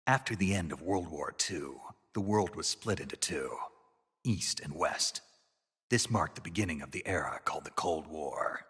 After the end of World War II, the world was split into two, East and West. This marked the beginning of the era called the Cold War.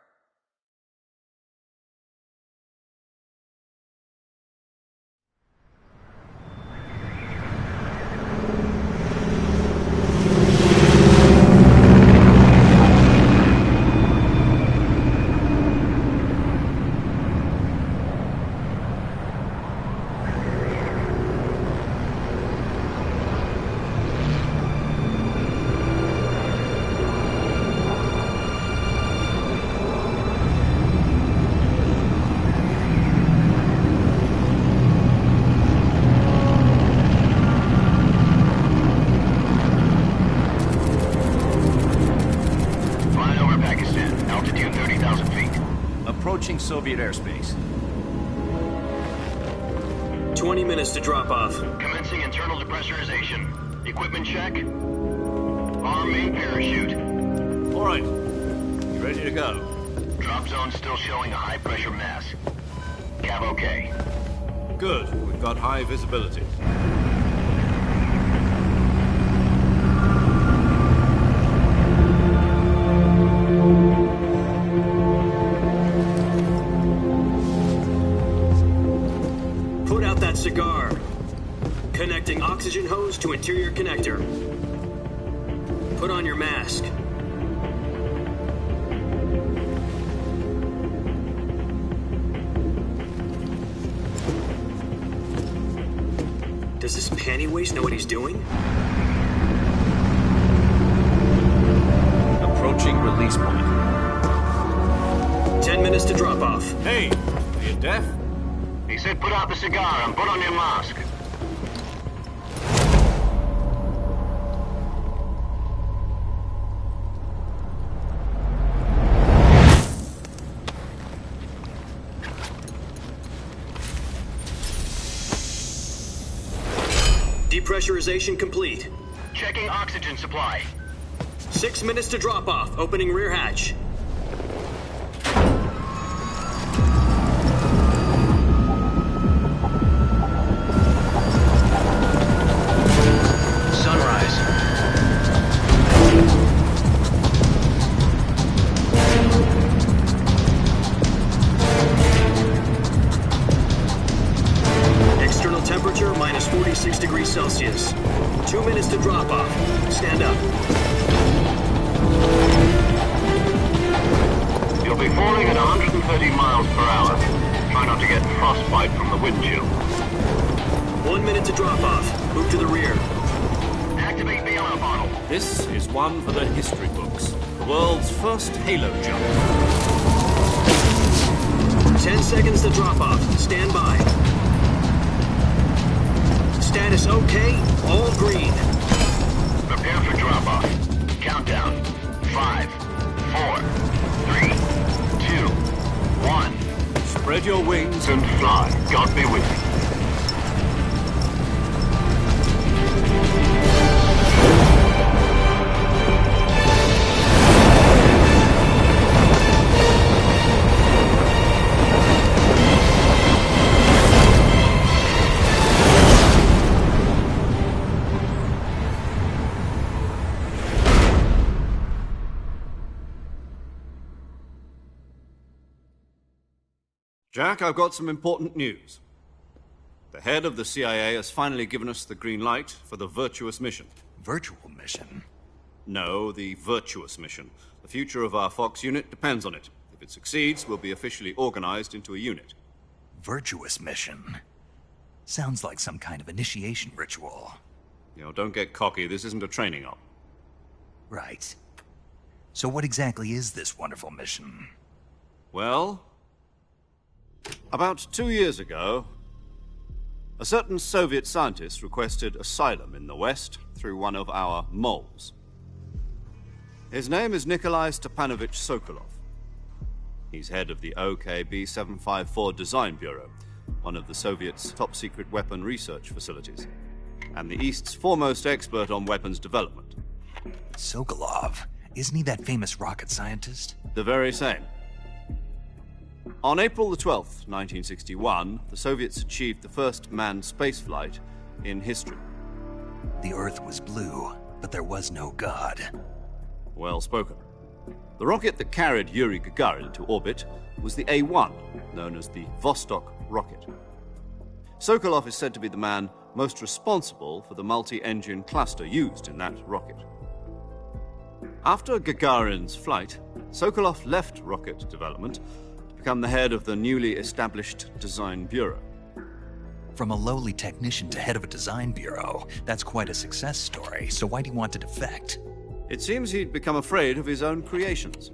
Approaching Soviet airspace. 20 minutes to drop off. Commencing internal depressurization. Equipment check. Arm main parachute. All right. You ready to go? Drop zone still showing a high pressure mass. Cav okay. Good. We've got high visibility. Put out that cigar. Connecting oxygen hose to interior connector. Put on your mask. Does this panty waste know what he's doing? Approaching release point. 10 minutes to drop off. Hey, are you deaf? He said put out the cigar and put on your mask. Depressurization complete. Checking oxygen supply. 6 minutes to drop off. Opening rear hatch. Sunrise. External temperature minus 46 degrees Celsius. 2 minutes to drop off. Stand up. You'll be falling at 130 miles per hour. Try not to get frostbite from the wind chill. 1 minute to drop off. Move to the rear. Activate the air bottle. This is one for the history books. The world's first halo jump. 10 seconds to drop off. Stand by. Status okay. All green. Prepare for drop-off. Countdown. 5, 4, 3, 2, 1. Spread your wings And fly. God be with you. Jack, I've got some important news. The head of the CIA has finally given us the green light for the virtuous mission. Virtual mission? No, the virtuous mission. The future of our Fox unit depends on it. If it succeeds, we'll be officially organized into a unit. Virtuous mission? Sounds like some kind of initiation ritual. You know, don't get cocky. This isn't a training op. Right. So what exactly is this wonderful mission? Well, about 2 years ago, a certain Soviet scientist requested asylum in the West through one of our moles. His name is Nikolai Stepanovich Sokolov. He's head of the OKB 754 Design Bureau, one of the Soviets' top-secret weapon research facilities, and the East's foremost expert on weapons development. Sokolov? Isn't he that famous rocket scientist? The very same. On April the 12th, 1961, the Soviets achieved the first manned spaceflight in history. The Earth was blue, but there was no God. Well spoken. The rocket that carried Yuri Gagarin to orbit was the A-1, known as the Vostok rocket. Sokolov is said to be the man most responsible for the multi-engine cluster used in that rocket. After Gagarin's flight, Sokolov left rocket development to become the head of the newly established Design Bureau. From a lowly technician to head of a design bureau, that's quite a success story, so why'd he want to defect? It seems he'd become afraid of his own creations.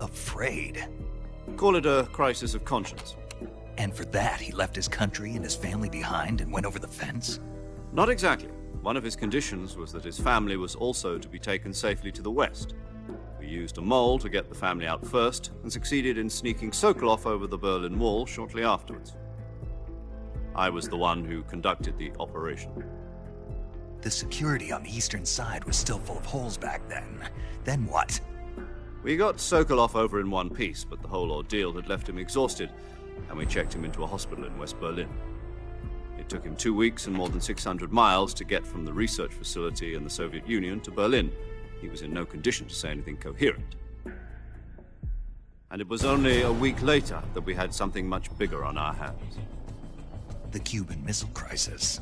Afraid? Call it a crisis of conscience. And for that, he left his country and his family behind and went over the fence? Not exactly. One of his conditions was that his family was also to be taken safely to the West. We used a mole to get the family out first and succeeded in sneaking Sokolov over the Berlin Wall shortly afterwards. I was the one who conducted the operation. The security on the eastern side was still full of holes back then. Then what? We got Sokolov over in one piece, but the whole ordeal had left him exhausted, and we checked him into a hospital in West Berlin. It took him 2 weeks and more than 600 miles to get from the research facility in the Soviet Union to Berlin. He was in no condition to say anything coherent. And it was only a week later that we had something much bigger on our hands. The Cuban Missile Crisis.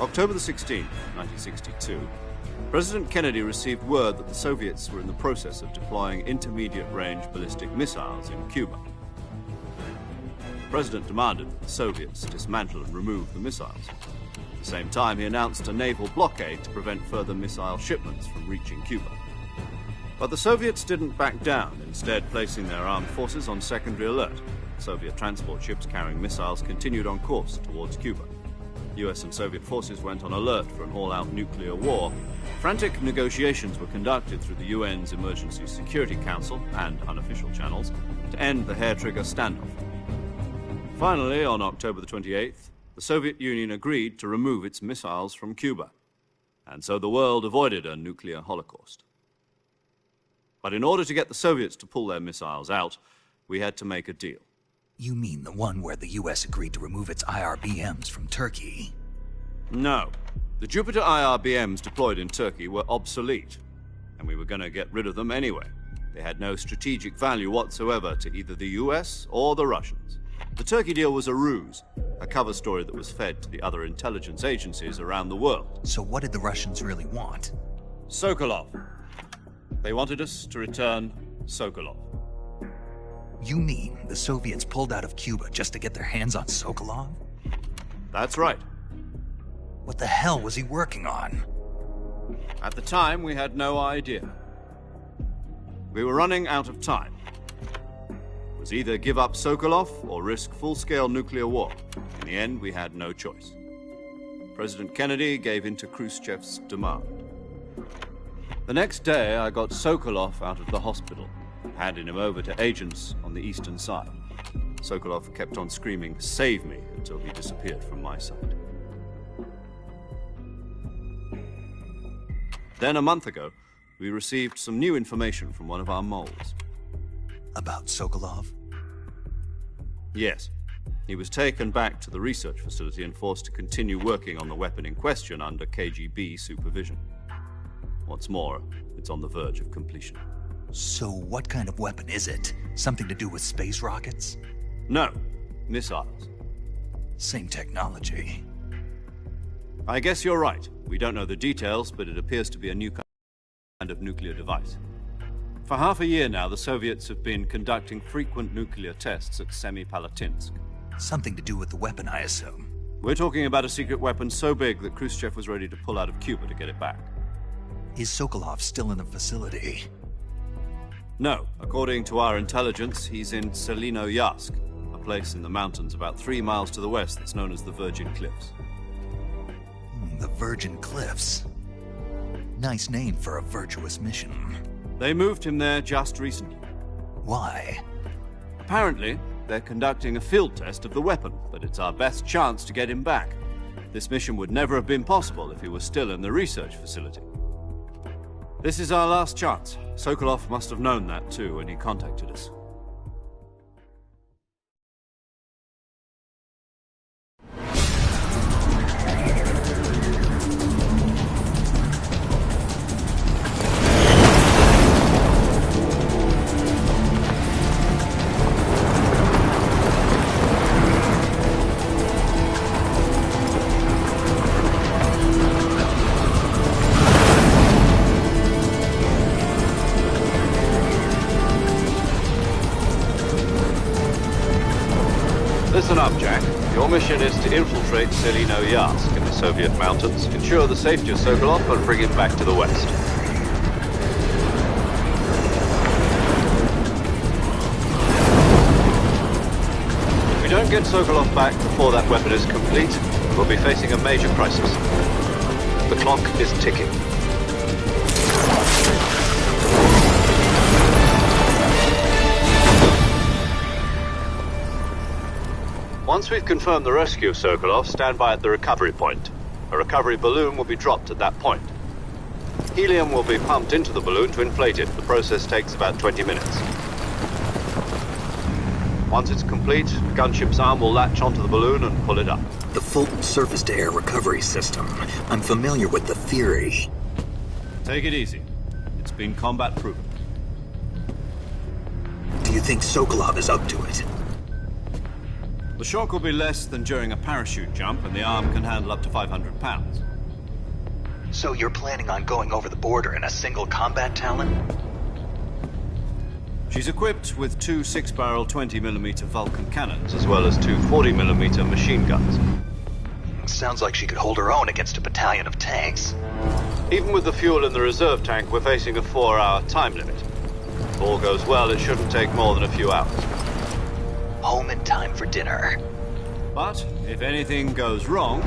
October the 16th, 1962, President Kennedy received word that the Soviets were in the process of deploying intermediate-range ballistic missiles in Cuba. The President demanded that the Soviets dismantle and remove the missiles. At the same time, he announced a naval blockade to prevent further missile shipments from reaching Cuba. But the Soviets didn't back down, instead placing their armed forces on secondary alert. Soviet transport ships carrying missiles continued on course towards Cuba. US and Soviet forces went on alert for an all-out nuclear war. Frantic negotiations were conducted through the UN's Emergency Security Council and unofficial channels to end the hair-trigger standoff. Finally, on October the 28th, the Soviet Union agreed to remove its missiles from Cuba. And so the world avoided a nuclear holocaust. But in order to get the Soviets to pull their missiles out, we had to make a deal. You mean the one where the US agreed to remove its IRBMs from Turkey? No. The Jupiter IRBMs deployed in Turkey were obsolete, and we were going to get rid of them anyway. They had no strategic value whatsoever to either the US or the Russians. The Turkey deal was a ruse, a cover story that was fed to the other intelligence agencies around the world. So what did the Russians really want? Sokolov. They wanted us to return Sokolov. You mean the Soviets pulled out of Cuba just to get their hands on Sokolov? That's right. What the hell was he working on? At the time, we had no idea. We were running out of time. It was either give up Sokolov or risk full-scale nuclear war. In the end, we had no choice. President Kennedy gave in to Khrushchev's demand. The next day, I got Sokolov out of the hospital, handing him over to agents on the eastern side. Sokolov kept on screaming, "Save me," until he disappeared from my sight. Then, a month ago, we received some new information from one of our moles. About Sokolov? Yes. He was taken back to the research facility and forced to continue working on the weapon in question under KGB supervision. What's more, it's on the verge of completion. So what kind of weapon is it? Something to do with space rockets? No, missiles. Same technology. I guess you're right. We don't know the details, but it appears to be a new kind of nuclear device. For half a year now, the Soviets have been conducting frequent nuclear tests at Semipalatinsk. Something to do with the weapon, I assume. We're talking about a secret weapon so big that Khrushchev was ready to pull out of Cuba to get it back. Is Sokolov still in the facility? No. According to our intelligence, he's in Selinoyarsk, a place in the mountains about 3 miles to the west that's known as the Virgin Cliffs. The Virgin Cliffs. Nice name for a virtuous mission. They moved him there just recently. Why? Apparently, they're conducting a field test of the weapon, but it's our best chance to get him back. This mission would never have been possible if he was still in the research facility. This is our last chance. Sokolov must have known that too when he contacted us. Listen up, Jack. Your mission is to infiltrate Selinoyarsk in the Soviet mountains, ensure the safety of Sokolov, and bring him back to the west. If we don't get Sokolov back before that weapon is complete, we'll be facing a major crisis. The clock is ticking. Once we've confirmed the rescue of Sokolov, stand by at the recovery point. A recovery balloon will be dropped at that point. Helium will be pumped into the balloon to inflate it. The process takes about 20 minutes. Once it's complete, the gunship's arm will latch onto the balloon and pull it up. The Fulton surface-to-air recovery system. I'm familiar with the theory. Take it easy. It's been combat-proven. Do you think Sokolov is up to it? The shock will be less than during a parachute jump, and the arm can handle up to 500 pounds. So you're planning on going over the border in a single combat Talon? She's equipped with 2 6-barrel 20mm Vulcan cannons, as well as 2 40mm machine guns. Sounds like she could hold her own against a battalion of tanks. Even with the fuel in the reserve tank, we're facing a 4-hour time limit. If all goes well, it shouldn't take more than a few hours. Home in time for dinner. But if anything goes wrong,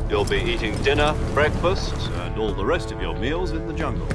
you'll be eating dinner, breakfast, and all the rest of your meals in the jungle.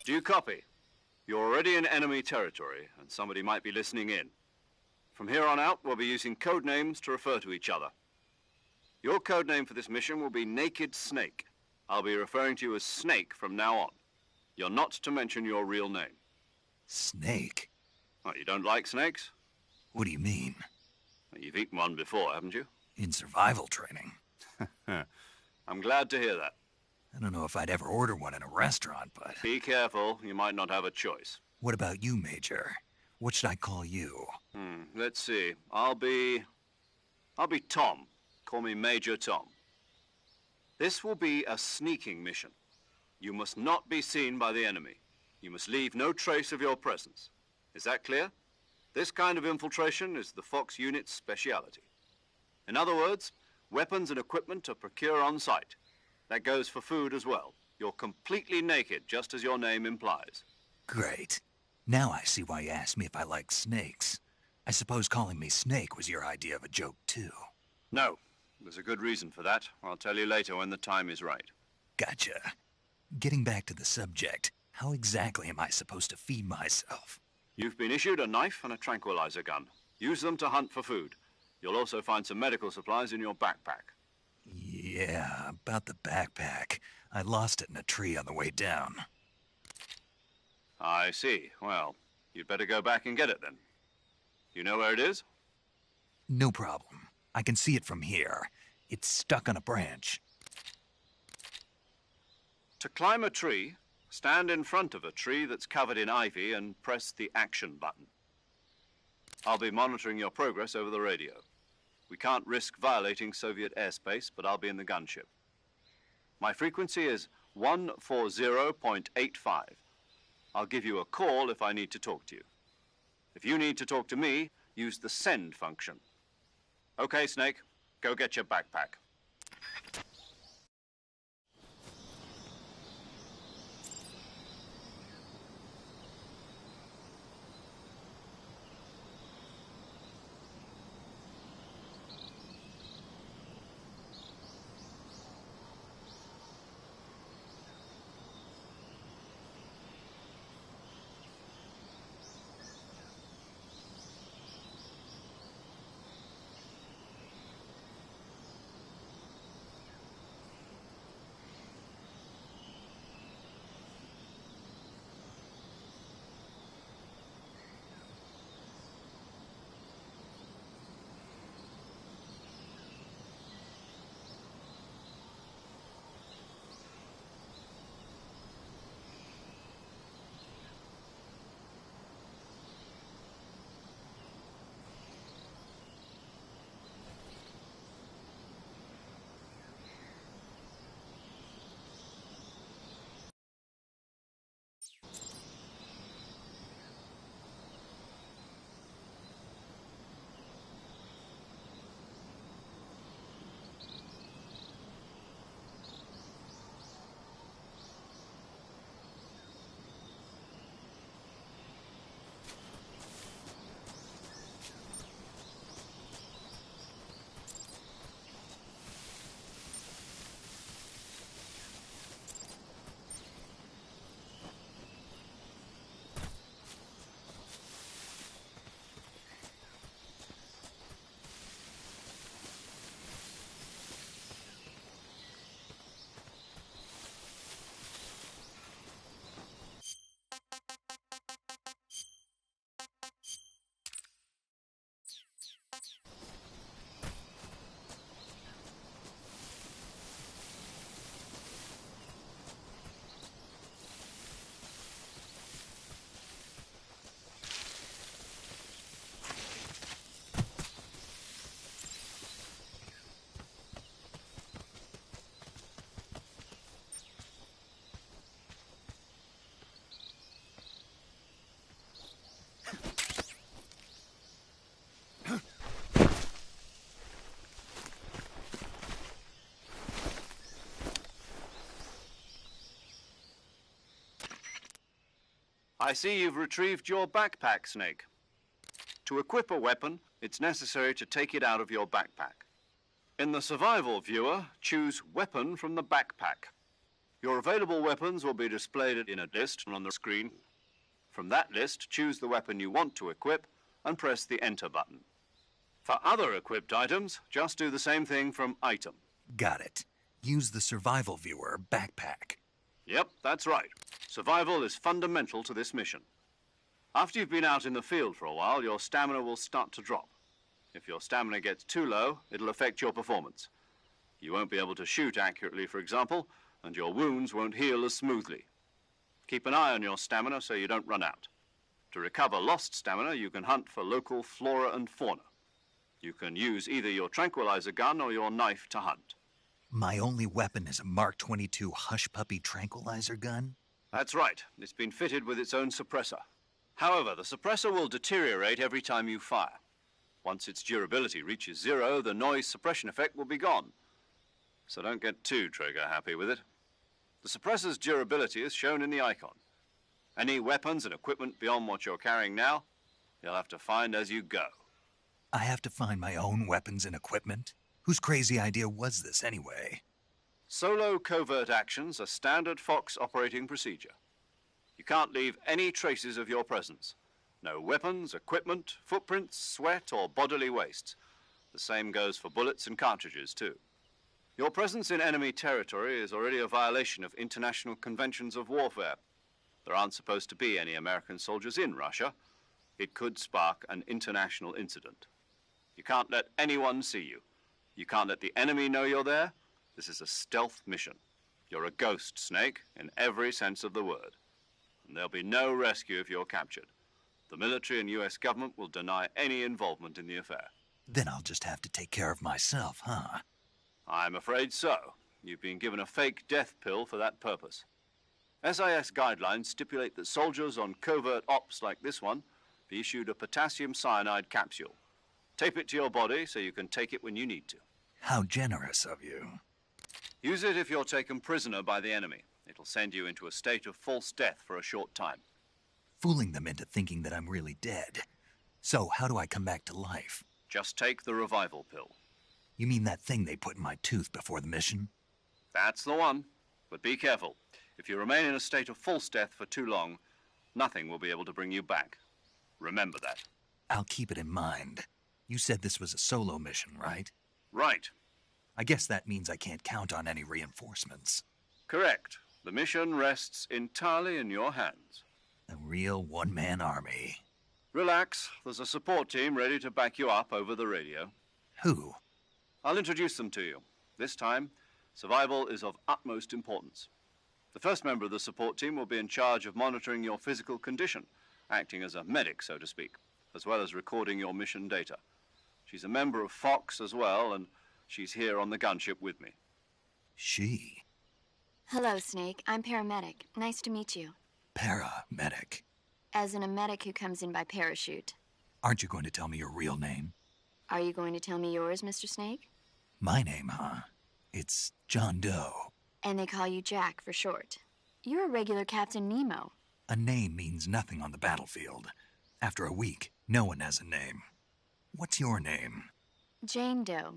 Do you copy? You're already in enemy territory, and somebody might be listening in. From here on out, we'll be using code names to refer to each other. Your code name for this mission will be Naked Snake. I'll be referring to you as Snake from now on. You're not to mention your real name. Snake? What, you don't like snakes? What do you mean? You've eaten one before, haven't you? In survival training. I'm glad to hear that. I don't know if I'd ever order one in a restaurant, but... Be careful, you might not have a choice. What about you, Major? What should I call you? Let's see. I'll be Tom. Call me Major Tom. This will be a sneaking mission. You must not be seen by the enemy. You must leave no trace of your presence. Is that clear? This kind of infiltration is the Fox unit's speciality. In other words, weapons and equipment are procured on site. That goes for food as well. You're completely naked, just as your name implies. Great. Now I see why you asked me if I like snakes. I suppose calling me Snake was your idea of a joke, too. No. There's a good reason for that. I'll tell you later when the time is right. Gotcha. Getting back to the subject, how exactly am I supposed to feed myself? You've been issued a knife and a tranquilizer gun. Use them to hunt for food. You'll also find some medical supplies in your backpack. Yeah, about the backpack. I lost it in a tree on the way down. I see. Well, you'd better go back and get it then. You know where it is? No problem. I can see it from here. It's stuck on a branch. To climb a tree, stand in front of a tree that's covered in ivy and press the action button. I'll be monitoring your progress over the radio. We can't risk violating Soviet airspace, but I'll be in the gunship. My frequency is 140.85. I'll give you a call if I need to talk to you. If you need to talk to me, use the send function. Okay, Snake, go get your backpack. I see you've retrieved your backpack, Snake. To equip a weapon, it's necessary to take it out of your backpack. In the survival viewer, choose Weapon from the backpack. Your available weapons will be displayed in a list on the screen. From that list, choose the weapon you want to equip and press the Enter button. For other equipped items, just do the same thing from Item. Got it. Use the survival viewer backpack. Yep, that's right. Survival is fundamental to this mission. After you've been out in the field for a while, your stamina will start to drop. If your stamina gets too low, it'll affect your performance. You won't be able to shoot accurately, for example, and your wounds won't heal as smoothly. Keep an eye on your stamina so you don't run out. To recover lost stamina, you can hunt for local flora and fauna. You can use either your tranquilizer gun or your knife to hunt. My only weapon is a Mark 22 Hush Puppy tranquilizer gun? That's right. It's been fitted with its own suppressor. However, the suppressor will deteriorate every time you fire. Once its durability reaches 0, the noise suppression effect will be gone. So don't get too trigger-happy with it. The suppressor's durability is shown in the icon. Any weapons and equipment beyond what you're carrying now, you'll have to find as you go. I have to find my own weapons and equipment? Whose crazy idea was this, anyway? Solo covert actions are standard Fox operating procedure. You can't leave any traces of your presence. No weapons, equipment, footprints, sweat, or bodily wastes. The same goes for bullets and cartridges, too. Your presence in enemy territory is already a violation of international conventions of warfare. There aren't supposed to be any American soldiers in Russia. It could spark an international incident. You can't let anyone see you. You can't let the enemy know you're there. This is a stealth mission. You're a ghost, Snake, in every sense of the word. And there'll be no rescue if you're captured. The military and U.S. government will deny any involvement in the affair. Then I'll just have to take care of myself, huh? I'm afraid so. You've been given a fake death pill for that purpose. SIS guidelines stipulate that soldiers on covert ops like this one be issued a potassium cyanide capsule. Tape it to your body so you can take it when you need to. How generous of you. Use it if you're taken prisoner by the enemy. It'll send you into a state of false death for a short time. Fooling them into thinking that I'm really dead. So, how do I come back to life? Just take the revival pill. You mean that thing they put in my tooth before the mission? That's the one. But be careful. If you remain in a state of false death for too long, nothing will be able to bring you back. Remember that. I'll keep it in mind. You said this was a solo mission, right? Right. I guess that means I can't count on any reinforcements. Correct. The mission rests entirely in your hands. A real one-man army. Relax. There's a support team ready to back you up over the radio. Who? I'll introduce them to you. This time, survival is of utmost importance. The first member of the support team will be in charge of monitoring your physical condition, acting as a medic, so to speak, as well as recording your mission data. She's a member of Fox as well, and she's here on the gunship with me. She? Hello, Snake. I'm paramedic. Nice to meet you. Paramedic. As in a medic who comes in by parachute. Aren't you going to tell me your real name? Are you going to tell me yours, Mr. Snake? My name, huh? It's John Doe. And they call you Jack for short. You're a regular Captain Nemo. A name means nothing on the battlefield. After a week, no one has a name. What's your name? Jane Doe.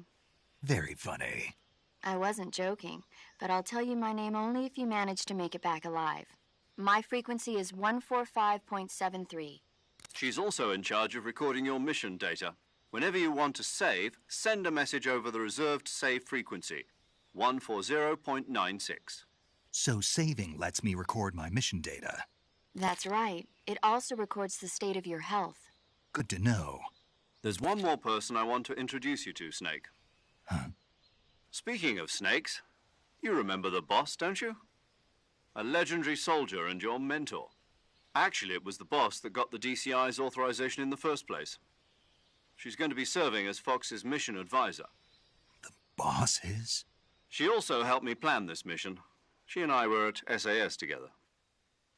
Very funny. I wasn't joking, but I'll tell you my name only if you manage to make it back alive. My frequency is 145.73. She's also in charge of recording your mission data. Whenever you want to save, send a message over the reserved save frequency, 140.96. So saving lets me record my mission data. That's right. It also records the state of your health. Good to know. There's one more person I want to introduce you to, Snake. Huh? Speaking of snakes, you remember the boss, don't you? A legendary soldier and your mentor. Actually, it was the boss that got the DCI's authorization in the first place. She's going to be serving as Fox's mission advisor. The boss is? She also helped me plan this mission. She and I were at SAS together.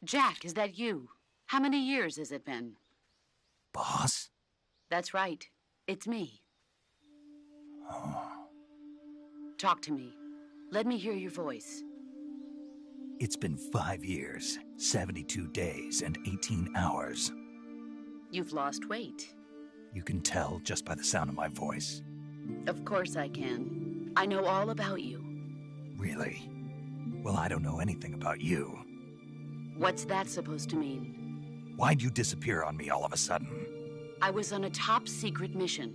Jack, is that you? How many years has it been? Boss? That's right. It's me. Oh. Talk to me. Let me hear your voice. It's been 5 years, 72 days, and 18 hours. You've lost weight. You can tell just by the sound of my voice. Of course I can. I know all about you. Really? Well, I don't know anything about you. What's that supposed to mean? Why'd you disappear on me all of a sudden? I was on a top-secret mission.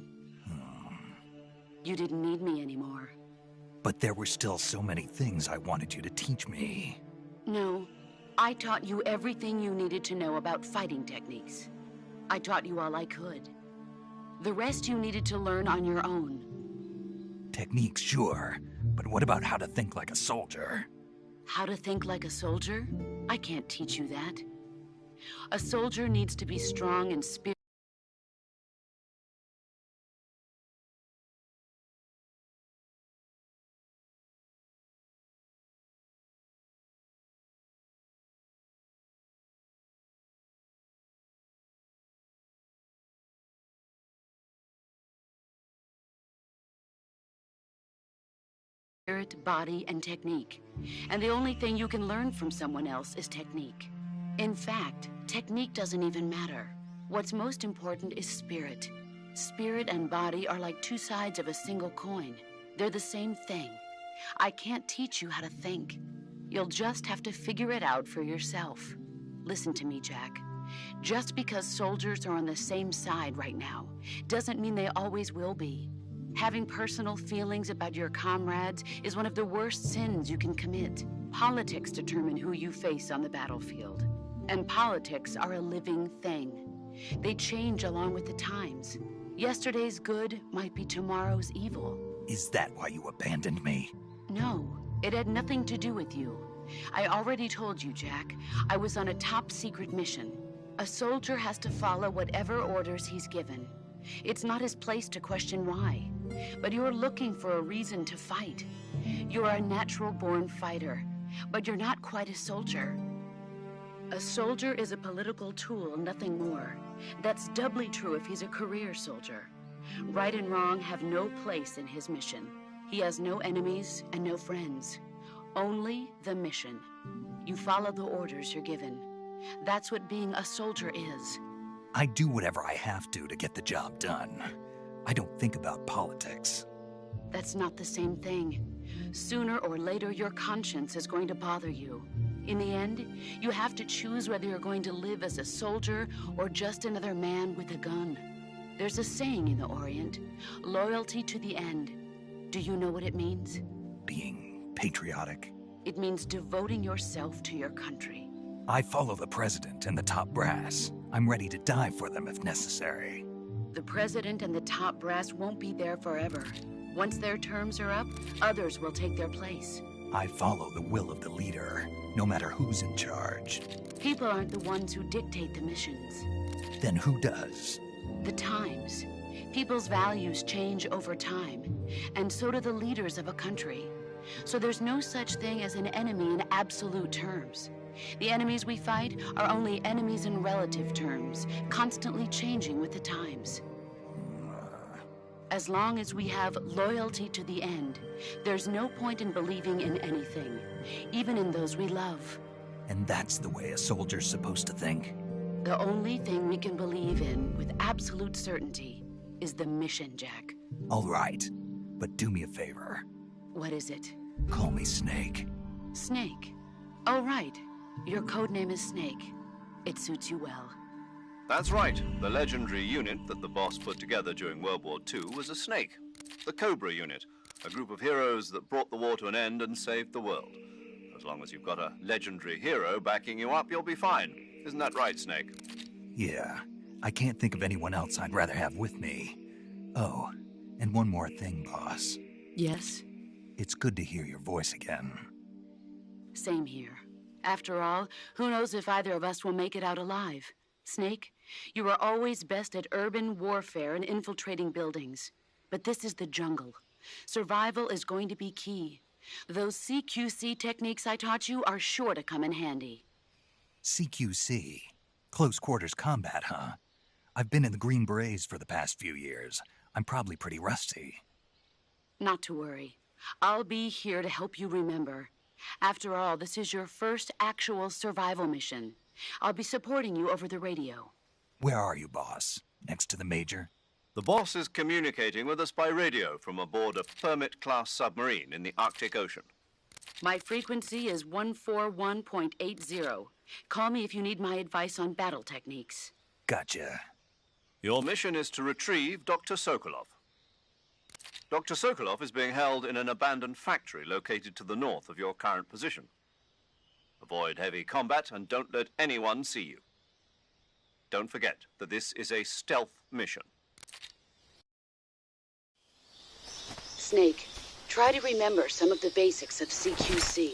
You didn't need me anymore. But there were still so many things I wanted you to teach me. No, I taught you everything you needed to know about fighting techniques. I taught you all I could. The rest you needed to learn on your own. Techniques, sure. But what about how to think like a soldier? How to think like a soldier? I can't teach you that. A soldier needs to be strong and spirited body, and technique. And the only thing you can learn from someone else is technique. In fact, technique doesn't even matter. What's most important is spirit. Spirit and body are like two sides of a single coin. They're the same thing. I can't teach you how to think. You'll just have to figure it out for yourself. Listen to me, Jack. Just because soldiers are on the same side right now doesn't mean they always will be. Having personal feelings about your comrades is one of the worst sins you can commit. Politics determine who you face on the battlefield. And politics are a living thing. They change along with the times. Yesterday's good might be tomorrow's evil. Is that why you abandoned me? No, it had nothing to do with you. I already told you, Jack. I was on a top-secret mission. A soldier has to follow whatever orders he's given. It's not his place to question why. But you're looking for a reason to fight. You're a natural-born fighter, but you're not quite a soldier. A soldier is a political tool, nothing more. That's doubly true if he's a career soldier. Right and wrong have no place in his mission. He has no enemies and no friends. Only the mission. You follow the orders you're given. That's what being a soldier is. I do whatever I have to get the job done. I don't think about politics. That's not the same thing. Sooner or later, your conscience is going to bother you. In the end, you have to choose whether you're going to live as a soldier or just another man with a gun. There's a saying in the Orient, loyalty to the end. Do you know what it means? Being patriotic. It means devoting yourself to your country. I follow the president and the top brass. I'm ready to die for them if necessary. The president and the top brass won't be there forever. Once their terms are up, others will take their place. I follow the will of the leader, no matter who's in charge. People aren't the ones who dictate the missions. Then who does? The times. People's values change over time, and so do the leaders of a country. So there's no such thing as an enemy in absolute terms. The enemies we fight are only enemies in relative terms, constantly changing with the times. As long as we have loyalty to the end, there's no point in believing in anything, even in those we love. And that's the way a soldier's supposed to think? The only thing we can believe in with absolute certainty is the mission, Jack. All right, but do me a favor. What is it? Call me Snake. Snake? Oh, right. Your code name is Snake. It suits you well. That's right. The legendary unit that the boss put together during World War II was a snake. The Cobra unit, a group of heroes that brought the war to an end and saved the world. As long as you've got a legendary hero backing you up, you'll be fine. Isn't that right, Snake? Yeah. I can't think of anyone else I'd rather have with me. Oh, and one more thing, boss. Yes? It's good to hear your voice again. Same here. After all, who knows if either of us will make it out alive? Snake, you were always best at urban warfare and infiltrating buildings. But this is the jungle. Survival is going to be key. Those CQC techniques I taught you are sure to come in handy. CQC? Close quarters combat, huh? I've been in the Green Berets for the past few years. I'm probably pretty rusty. Not to worry. I'll be here to help you remember. After all, this is your first actual survival mission. I'll be supporting you over the radio. Where are you, boss? Next to the Major? The boss is communicating with us by radio from aboard a Permit-class submarine in the Arctic Ocean. My frequency is 141.80. Call me if you need my advice on battle techniques. Gotcha. Your mission is to retrieve Dr. Sokolov. Dr. Sokolov is being held in an abandoned factory located to the north of your current position. Avoid heavy combat and don't let anyone see you. Don't forget that this is a stealth mission. Snake, try to remember some of the basics of CQC.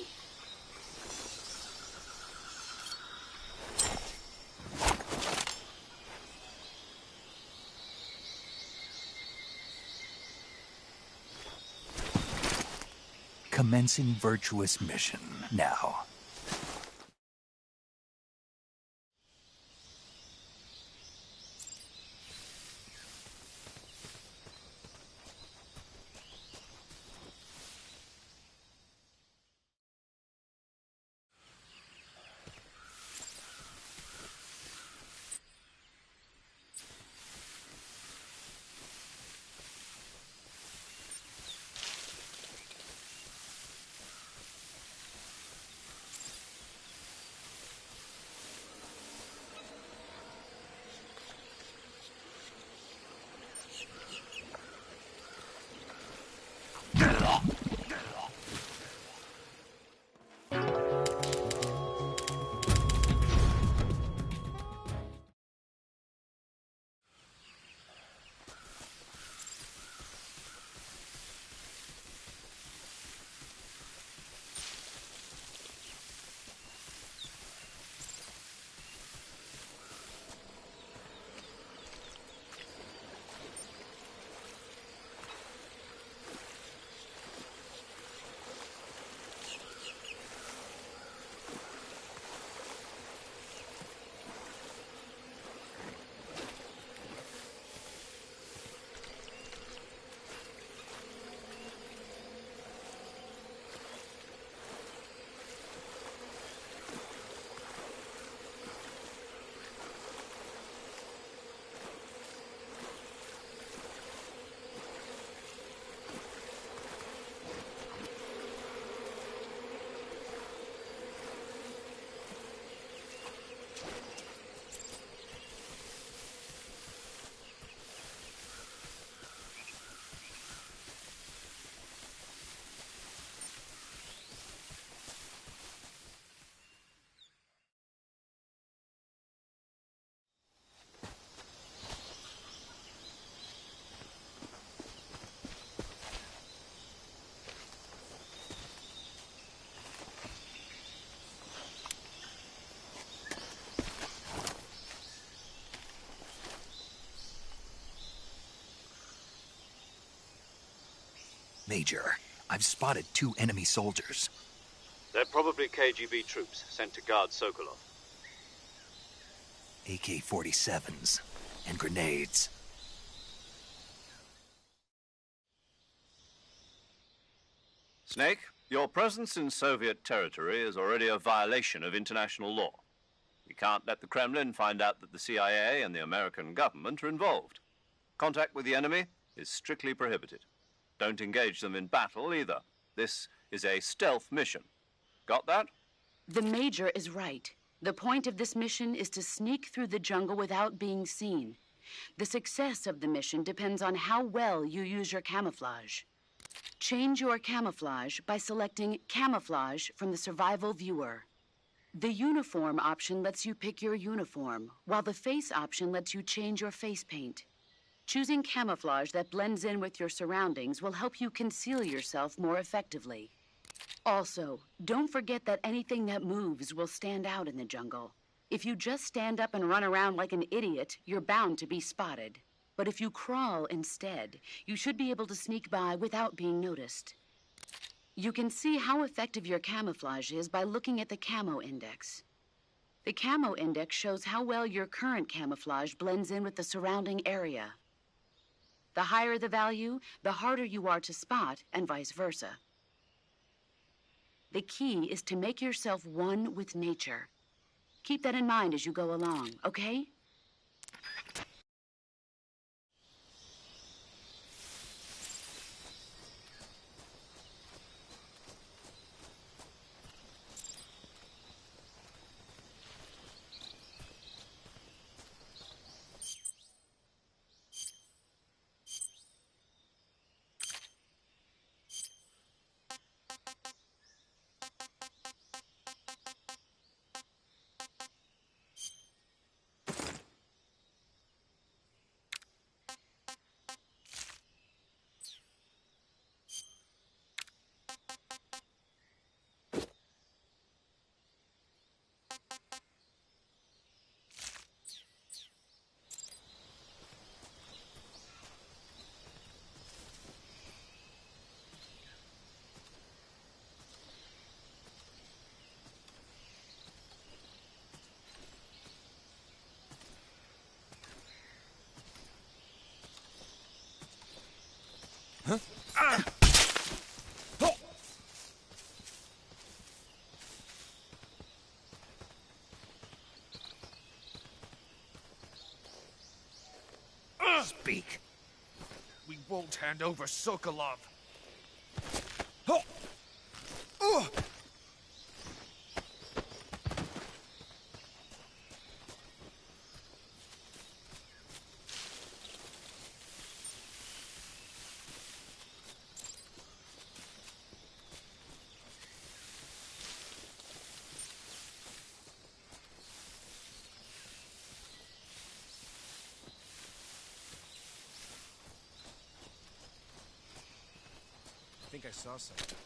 Commencing virtuous mission now. Major, I've spotted 2 enemy soldiers. They're probably KGB troops sent to guard Sokolov. AK-47s and grenades. Snake, your presence in Soviet territory is already a violation of international law. We can't let the Kremlin find out that the CIA and the American government are involved. Contact with the enemy is strictly prohibited. Don't engage them in battle either. This is a stealth mission. Got that? The Major is right. The point of this mission is to sneak through the jungle without being seen. The success of the mission depends on how well you use your camouflage. Change your camouflage by selecting Camouflage from the Survival Viewer. The Uniform option lets you pick your uniform, while the Face option lets you change your face paint. Choosing camouflage that blends in with your surroundings will help you conceal yourself more effectively. Also, don't forget that anything that moves will stand out in the jungle. If you just stand up and run around like an idiot, you're bound to be spotted. But if you crawl instead, you should be able to sneak by without being noticed. You can see how effective your camouflage is by looking at the Camo Index. The Camo Index shows how well your current camouflage blends in with the surrounding area. The higher the value, the harder you are to spot, and vice versa. The key is to make yourself one with nature. Keep that in mind as you go along, okay? Speak. We won't hand over Sokolov. Oh! I think I saw something.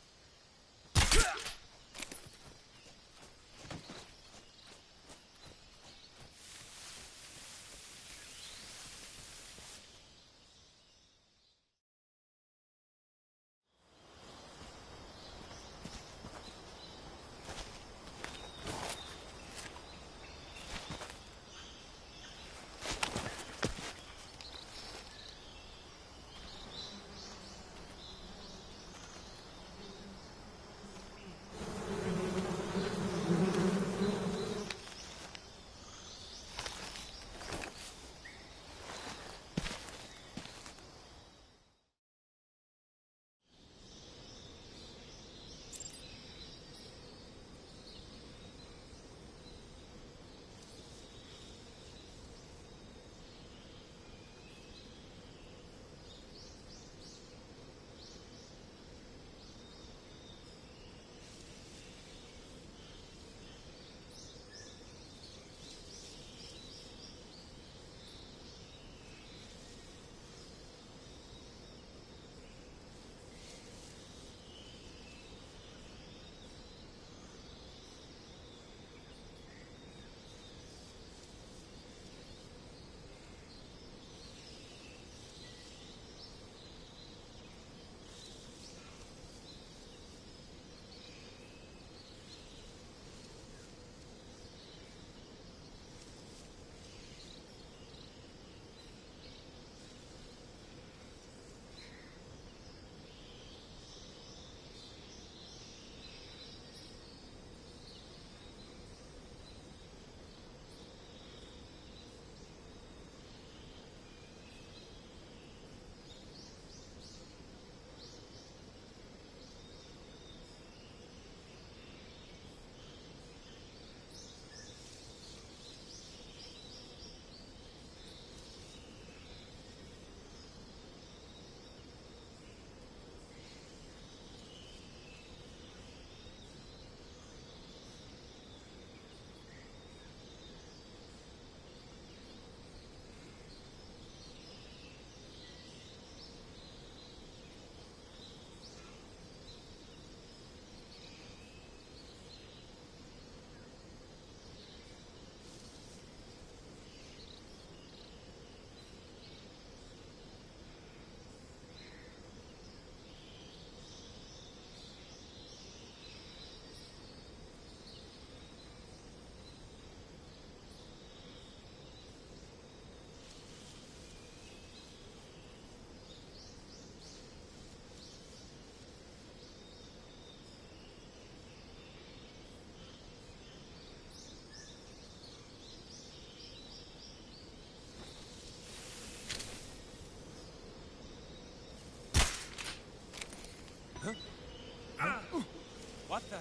What the?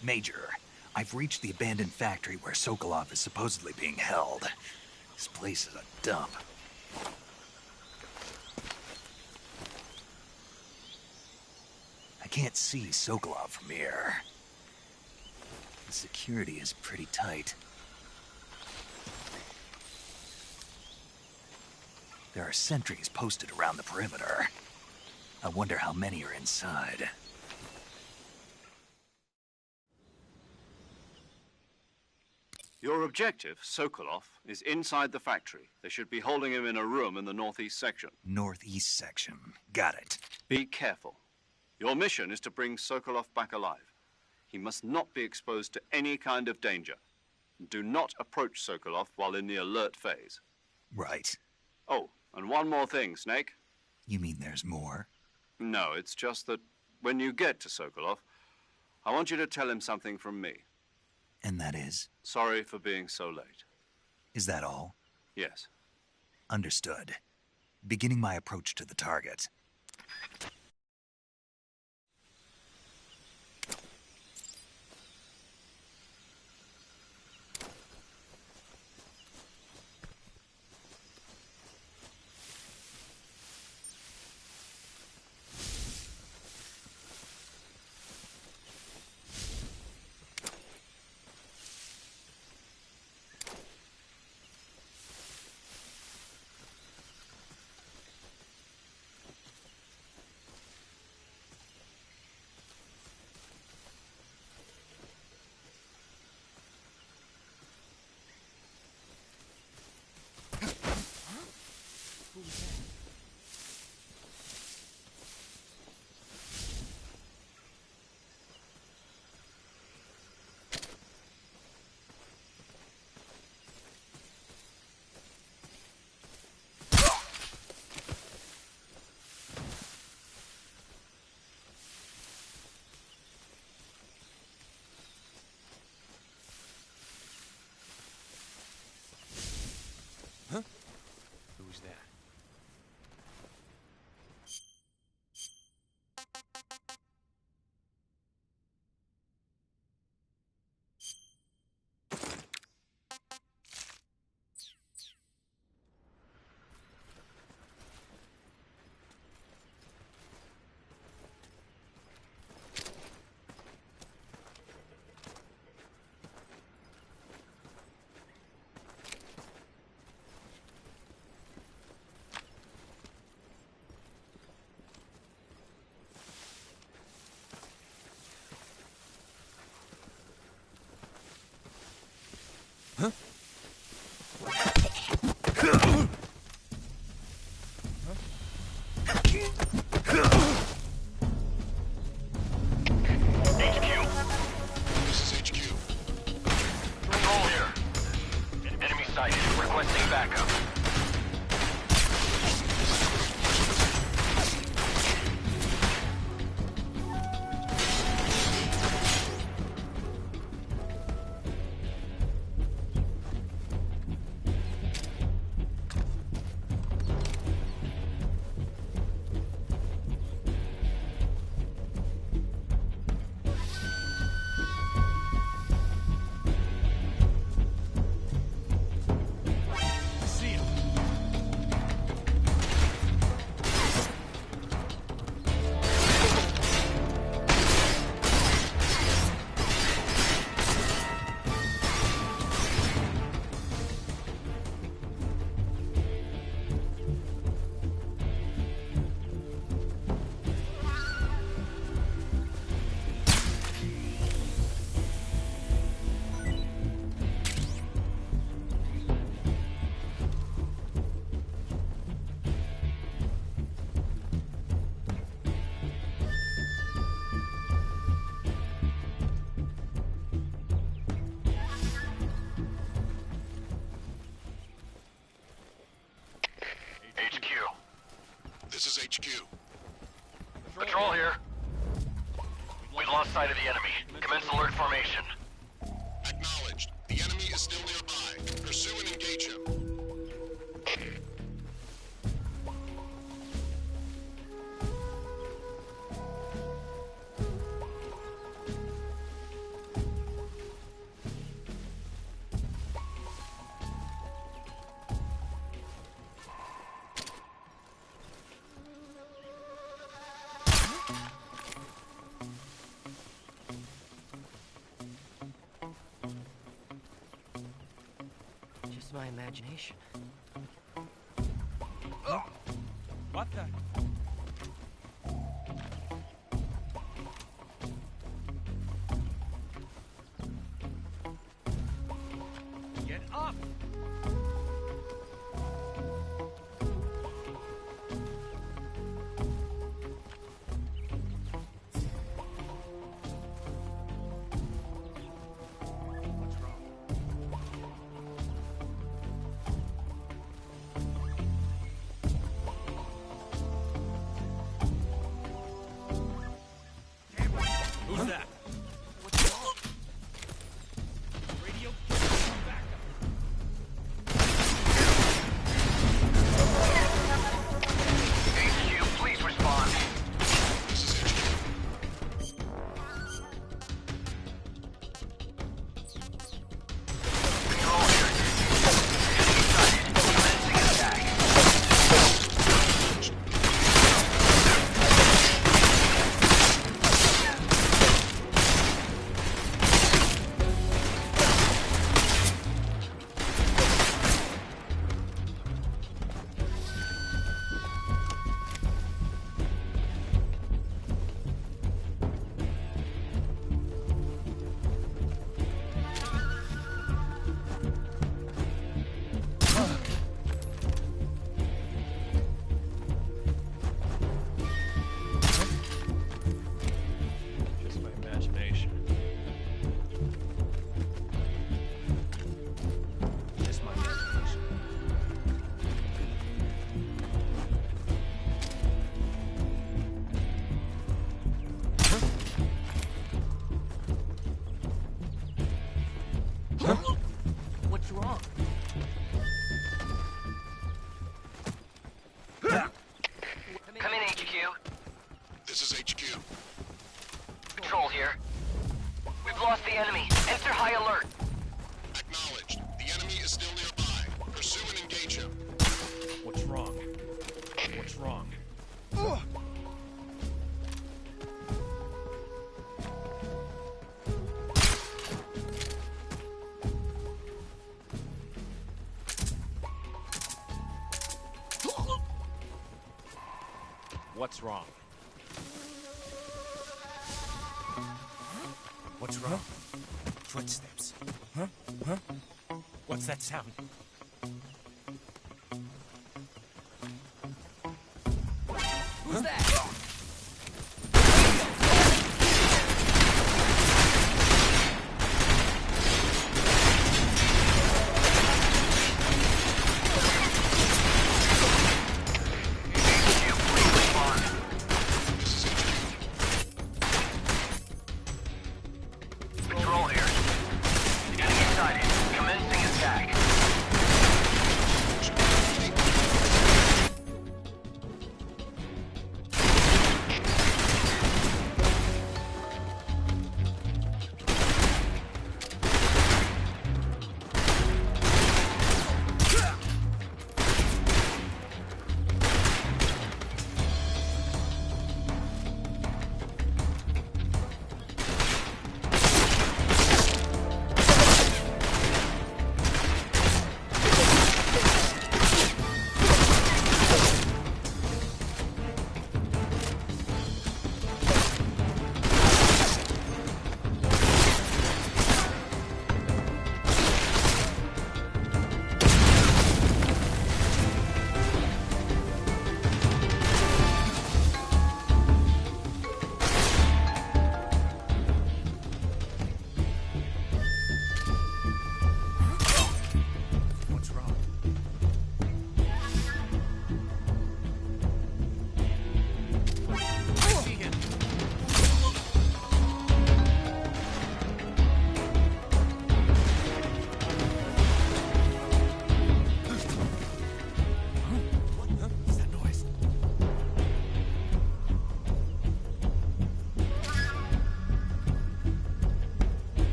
Major, I've reached the abandoned factory where Sokolov is supposedly being held. This place is a dump. I can't see Sokolov from here. The security is pretty tight. There are sentries posted around the perimeter. I wonder how many are inside. Your objective, Sokolov, is inside the factory. They should be holding him in a room in the northeast section. Northeast section. Got it. Be careful. Your mission is to bring Sokolov back alive. He must not be exposed to any kind of danger. Do not approach Sokolov while in the alert phase. Right. Oh, and one more thing, Snake. You mean there's more? No, it's just that when you get to Sokolov, I want you to tell him something from me. And that is? Sorry for being so late. Is that all? Yes. Understood. Beginning my approach to the target. Who's that? lost sight of the enemy. Commence alert formation. Acknowledged. The enemy is still nearby. Pursue and engage him. Just my imagination. What the? Get up! What's wrong? Who's that? What's wrong? Radio, come back. HQ, please respond. This is HQ. Control here. Enemy sighted. Commencing attack. Just my imagination. Just my imagination. What's wrong? Come in, HQ. This is HQ. Control here. We've lost the enemy. Enter high alert. Acknowledged. The enemy is still nearby. Pursue and engage him. What's wrong? What's wrong? What's wrong? What's wrong? Footsteps. Huh? Huh? What's that sound? Who's that? HQ, please respond. This is HQ. Control here. Enemy sighted. Commencing attack.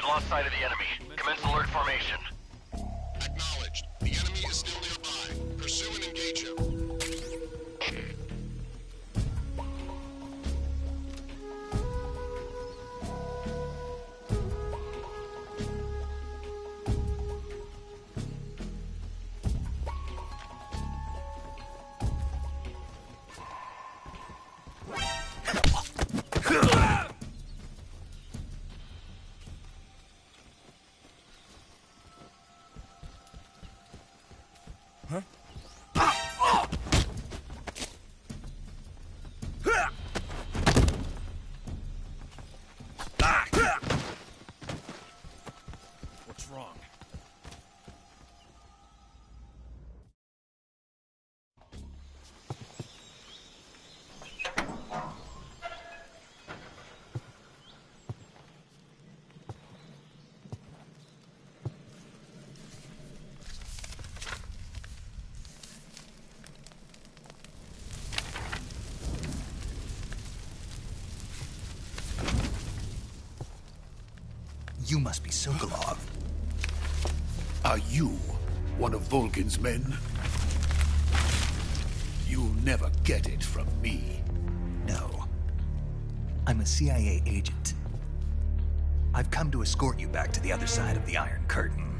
lost sight of the enemy. Commence alert formation. Acknowledged. The enemy is still nearby. Pursue and engage him. What's wrong? You must be Sokolov. Are you one of Volgin's men? You'll never get it from me. No. I'm a CIA agent. I've come to escort you back to the other side of the Iron Curtain.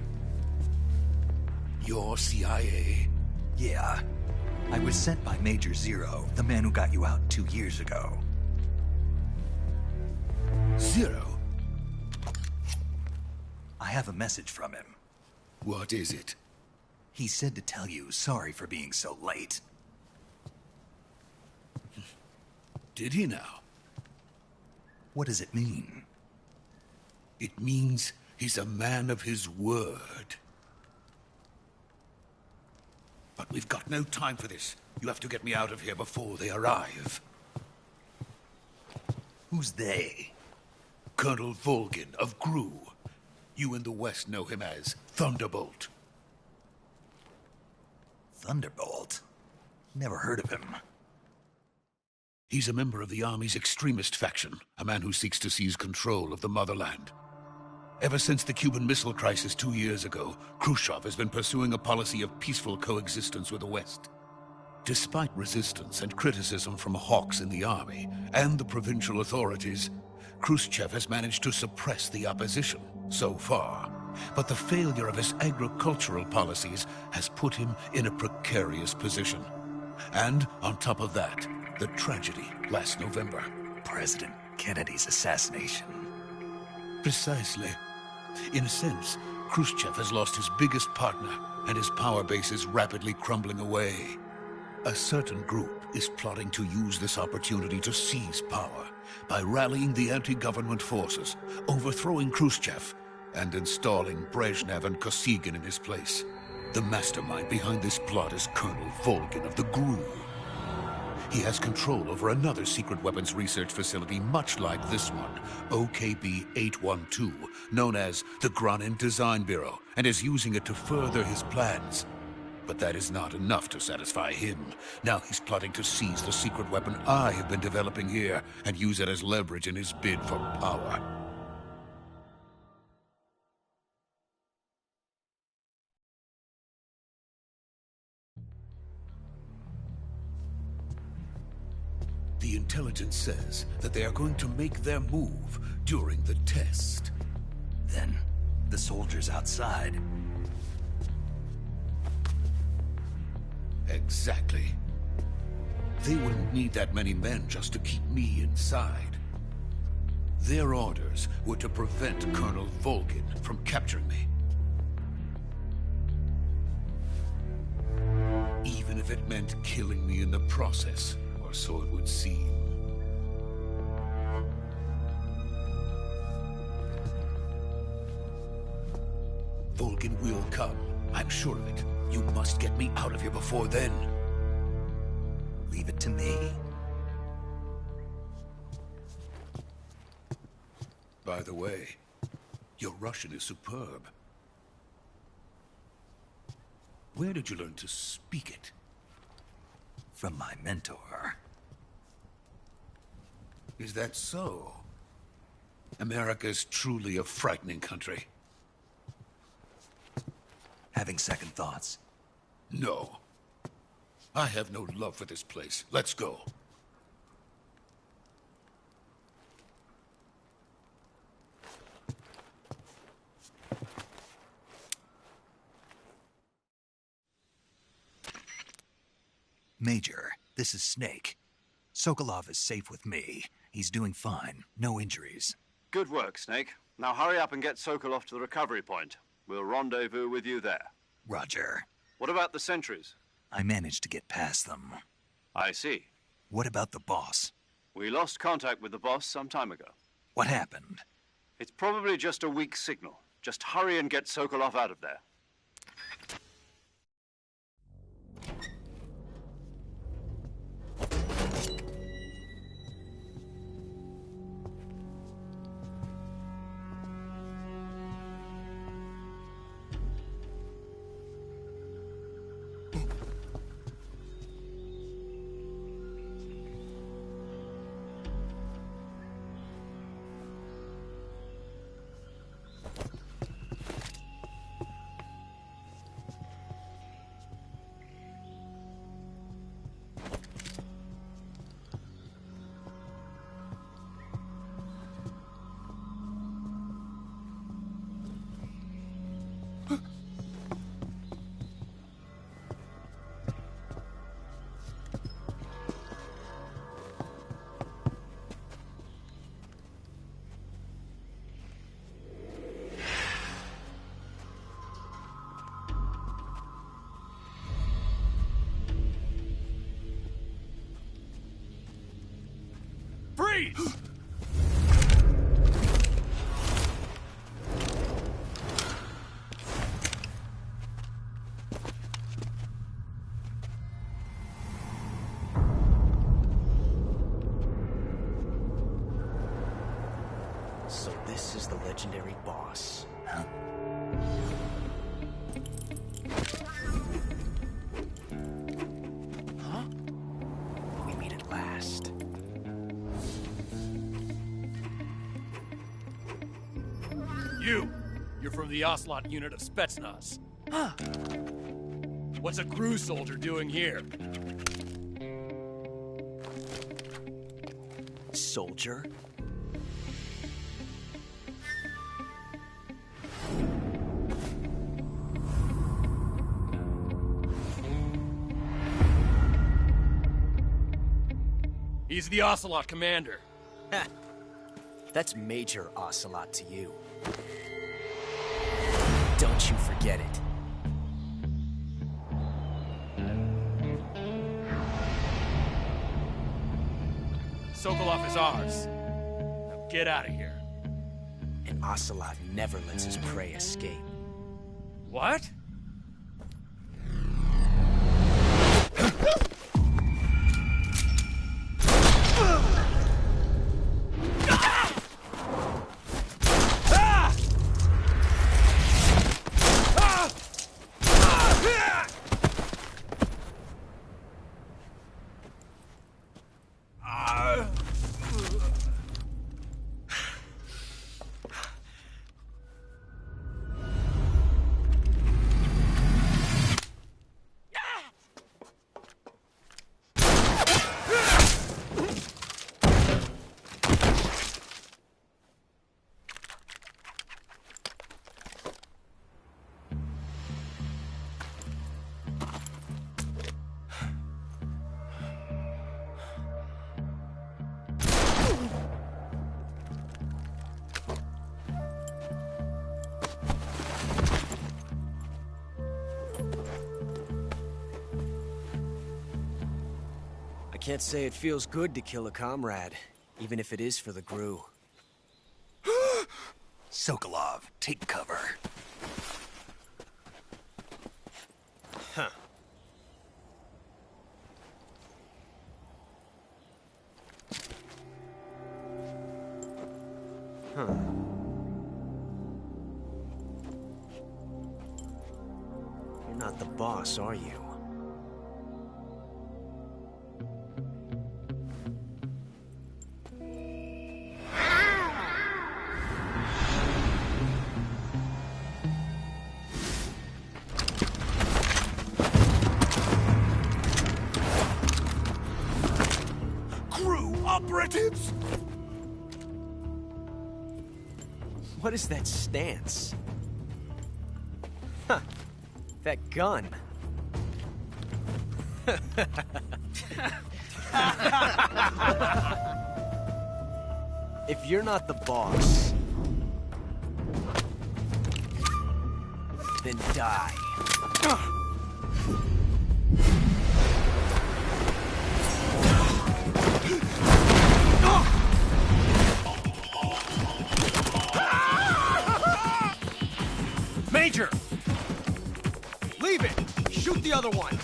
You're CIA? Yeah. I was sent by Major Zero, the man who got you out 2 years ago. Zero? I have a message from him. What is it? He said to tell you sorry for being so late. Did he now? What does it mean? It means he's a man of his word. But we've got no time for this. You have to get me out of here before they arrive. Who's they? Colonel Volgin of GRU. You in the West know him as Thunderbolt. Thunderbolt? Never heard of him. He's a member of the Army's extremist faction, a man who seeks to seize control of the motherland. Ever since the Cuban Missile Crisis 2 years ago, Khrushchev has been pursuing a policy of peaceful coexistence with the West. Despite resistance and criticism from hawks in the Army and the provincial authorities, Khrushchev has managed to suppress the opposition so far. But the failure of his agricultural policies has put him in a precarious position. And on top of that, the tragedy last November. President Kennedy's assassination. Precisely. In a sense, Khrushchev has lost his biggest partner, and his power base is rapidly crumbling away. A certain group is plotting to use this opportunity to seize power by rallying the anti-government forces, overthrowing Khrushchev, and installing Brezhnev and Kosygin in his place. The mastermind behind this plot is Colonel Volgin of the GRU. He has control over another secret weapons research facility much like this one, OKB-812, known as the Granin Design Bureau, and is using it to further his plans. But that is not enough to satisfy him. Now he's plotting to seize the secret weapon I have been developing here and use it as leverage in his bid for power. The intelligence says that they are going to make their move during the test. Then, the soldiers outside. Exactly. They wouldn't need that many men just to keep me inside. Their orders were to prevent Colonel Volgin from capturing me. Even if it meant killing me in the process, or so it would seem. Volgin will come. I'm sure of it. You must get me out of here before then. Leave it to me. By the way, your Russian is superb. Where did you learn to speak it? From my mentor. Is that so? America's truly a frightening country. Having second thoughts? No. I have no love for this place. Let's go. Major, this is Snake. Sokolov is safe with me. He's doing fine. No injuries. Good work, Snake. Now hurry up and get Sokolov to the recovery point. We'll rendezvous with you there. Roger. What about the sentries? I managed to get past them. I see. What about the boss? We lost contact with the boss some time ago. What happened? It's probably just a weak signal. Just hurry and get Sokolov out of there. Freeze! So this is the legendary boss. Huh? Huh? We meet at last. You're from the Ocelot unit of Spetsnaz. Huh. What's a crew soldier doing here? Soldier? He's the Ocelot commander. Ha. That's Major Ocelot to you. Don't you forget it. Sokolov is ours. Now get out of here. And Ocelot never lets his prey escape. What? I can't say it feels good to kill a comrade, even if it is for the GRU. Sokolov, take cover. Huh. Huh. You're not the boss, are you? science? What is that stance? Huh. That gun. If you're not the boss, then die. Major! Leave it! Shoot the other one!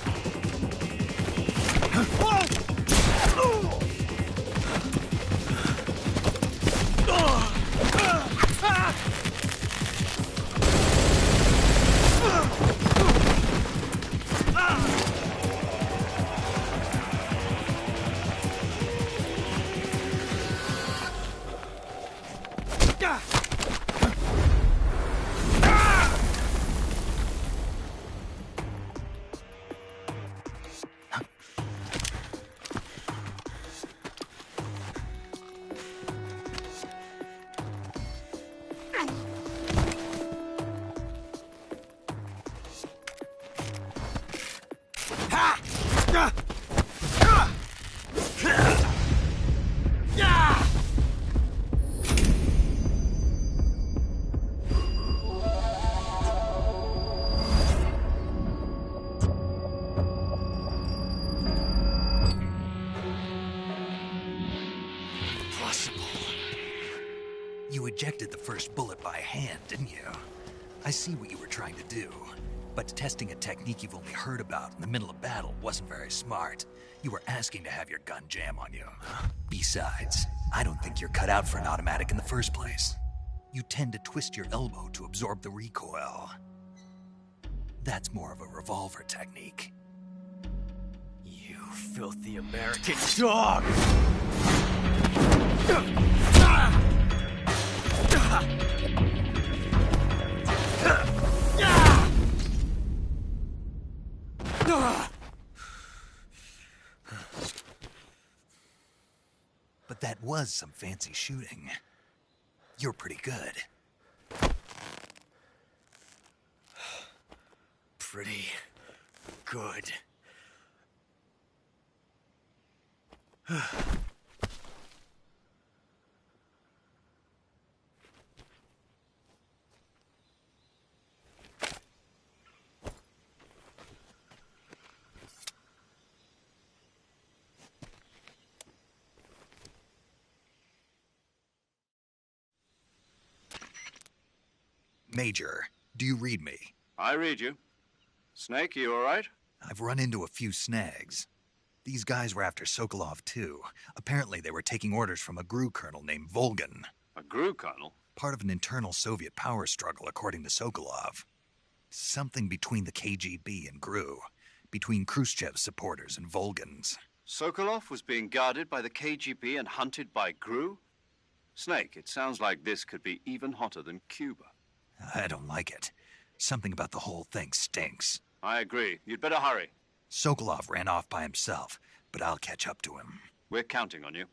You ejected the first bullet by hand, didn't you? I see what you were trying to do. But testing a technique you've only heard about in the middle of battle wasn't very smart. You were asking to have your gun jam on you. Besides, I don't think you're cut out for an automatic in the first place. You tend to twist your elbow to absorb the recoil. That's more of a revolver technique. You filthy American dog! But that was some fancy shooting. You're pretty good. Pretty good. Major, do you read me? I read you. Snake, you all right? I've run into a few snags. These guys were after Sokolov, too. Apparently they were taking orders from a GRU colonel named Volgan. A GRU colonel? Part of an internal Soviet power struggle, according to Sokolov. Something between the KGB and GRU. Between Khrushchev's supporters and Volgan's. Sokolov was being guarded by the KGB and hunted by GRU? Snake, it sounds like this could be even hotter than Cuba. I don't like it. Something about the whole thing stinks. I agree. You'd better hurry. Sokolov ran off by himself, but I'll catch up to him. We're counting on you.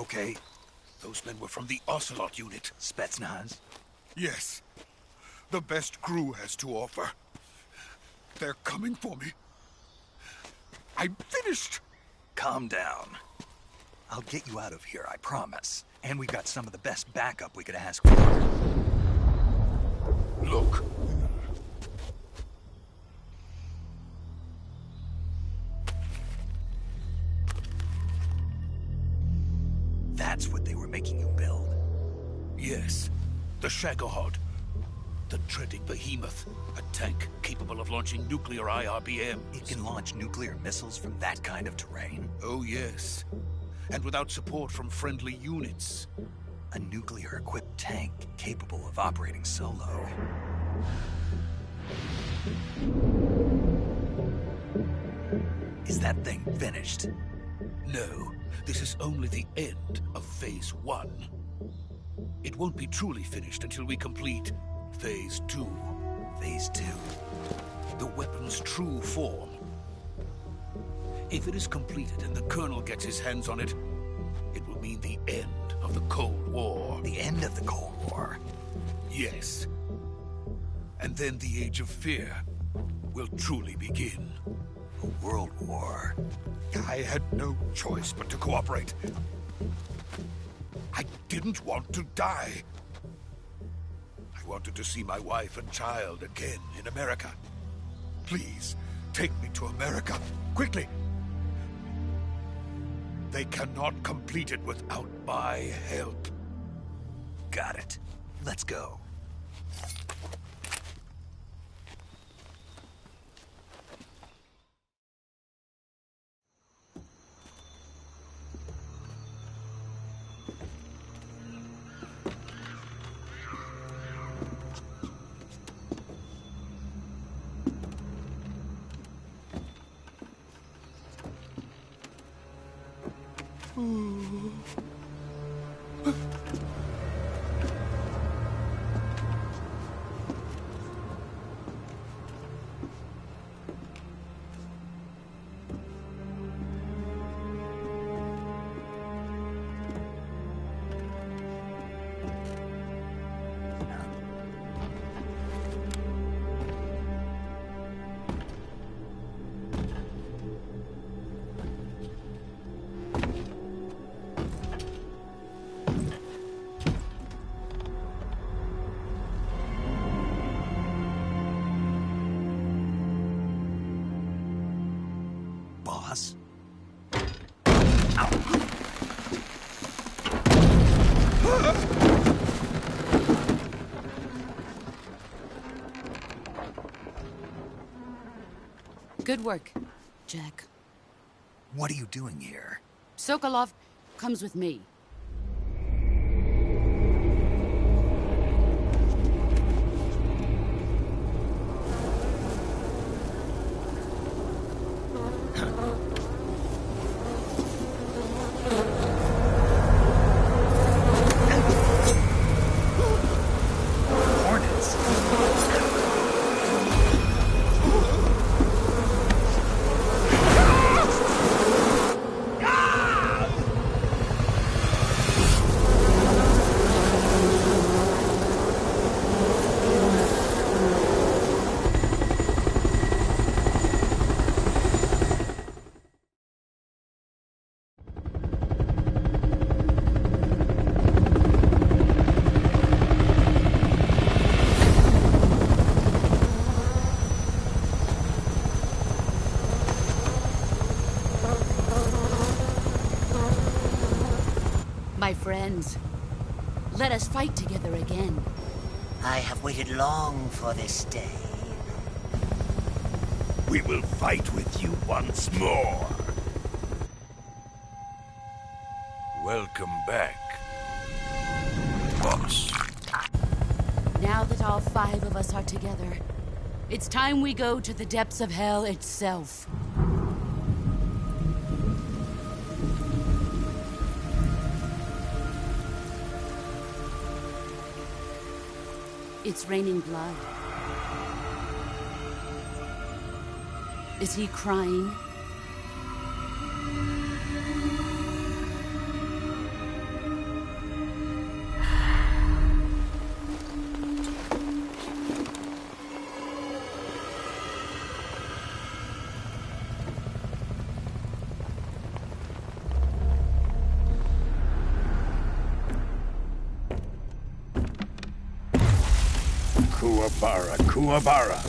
okay? Those men were from the Ocelot unit. Spetsnaz? Yes. The best crew has to offer. They're coming for me. I'm finished. Calm down. I'll get you out of here, I promise. And we've got some of the best backup we could ask for. Look. That's what they were making you build? Yes. The Shagohod. The dreaded behemoth. A tank capable of launching nuclear IRBMs. It can launch nuclear missiles from that kind of terrain? Oh, yes. And without support from friendly units. A nuclear-equipped tank capable of operating solo. Is that thing finished? No. This is only the end of Phase 1. It won't be truly finished until we complete Phase 2. Phase 2? The weapon's true form. If it is completed and the Colonel gets his hands on it, it will mean the end of the Cold War. The end of the Cold War? Yes. And then the Age of Fear will truly begin. A world war? I had no choice but to cooperate. I didn't want to die. I wanted to see my wife and child again in America. Please, take me to America, quickly. They cannot complete it without my help. Got it. Let's go. Boss? Good work, Jack. What are you doing here? Sokolov comes with me. My friends, let us fight together again. I have waited long for this day. We will fight with you once more. Welcome back, boss. Now that all 5 of us are together, it's time we go to the depths of hell itself. It's raining blood. Is he crying? Kuwabara, Kuwabara.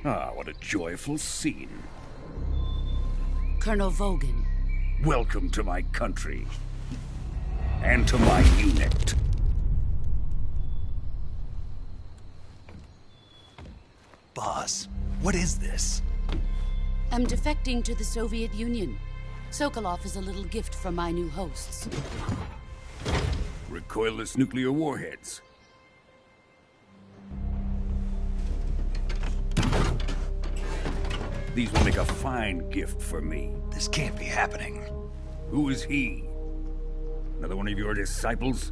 Ah, what a joyful scene. Colonel Vogan. Welcome to my country. And to my unit. Boss, what is this? I'm defecting to the Soviet Union. Sokolov is a little gift from my new hosts. Recoilless nuclear warheads. These will make a fine gift for me. This can't be happening. Who is he? Another one of your disciples?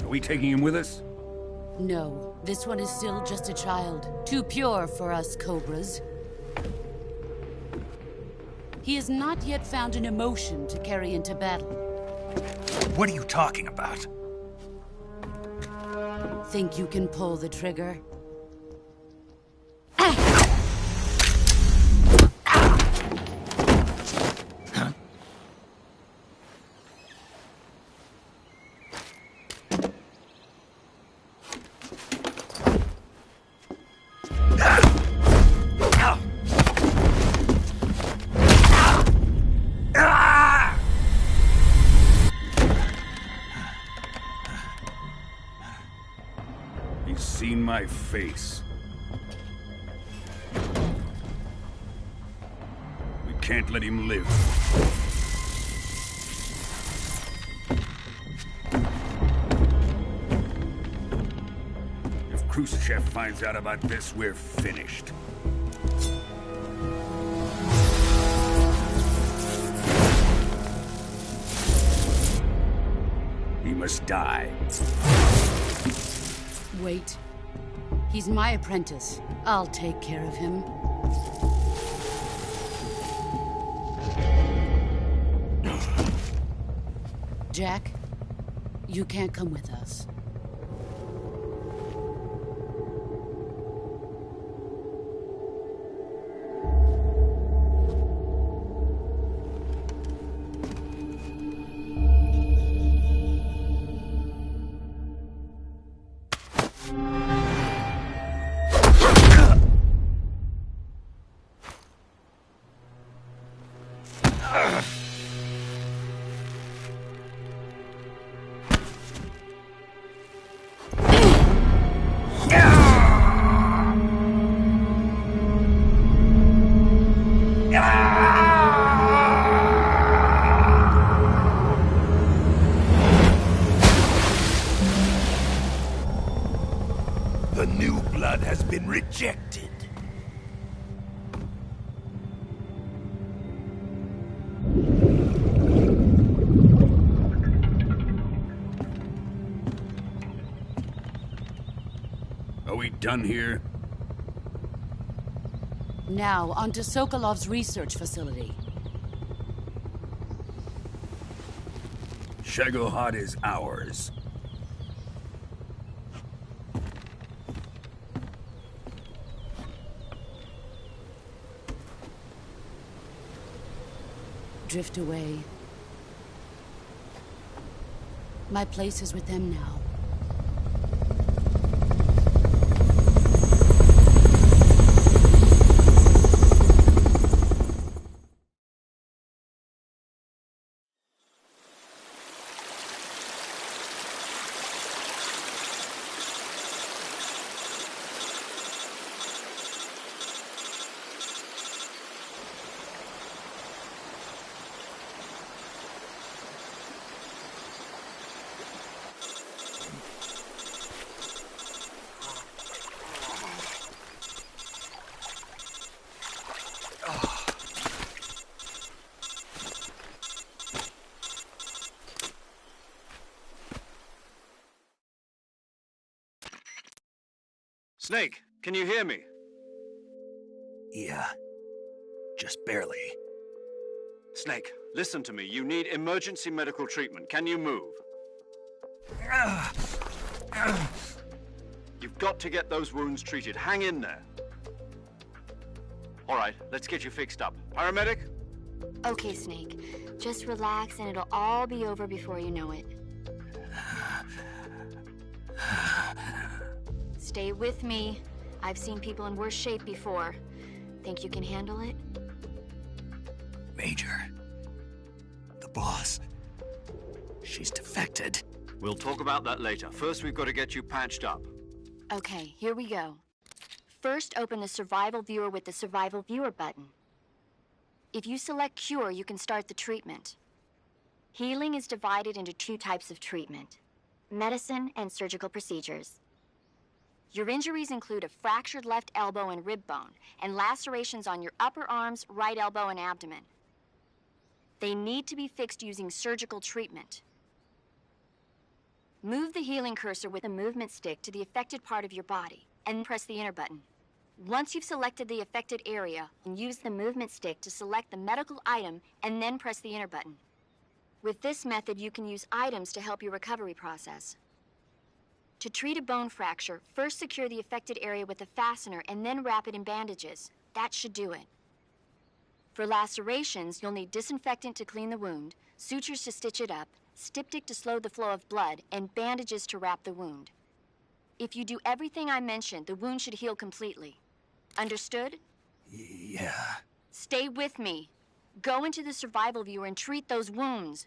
Are we taking him with us? No, this one is still just a child. Too pure for us Cobras. He has not yet found an emotion to carry into battle. What are you talking about? Think you can pull the trigger? He's seen my face. We can't let him live. If Khrushchev finds out about this, we're finished. He must die. Wait. He's my apprentice. I'll take care of him. Jack, you can't come with us. The new blood has been rejected. Are we done here? Now, onto Sokolov's research facility. Shagohod is ours. Drift away. My place is with them now. Snake, can you hear me? Yeah. Just barely. Snake, listen to me. You need emergency medical treatment. Can you move? You've got to get those wounds treated. Hang in there. All right, let's get you fixed up. Paramedic? Okay, Snake. Just relax and it'll all be over before you know it. Stay with me. I've seen people in worse shape before. Think you can handle it? Major. The boss. She's defected. We'll talk about that later. First, we've got to get you patched up. Okay, here we go. First, open the Survival Viewer with the Survival Viewer button. If you select Cure, you can start the treatment. Healing is divided into 2 types of treatment: medicine and surgical procedures. Your injuries include a fractured left elbow and rib bone, and lacerations on your upper arms, right elbow, and abdomen. They need to be fixed using surgical treatment. Move the healing cursor with the movement stick to the affected part of your body, and press the enter button. Once you've selected the affected area, use the movement stick to select the medical item, and then press the enter button. With this method, you can use items to help your recovery process. To treat a bone fracture, first secure the affected area with a fastener and then wrap it in bandages. That should do it. For lacerations, you'll need disinfectant to clean the wound, sutures to stitch it up, styptic to slow the flow of blood, and bandages to wrap the wound. If you do everything I mentioned, the wound should heal completely. Understood? Yeah. Stay with me. Go into the Survival Viewer and treat those wounds.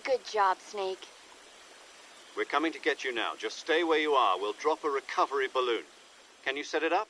Good job, Snake. We're coming to get you now. Just stay where you are. We'll drop a recovery balloon. Can you set it up?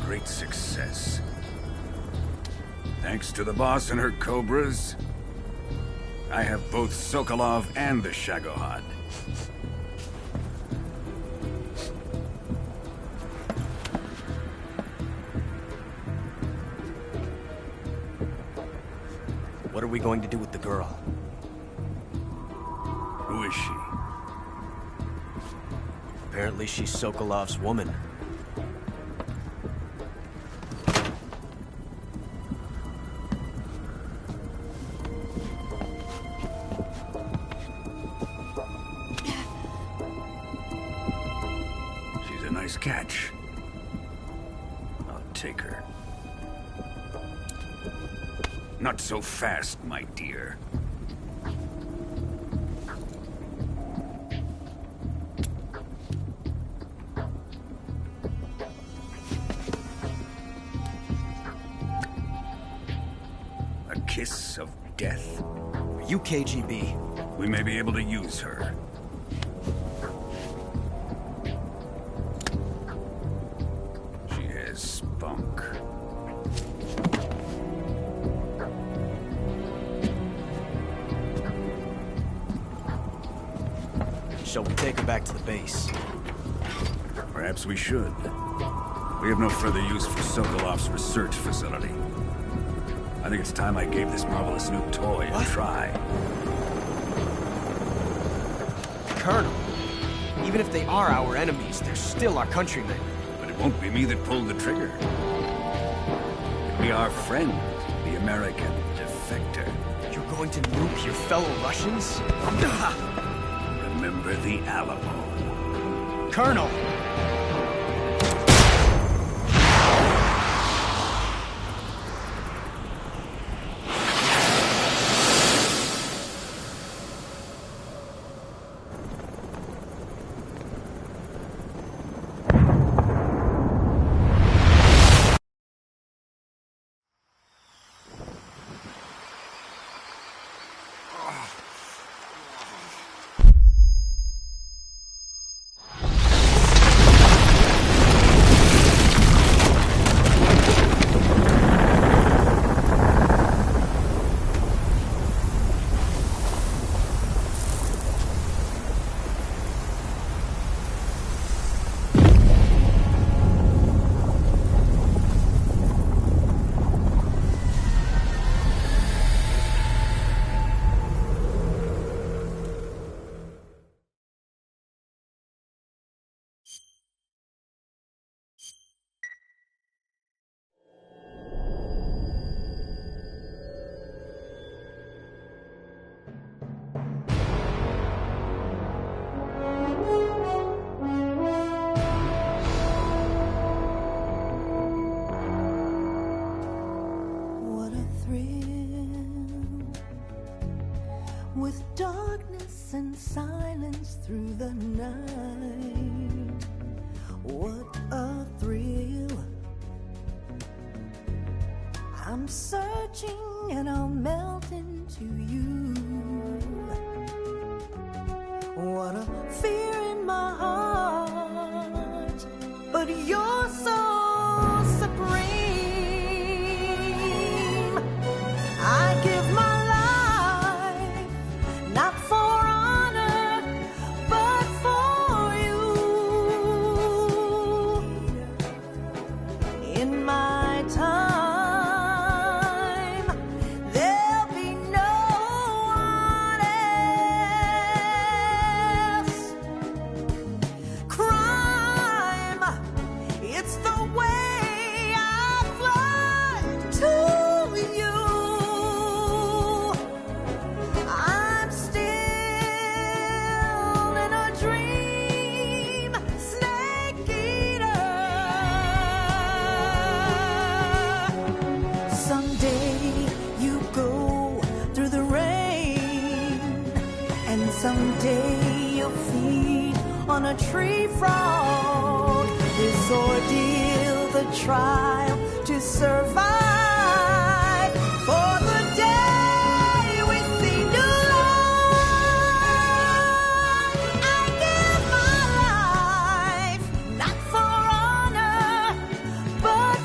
great success. Thanks to the boss and her cobras, I have both Sokolov and the Shagohod. What are we going to do with the girl? Who is she? Apparently she's Sokolov's woman. She's a nice catch. I'll take her. Not so fast, my dear. A kiss of death? Are you KGB? We may be able to use her. She has spunk. Shall we take her back to the base? Perhaps we should. We have no further use for Sokolov's research facility. I think it's time I gave this marvelous new toy a try. Colonel, even if they are our enemies, they're still our countrymen. But it won't be me that pulled the trigger. It'll be our friend, the American defector. You're going to nuke your fellow Russians? Remember the Alamo. Colonel! With darkness and silence through the night. What a thrill. I'm searching and I'll melt into you. What a fear in my heart, but you're so supreme. I give my not for honor, but for you. In my time, there'll be no one else. Crime, it's the way I fly to you. Someday you'll feed on a tree frog. This ordeal, the trial to survive. For the day we see new life, I give my life, not for honor, but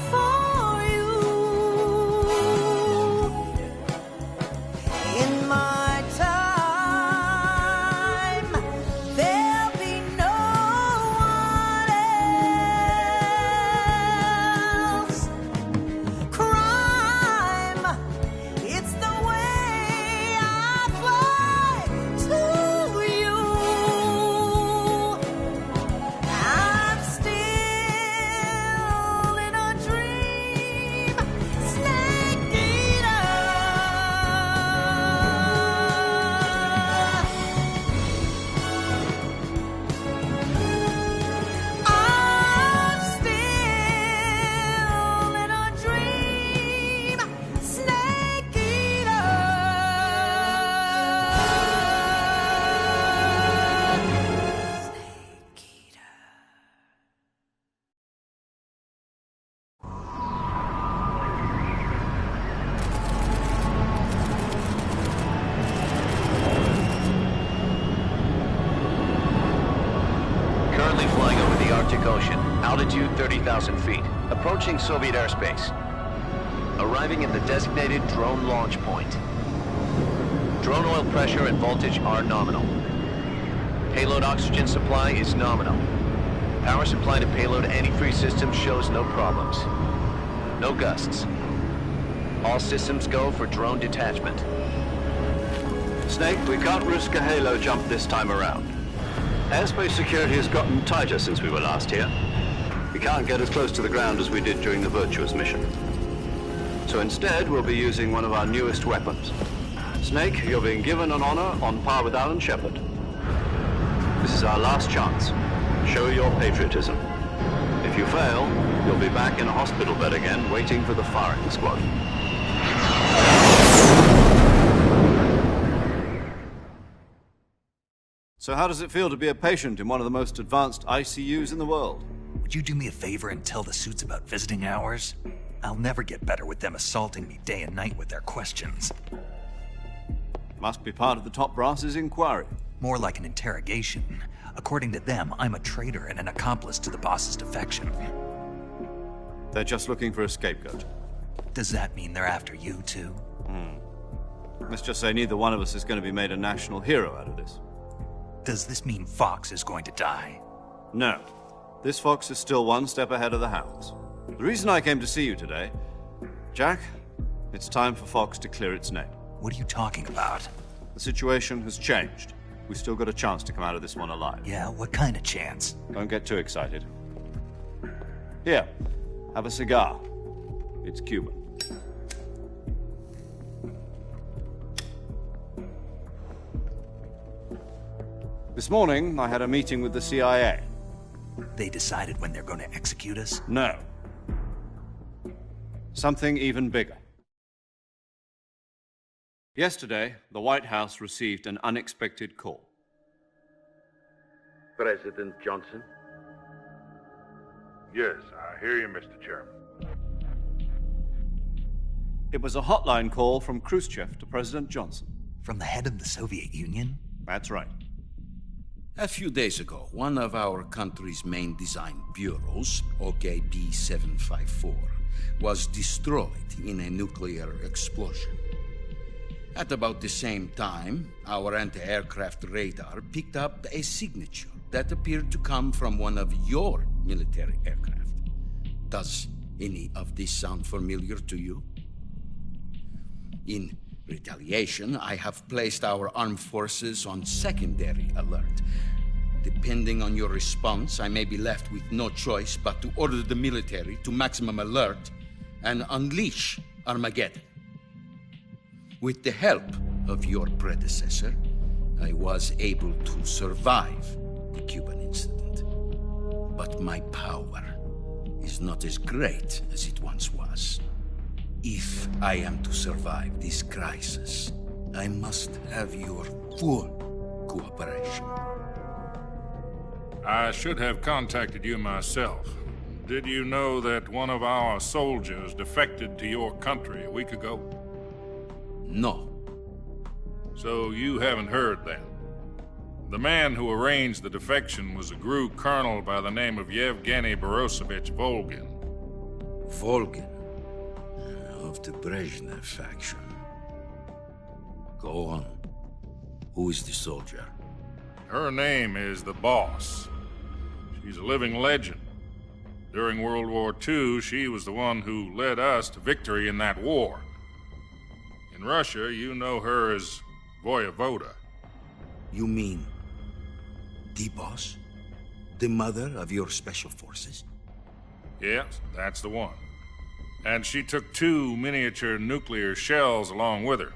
Altitude 30,000 feet. Approaching Soviet airspace. Arriving at the designated drone launch point. Drone oil pressure and voltage are nominal. Payload oxygen supply is nominal. Power supply to payload antifreeze system shows no problems. No gusts. All systems go for drone detachment. Snake, we can't risk a halo jump this time around. Airspace security has gotten tighter since we were last here. We can't get as close to the ground as we did during the Virtuous mission. So instead, we'll be using one of our newest weapons. Snake, you're being given an honor on par with Alan Shepard. This is our last chance. Show your patriotism. If you fail, you'll be back in a hospital bed again, waiting for the firing squad. So how does it feel to be a patient in one of the most advanced ICUs in the world? Would you do me a favor and tell the suits about visiting hours? I'll never get better with them assaulting me day and night with their questions. Must be part of the top brass's inquiry. More like an interrogation. According to them, I'm a traitor and an accomplice to the boss's defection. They're just looking for a scapegoat. Does that mean they're after you, too? Let's just say neither one of us is going to be made a national hero out of this. Does this mean Fox is going to die? No. This fox is still one step ahead of the hounds. The reason I came to see you today, Jack, it's time for Fox to clear its name. What are you talking about? The situation has changed. We've still got a chance to come out of this one alive. Yeah, what kind of chance? Don't get too excited. Here, have a cigar. It's Cuban. This morning, I had a meeting with the CIA. They decided when they're going to execute us? No. Something even bigger. Yesterday, the White House received an unexpected call. President Johnson? Yes, I hear you, Mr. Chairman. It was a hotline call from Khrushchev to President Johnson. From the head of the Soviet Union? That's right. A few days ago, one of our country's main design bureaus, OKB 754, was destroyed in a nuclear explosion. At about the same time, our anti-aircraft radar picked up a signature that appeared to come from one of your military aircraft. Does any of this sound familiar to you? In retaliation, I have placed our armed forces on secondary alert. Depending on your response, I may be left with no choice but to order the military to maximum alert and unleash Armageddon. With the help of your predecessor, I was able to survive the Cuban incident. But my power is not as great as it once was. If I am to survive this crisis, I must have your full cooperation. I should have contacted you myself. Did you know that one of our soldiers defected to your country a week ago? No. So you haven't heard then? The man who arranged the defection was a GRU colonel by the name of Yevgeny Borosovich Volgin. Volgin? Of the Brezhnev faction. Go on. Who is the soldier? Her name is the Boss. She's a living legend. During World War II, she was the one who led us to victory in that war. In Russia, you know her as Voyevoda. You mean the Boss? The mother of your special forces? Yes, that's the one. And she took 2 miniature nuclear shells along with her.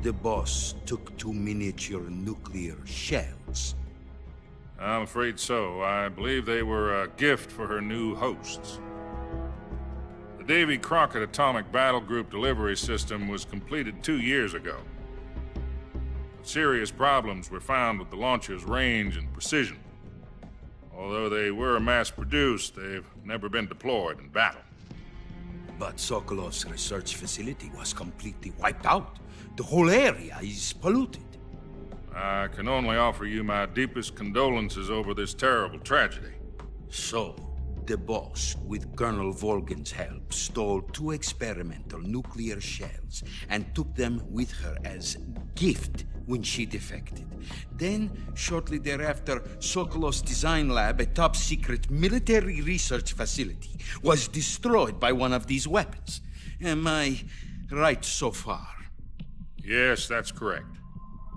The Boss took 2 miniature nuclear shells? I'm afraid so. I believe they were a gift for her new hosts. The Davy Crockett Atomic Battle Group delivery system was completed 2 years ago. But serious problems were found with the launcher's range and precision. Although they were mass-produced, they've never been deployed in battle. But Sokolov's research facility was completely wiped out. The whole area is polluted. I can only offer you my deepest condolences over this terrible tragedy. So, The boss, with Colonel Volgin's help, stole 2 experimental nuclear shells and took them with her as gift when she defected. Then, shortly thereafter, Sokolov's design lab, a top-secret military research facility, was destroyed by one of these weapons. Am I right so far? Yes, that's correct.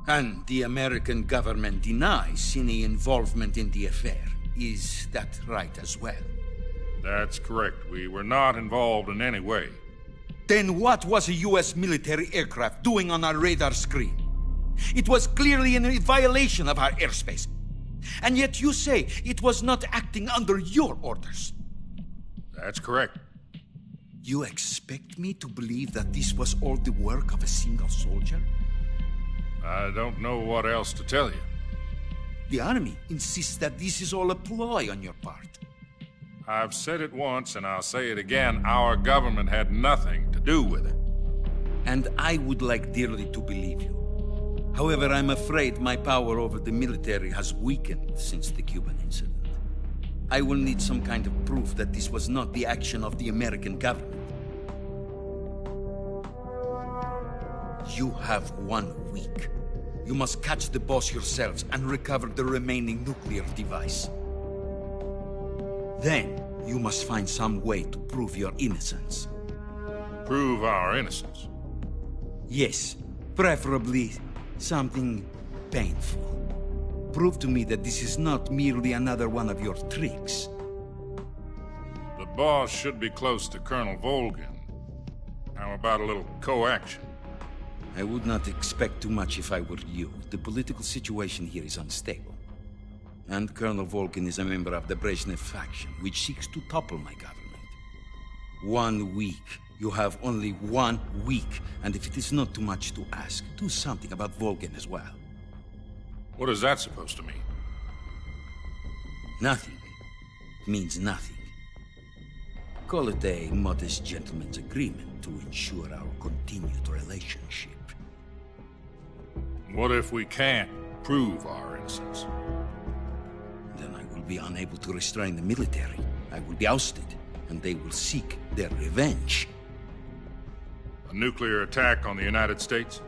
And the American government denies any involvement in the affair. Is that right as well? That's correct. We were not involved in any way. Then what was a U.S. military aircraft doing on our radar screen? It was clearly in violation of our airspace. And yet you say it was not acting under your orders. That's correct. You expect me to believe that this was all the work of a single soldier? I don't know what else to tell you. The Army insists that this is all a ploy on your part. I've said it once, and I'll say it again. Our government had nothing to do with it. And I would like dearly to believe you. However, I'm afraid my power over the military has weakened since the Cuban incident. I will need some kind of proof that this was not the action of the American government. You have 1 week. You must catch the boss yourselves and recover the remaining nuclear device. Then, you must find some way to prove your innocence. Prove our innocence? Yes, preferably something painful. Prove to me that this is not merely another one of your tricks. The boss should be close to Colonel Volgin. How about a little co-action? I would not expect too much if I were you. The political situation here is unstable. And Colonel Volgin is a member of the Brezhnev faction, which seeks to topple my government. 1 week. You have only 1 week. And if it is not too much to ask, do something about Volgin as well. What is that supposed to mean? Nothing. It means nothing. Call it a modest gentleman's agreement to ensure our continued relationship. What if we can't prove our innocence? Then I will be unable to restrain the military. I will be ousted, and they will seek their revenge. A nuclear attack on the United States?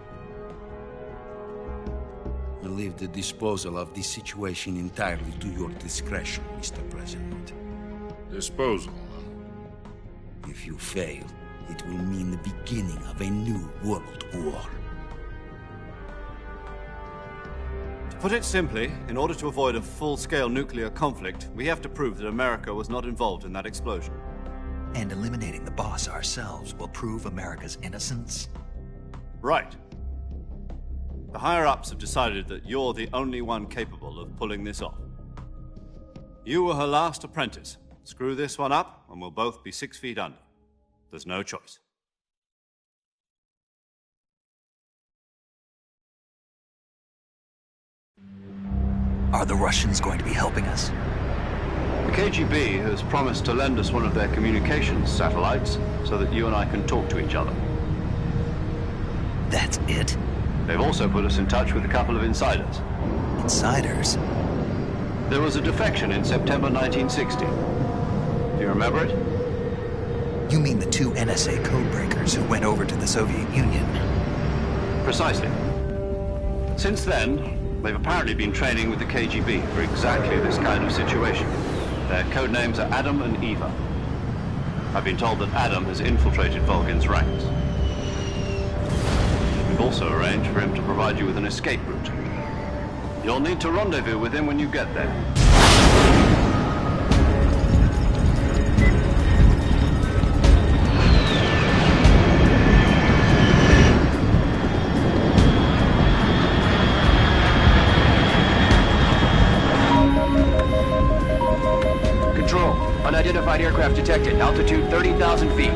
I leave the disposal of this situation entirely to your discretion, Mr. President. Disposal? If you fail, it will mean the beginning of a new world war. To put it simply, in order to avoid a full-scale nuclear conflict, we have to prove that America was not involved in that explosion. And eliminating the boss ourselves will prove America's innocence? Right. The higher-ups have decided that you're the only one capable of pulling this off. You were her last apprentice. Screw this one up, and we'll both be 6 feet under. There's no choice. Are the Russians going to be helping us? The KGB has promised to lend us one of their communications satellites so that you and I can talk to each other. That's it? They've also put us in touch with a couple of insiders. Insiders? There was a defection in September 1960. Do you remember it? You mean the 2 NSA codebreakers who went over to the Soviet Union? Precisely. Since then, they've apparently been training with the KGB for exactly this kind of situation. Their code names are Adam and Eva. I've been told that Adam has infiltrated Volgin's ranks. We've also arranged for him to provide you with an escape route. You'll need to rendezvous with him when you get there. Unidentified aircraft detected. Altitude 30,000 feet.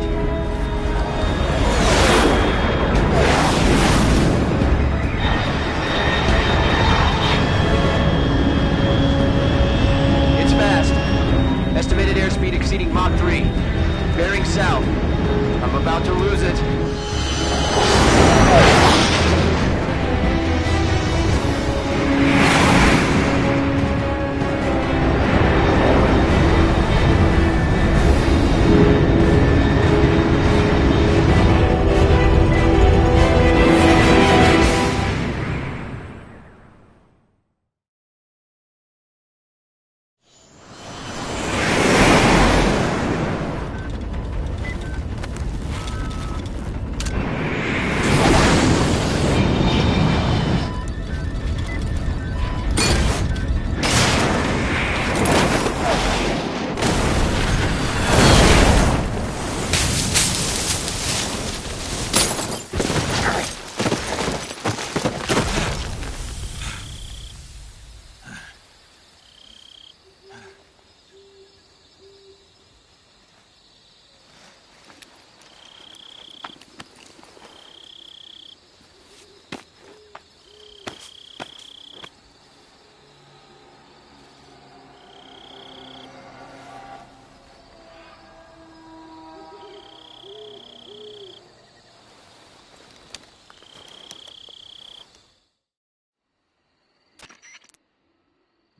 It's fast. Estimated airspeed exceeding Mach 3. Bearing south. I'm about to lose it.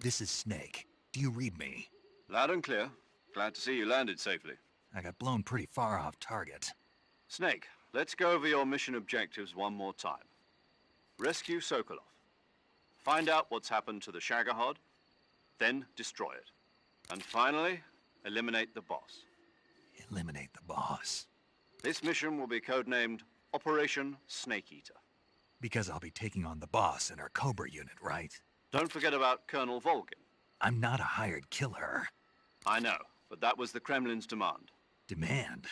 This is Snake. Do you read me? Loud and clear. Glad to see you landed safely. I got blown pretty far off target. Snake, let's go over your mission objectives one more time. Rescue Sokolov. Find out what's happened to the Shagohod, then destroy it. And finally, eliminate the boss. Eliminate the boss. This mission will be codenamed Operation Snake Eater. Because I'll be taking on the boss in our Cobra unit, right? Don't forget about Colonel Volgin. I'm not a hired killer. I know, but that was the Kremlin's demand. Demand?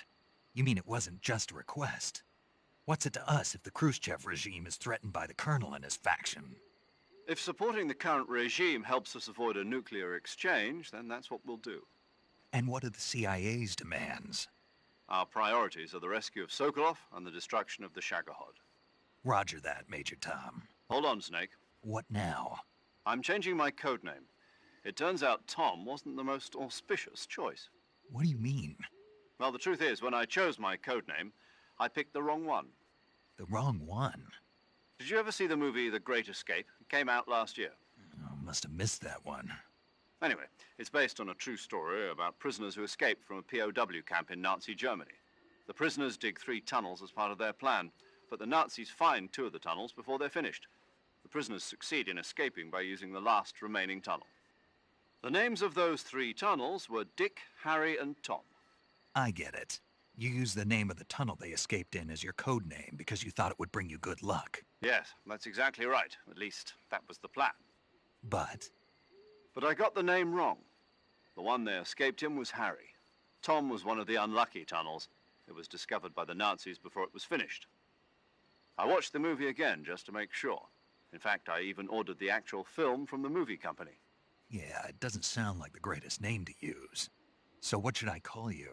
You mean it wasn't just a request? What's it to us if the Khrushchev regime is threatened by the Colonel and his faction? If supporting the current regime helps us avoid a nuclear exchange, then that's what we'll do. And what are the CIA's demands? Our priorities are the rescue of Sokolov and the destruction of the Shagohod. Roger that, Major Tom. Hold on, Snake. What now? I'm changing my codename. It turns out Tom wasn't the most auspicious choice. What do you mean? Well, the truth is, when I chose my codename, I picked the wrong one. The wrong one? Did you ever see the movie The Great Escape? It came out last year. Oh, must have missed that one. Anyway, it's based on a true story about prisoners who escaped from a POW camp in Nazi Germany. The prisoners dig 3 tunnels as part of their plan, but the Nazis find 2 of the tunnels before they're finished. The prisoners succeed in escaping by using the last remaining tunnel. The names of those 3 tunnels were Dick, Harry, and Tom. I get it. You used the name of the tunnel they escaped in as your code name because you thought it would bring you good luck. Yes, that's exactly right. At least, that was the plan. But I got the name wrong. The one they escaped in was Harry. Tom was one of the unlucky tunnels. It was discovered by the Nazis before it was finished. I watched the movie again just to make sure. In fact, I even ordered the actual film from the movie company. yeah, it doesn't sound like the greatest name to use. So what should I call you?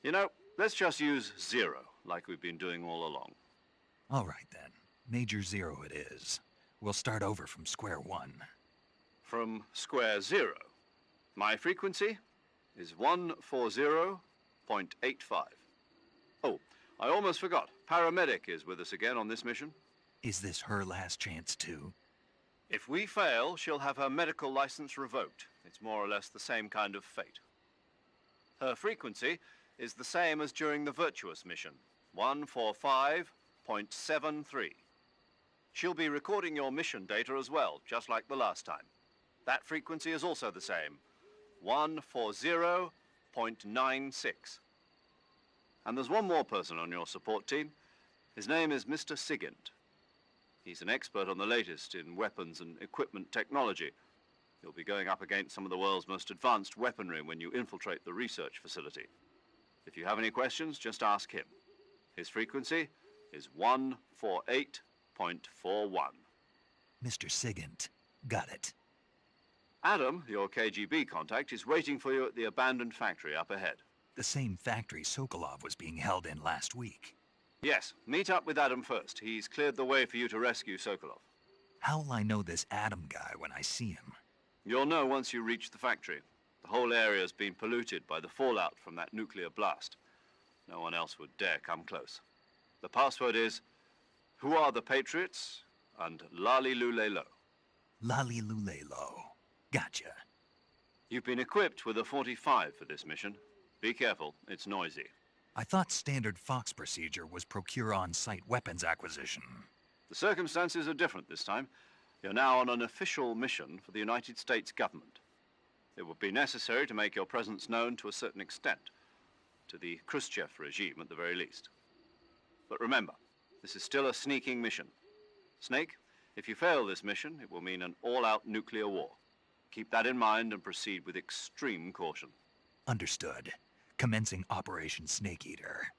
You know, let's just use Zero, like we've been doing all along. All right, then. Major Zero it is. We'll start over from square one. From square 0. My frequency is 140.85. Oh, I almost forgot. Paramedic is with us again on this mission. Is this her last chance, too? If we fail, she'll have her medical license revoked. It's more or less the same kind of fate. Her frequency is the same as during the Virtuous mission, 145.73. She'll be recording your mission data as well, just like the last time. That frequency is also the same, 140.96. And there's one more person on your support team. His name is Mr. Sigint. He's an expert on the latest in weapons and equipment technology. You'll be going up against some of the world's most advanced weaponry when you infiltrate the research facility. If you have any questions, just ask him. His frequency is 148.41. Mr. Sigint. Got it. Adam, your KGB contact, is waiting for you at the abandoned factory up ahead. The same factory Sokolov was being held in last week. Yes, meet up with Adam first. He's cleared the way for you to rescue Sokolov. How'll I know this Adam guy when I see him? You'll know once you reach the factory. The whole area's been polluted by the fallout from that nuclear blast. No one else would dare come close. The password is, "Who are the Patriots?" and Lali Lulelo. Lali Lulelo. Gotcha. You've been equipped with a 45 for this mission. Be careful, it's noisy. I thought standard Fox procedure was procure on-site weapons acquisition. The circumstances are different this time. You're now on an official mission for the United States government. It would be necessary to make your presence known to a certain extent, to the Khrushchev regime at the very least. But remember, this is still a sneaking mission. Snake, if you fail this mission, it will mean an all-out nuclear war. Keep that in mind and proceed with extreme caution. Understood. Commencing Operation Snake Eater.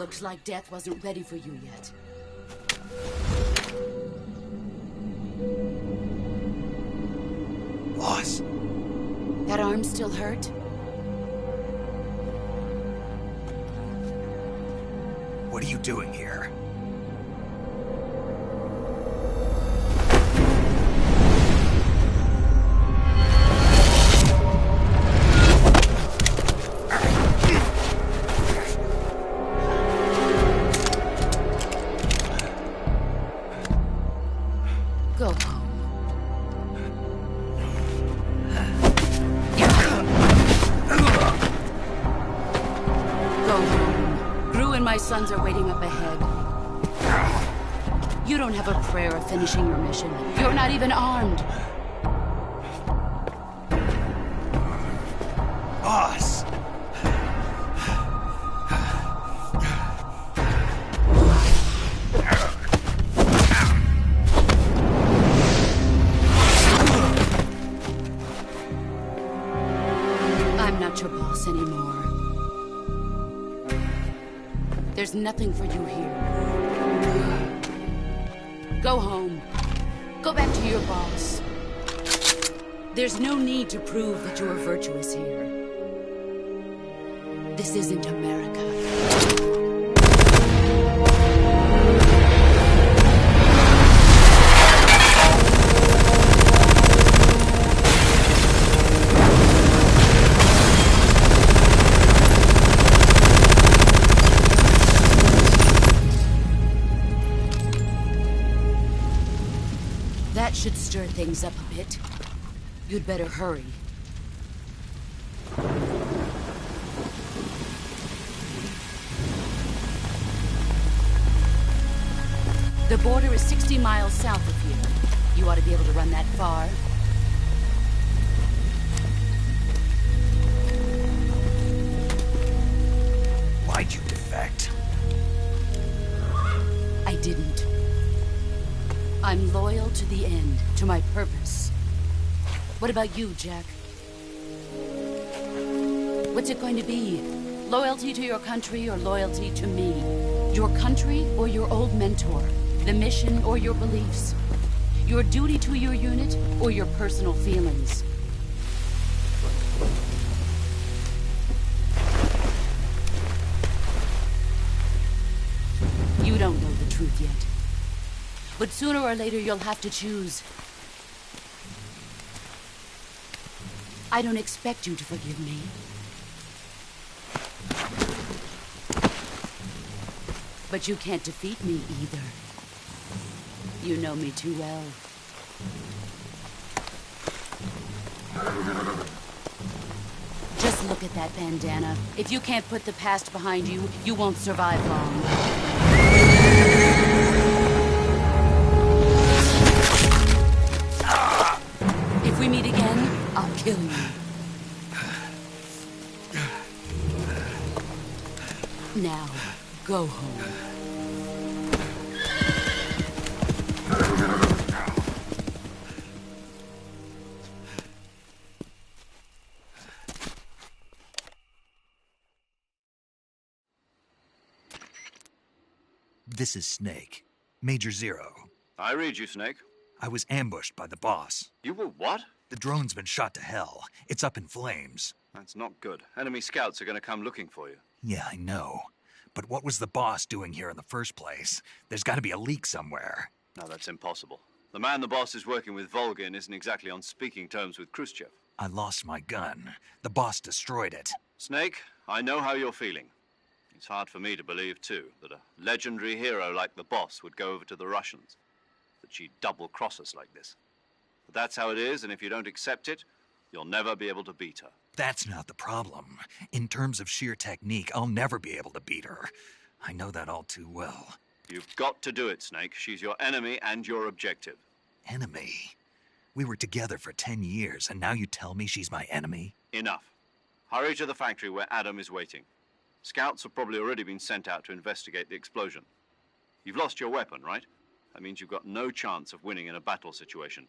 Looks like death wasn't ready for you yet. Boss. That arm still hurt? What are you doing here? Go home. My sons are waiting up ahead. You don't have a prayer of finishing your mission. You're not even armed. Boss! I'm not your boss anymore. There's nothing for you here. Go home. Go back to your boss. There's no need to prove that you are virtuous here. This isn't America. That should stir things up a bit. You'd better hurry. The border is 60 miles south of here. You ought to be able to run that far. Why'd you defect? I didn't. I'm loyal to the end, to my purpose. What about you, Jack? What's it going to be? Loyalty to your country or loyalty to me? Your country or your old mentor? The mission or your beliefs? Your duty to your unit or your personal feelings? You don't know the truth yet. But sooner or later, you'll have to choose. I don't expect you to forgive me. But you can't defeat me either. You know me too well. Just look at that bandana. If you can't put the past behind you, you won't survive long. If we meet again, I'll kill you. Now, go home. This is Snake. Major Zero. I read you, Snake. I was ambushed by the boss. You were what? The drone's been shot to hell. It's up in flames. That's not good. Enemy scouts are going to come looking for you. Yeah, I know. But what was the boss doing here in the first place? There's got to be a leak somewhere. No, that's impossible. The man the boss is working with, Volgin, isn't exactly on speaking terms with Khrushchev. I lost my gun. The boss destroyed it. Snake, I know how you're feeling. It's hard for me to believe, too, that a legendary hero like the boss would go over to the Russians. That she'd double-cross us like this. But that's how it is, and if you don't accept it, you'll never be able to beat her. That's not the problem. In terms of sheer technique, I'll never be able to beat her. I know that all too well. You've got to do it, Snake. She's your enemy and your objective. Enemy? We were together for 10 years, and now you tell me she's my enemy? Enough. Hurry to the factory where Adam is waiting. Scouts have probably already been sent out to investigate the explosion. You've lost your weapon, right? That means you've got no chance of winning in a battle situation.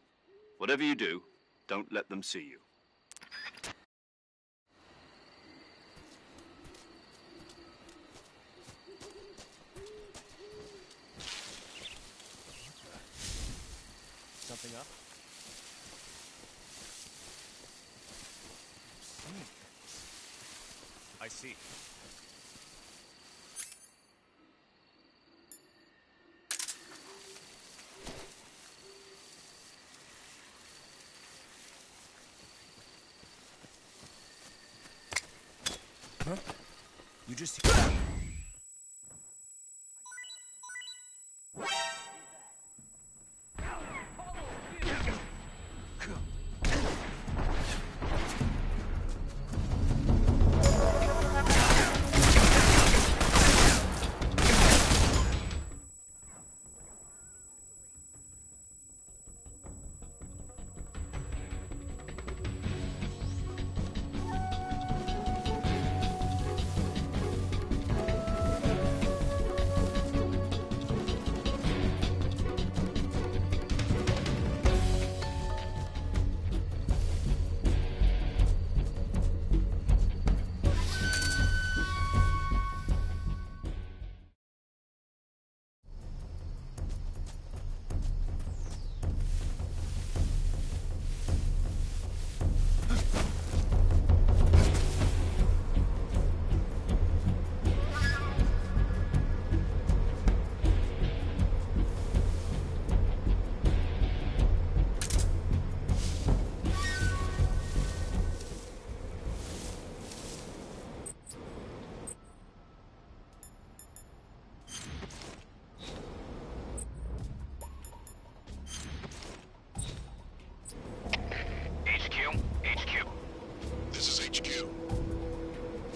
Whatever you do, don't let them see you. I see. Huh? You just...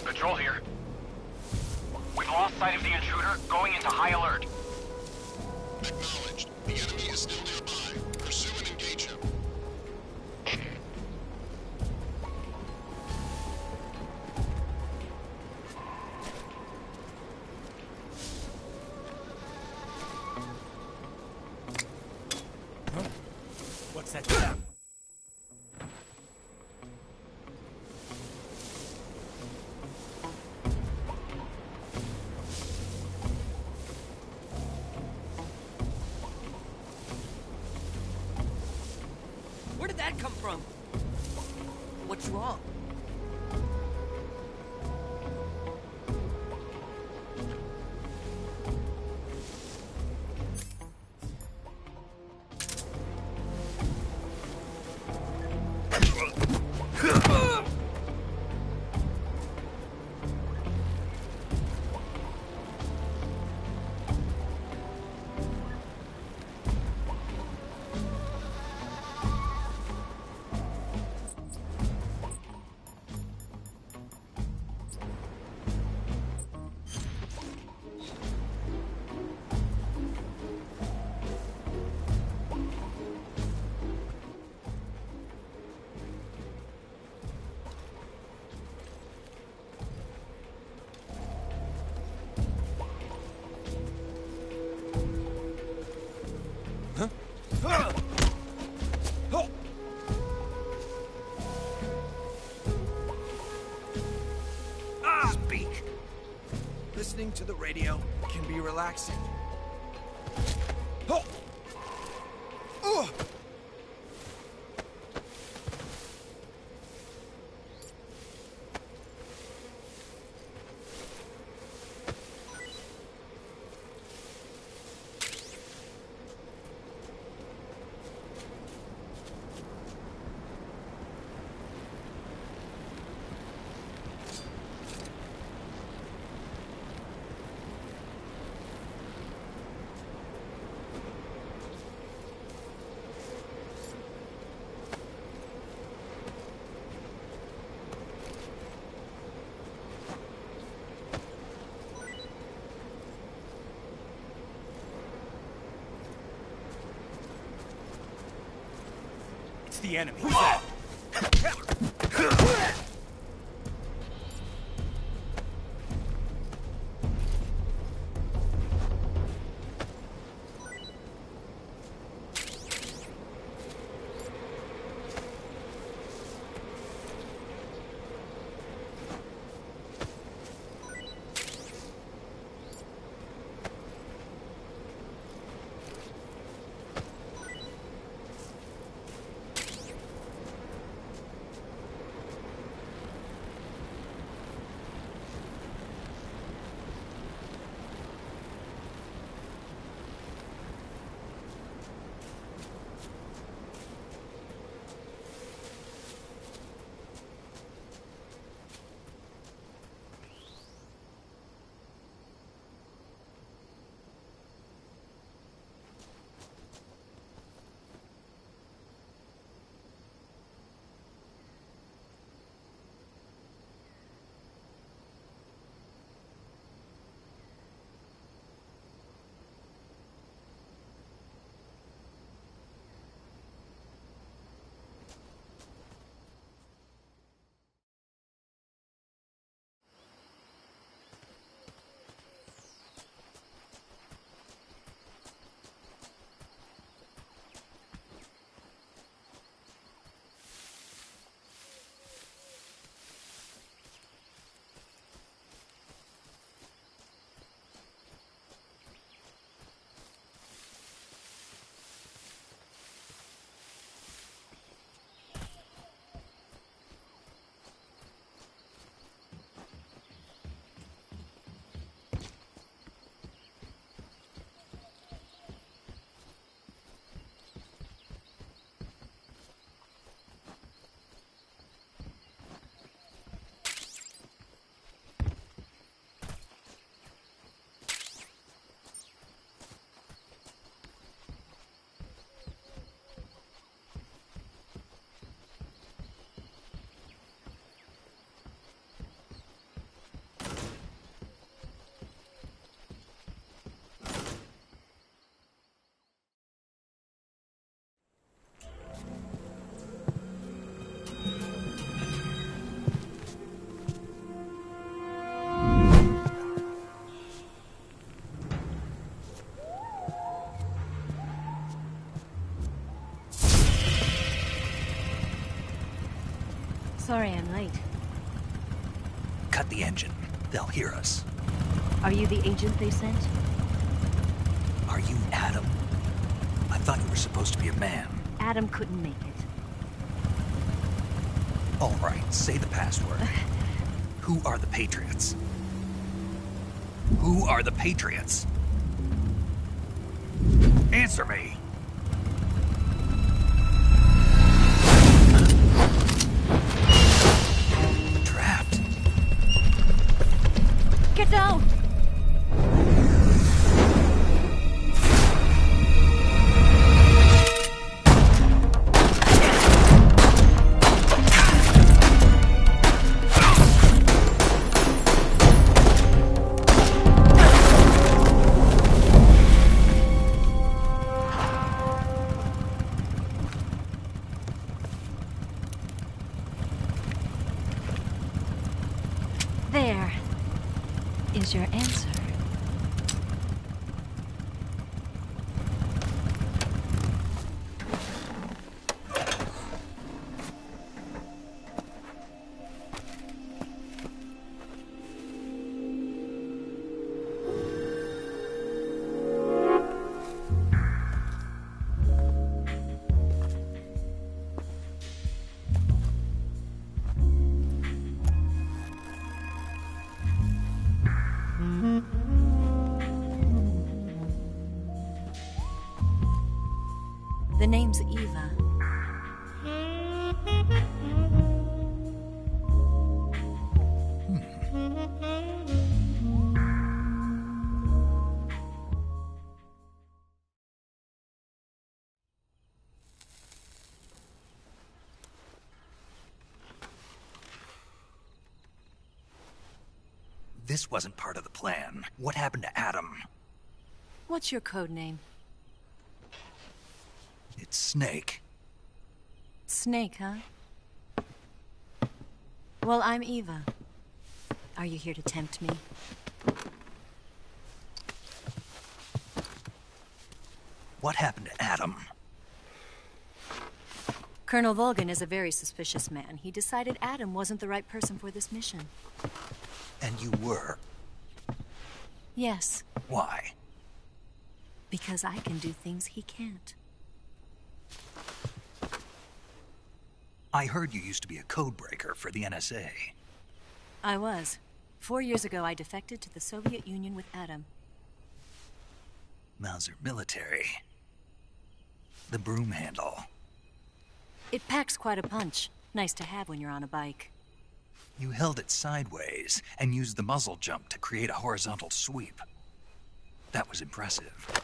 Control here. We've lost sight of the intruder, going into high alert. Acknowledged. The enemy is still nearby. Pursue and engage him. Huh? What's that? Where did that come from? What's wrong? Speak. Listening to the radio can be relaxing. It's the enemy. Who's that? Sorry I'm late. Cut the engine. They'll hear us. Are you the agent they sent? Are you Adam? I thought you were supposed to be a man. Adam couldn't make it. All right, say the password. Who are the Patriots? Who are the Patriots? Answer me! Trapped. Get down! There is your answer. The name's Eva. This wasn't part of the plan. What happened to Adam? What's your code name? It's Snake. Snake, huh? Well, I'm Eva. Are you here to tempt me? What happened to Adam? Colonel Volgan is a very suspicious man. He decided Adam wasn't the right person for this mission. And you were? Yes. Why? Because I can do things he can't. I heard you used to be a codebreaker for the NSA. I was. 4 years ago, I defected to the Soviet Union with Adam. Mauser military. The broom handle. It packs quite a punch. Nice to have when you're on a bike. You held it sideways and used the muzzle jump to create a horizontal sweep. That was impressive.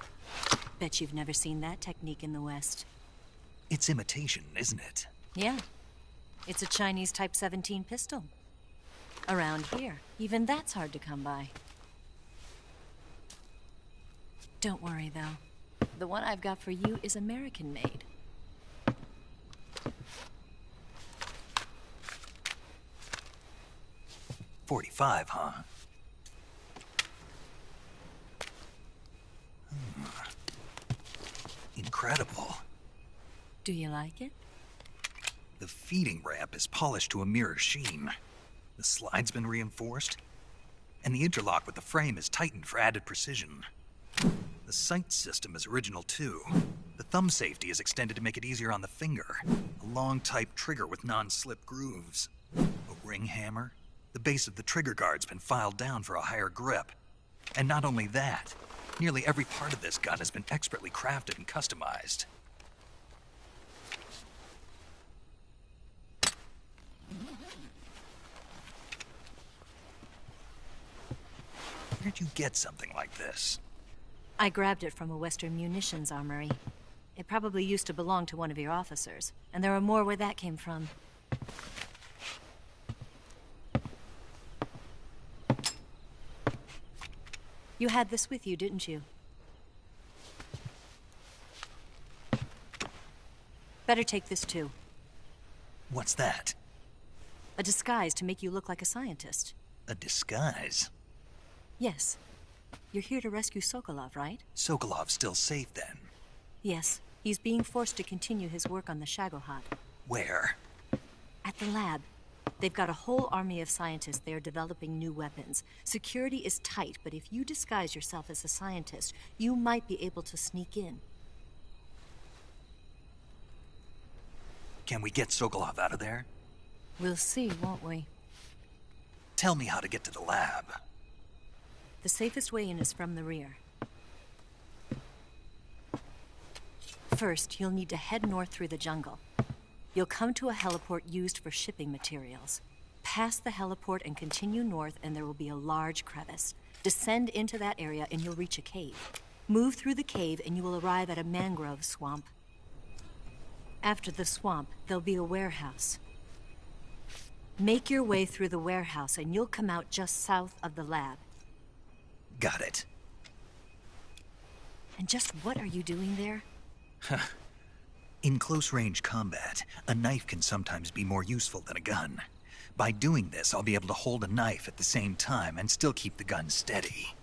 Bet you've never seen that technique in the West. It's imitation, isn't it? Yeah. It's a Chinese Type 17 pistol. Around here, even that's hard to come by. Don't worry, though. The one I've got for you is American-made. .45, huh? Incredible. Do you like it? The feeding ramp is polished to a mirror sheen. The slide's been reinforced, and the interlock with the frame is tightened for added precision. The sight system is original too. The thumb safety is extended to make it easier on the finger. A long type trigger with non-slip grooves. A ring hammer. The base of the trigger guard's been filed down for a higher grip. And not only that, nearly every part of this gun has been expertly crafted and customized. Where'd you get something like this? I grabbed it from a Western munitions armory. It probably used to belong to one of your officers, and there are more where that came from. You had this with you, didn't you? Better take this too. What's that? A disguise to make you look like a scientist. A disguise? Yes. You're here to rescue Sokolov, right? Sokolov's still safe then? Yes. He's being forced to continue his work on the Shagohod. Where? At the lab. They've got a whole army of scientists there developing new weapons. Security is tight, but if you disguise yourself as a scientist, you might be able to sneak in. Can we get Sokolov out of there? We'll see, won't we? Tell me how to get to the lab. The safest way in is from the rear. First, you'll need to head north through the jungle. You'll come to a heliport used for shipping materials. Pass the heliport and continue north, and there will be a large crevice. Descend into that area and you'll reach a cave. Move through the cave and you will arrive at a mangrove swamp. After the swamp, there'll be a warehouse. Make your way through the warehouse and you'll come out just south of the lab. Got it. And just what are you doing there? In close-range combat, a knife can sometimes be more useful than a gun. By doing this, I'll be able to hold a knife at the same time and still keep the gun steady.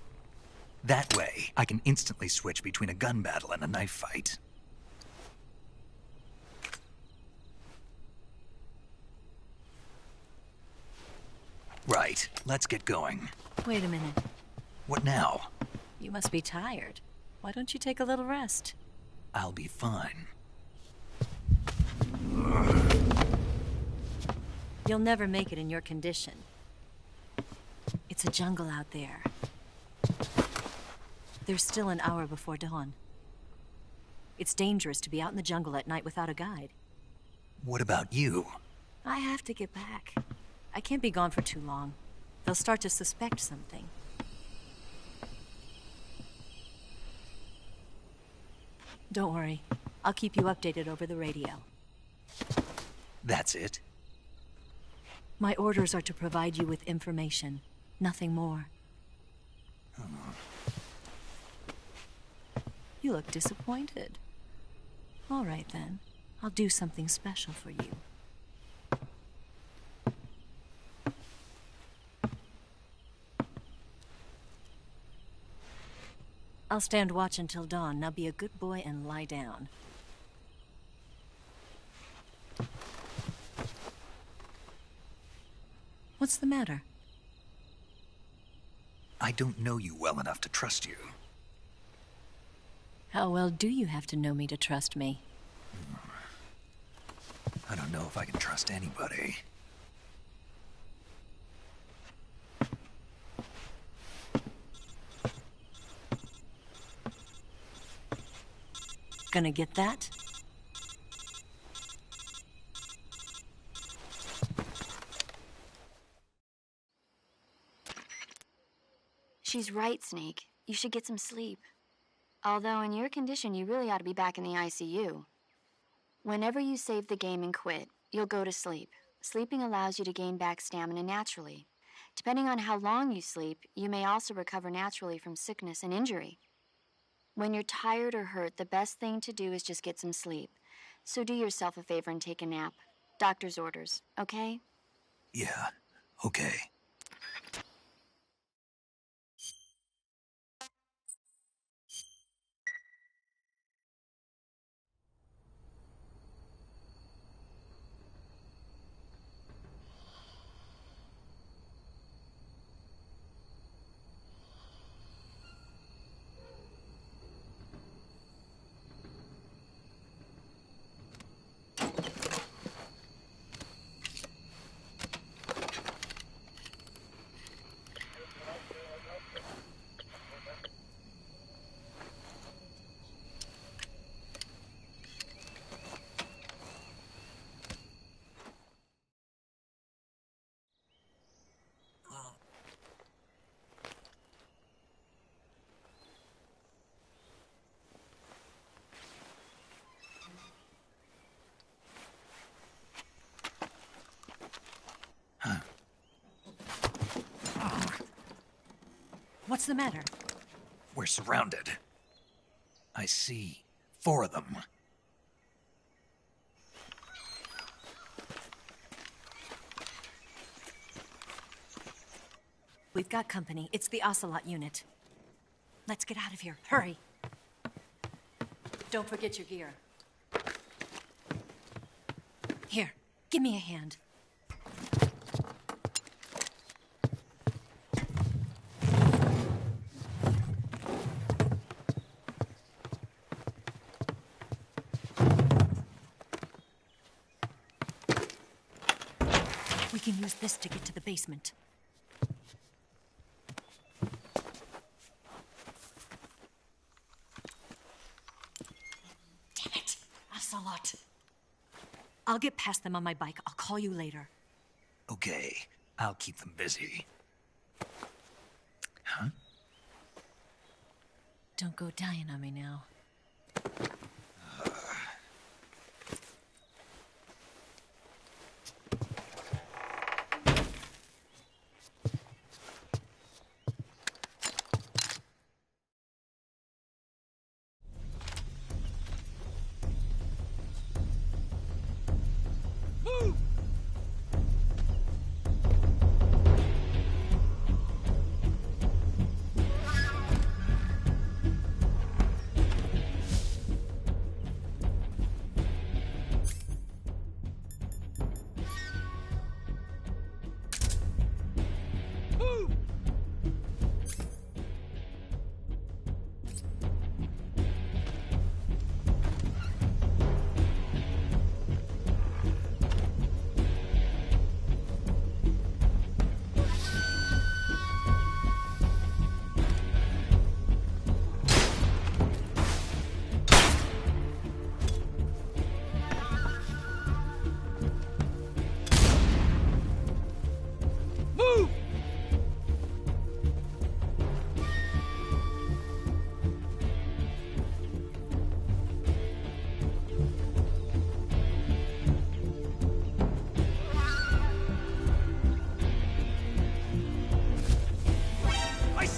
That way, I can instantly switch between a gun battle and a knife fight. Right, let's get going. Wait a minute. What now? You must be tired. Why don't you take a little rest? I'll be fine. You'll never make it in your condition. It's a jungle out there. There's still an hour before dawn. It's dangerous to be out in the jungle at night without a guide. What about you? I have to get back. I can't be gone for too long. They'll start to suspect something. Don't worry. I'll keep you updated over the radio. That's it? My orders are to provide you with information. Nothing more. You look disappointed. All right, then. I'll do something special for you. I'll stand watch until dawn. Now be a good boy and lie down. What's the matter? I don't know you well enough to trust you. How well do you have to know me to trust me? I don't know if I can trust anybody. Gonna get that? She's right, Snake. You should get some sleep. Although in your condition, you really ought to be back in the ICU. Whenever you save the game and quit, you'll go to sleep. Sleeping allows you to gain back stamina naturally. Depending on how long you sleep, you may also recover naturally from sickness and injury. When you're tired or hurt, the best thing to do is just get some sleep. So do yourself a favor and take a nap. Doctor's orders, okay? Yeah, okay. What's the matter? We're surrounded. I see 4 of them. We've got company. It's the Ocelot unit. Let's get out of here. Hurry. Don't forget your gear. Here, give me a hand. We can use this to get to the basement. Damn it! Ocelot! I'll get past them on my bike. I'll call you later. Okay, I'll keep them busy. Huh? Don't go dying on me now.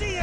see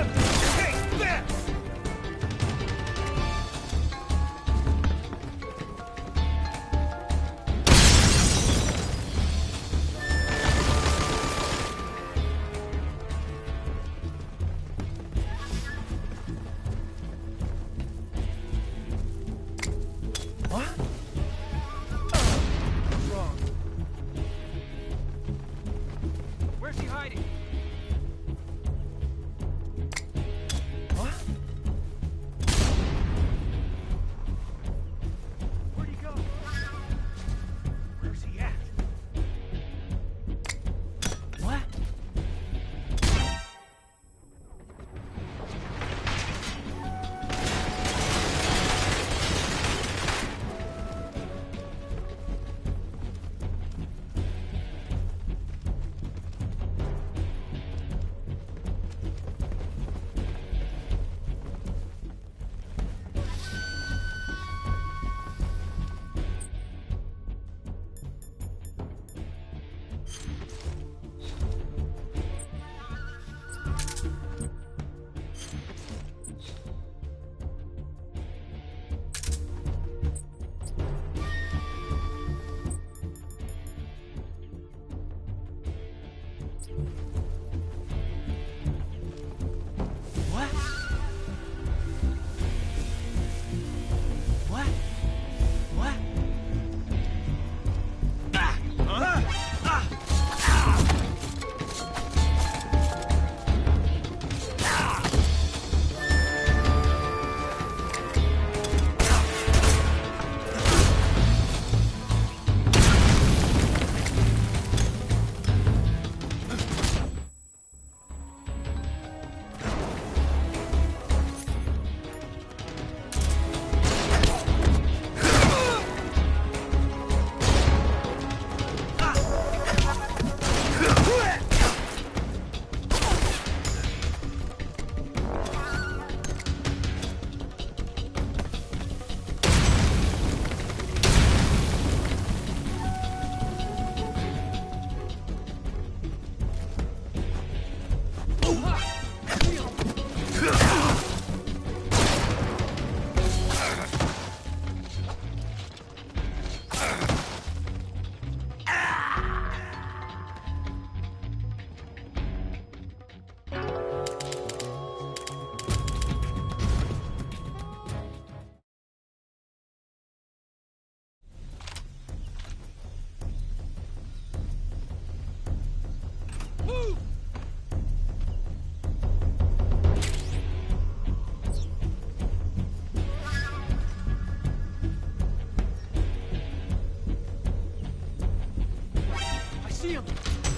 him!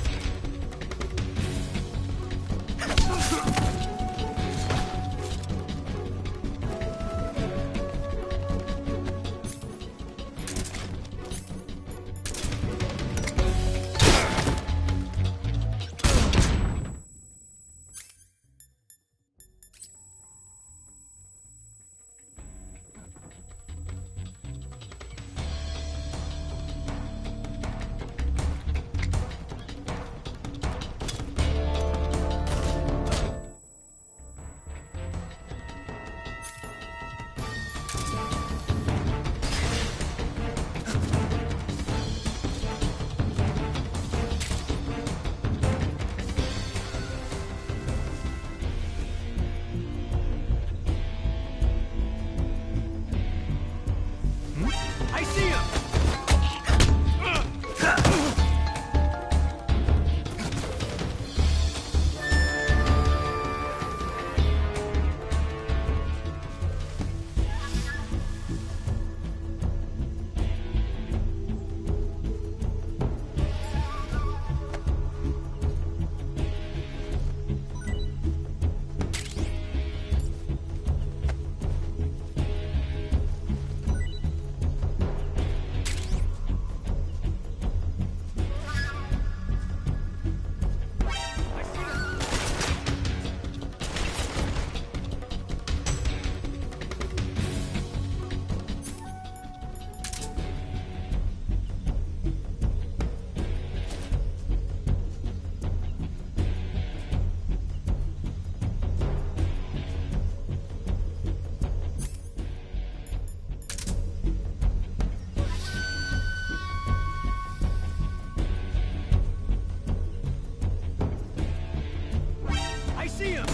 see him!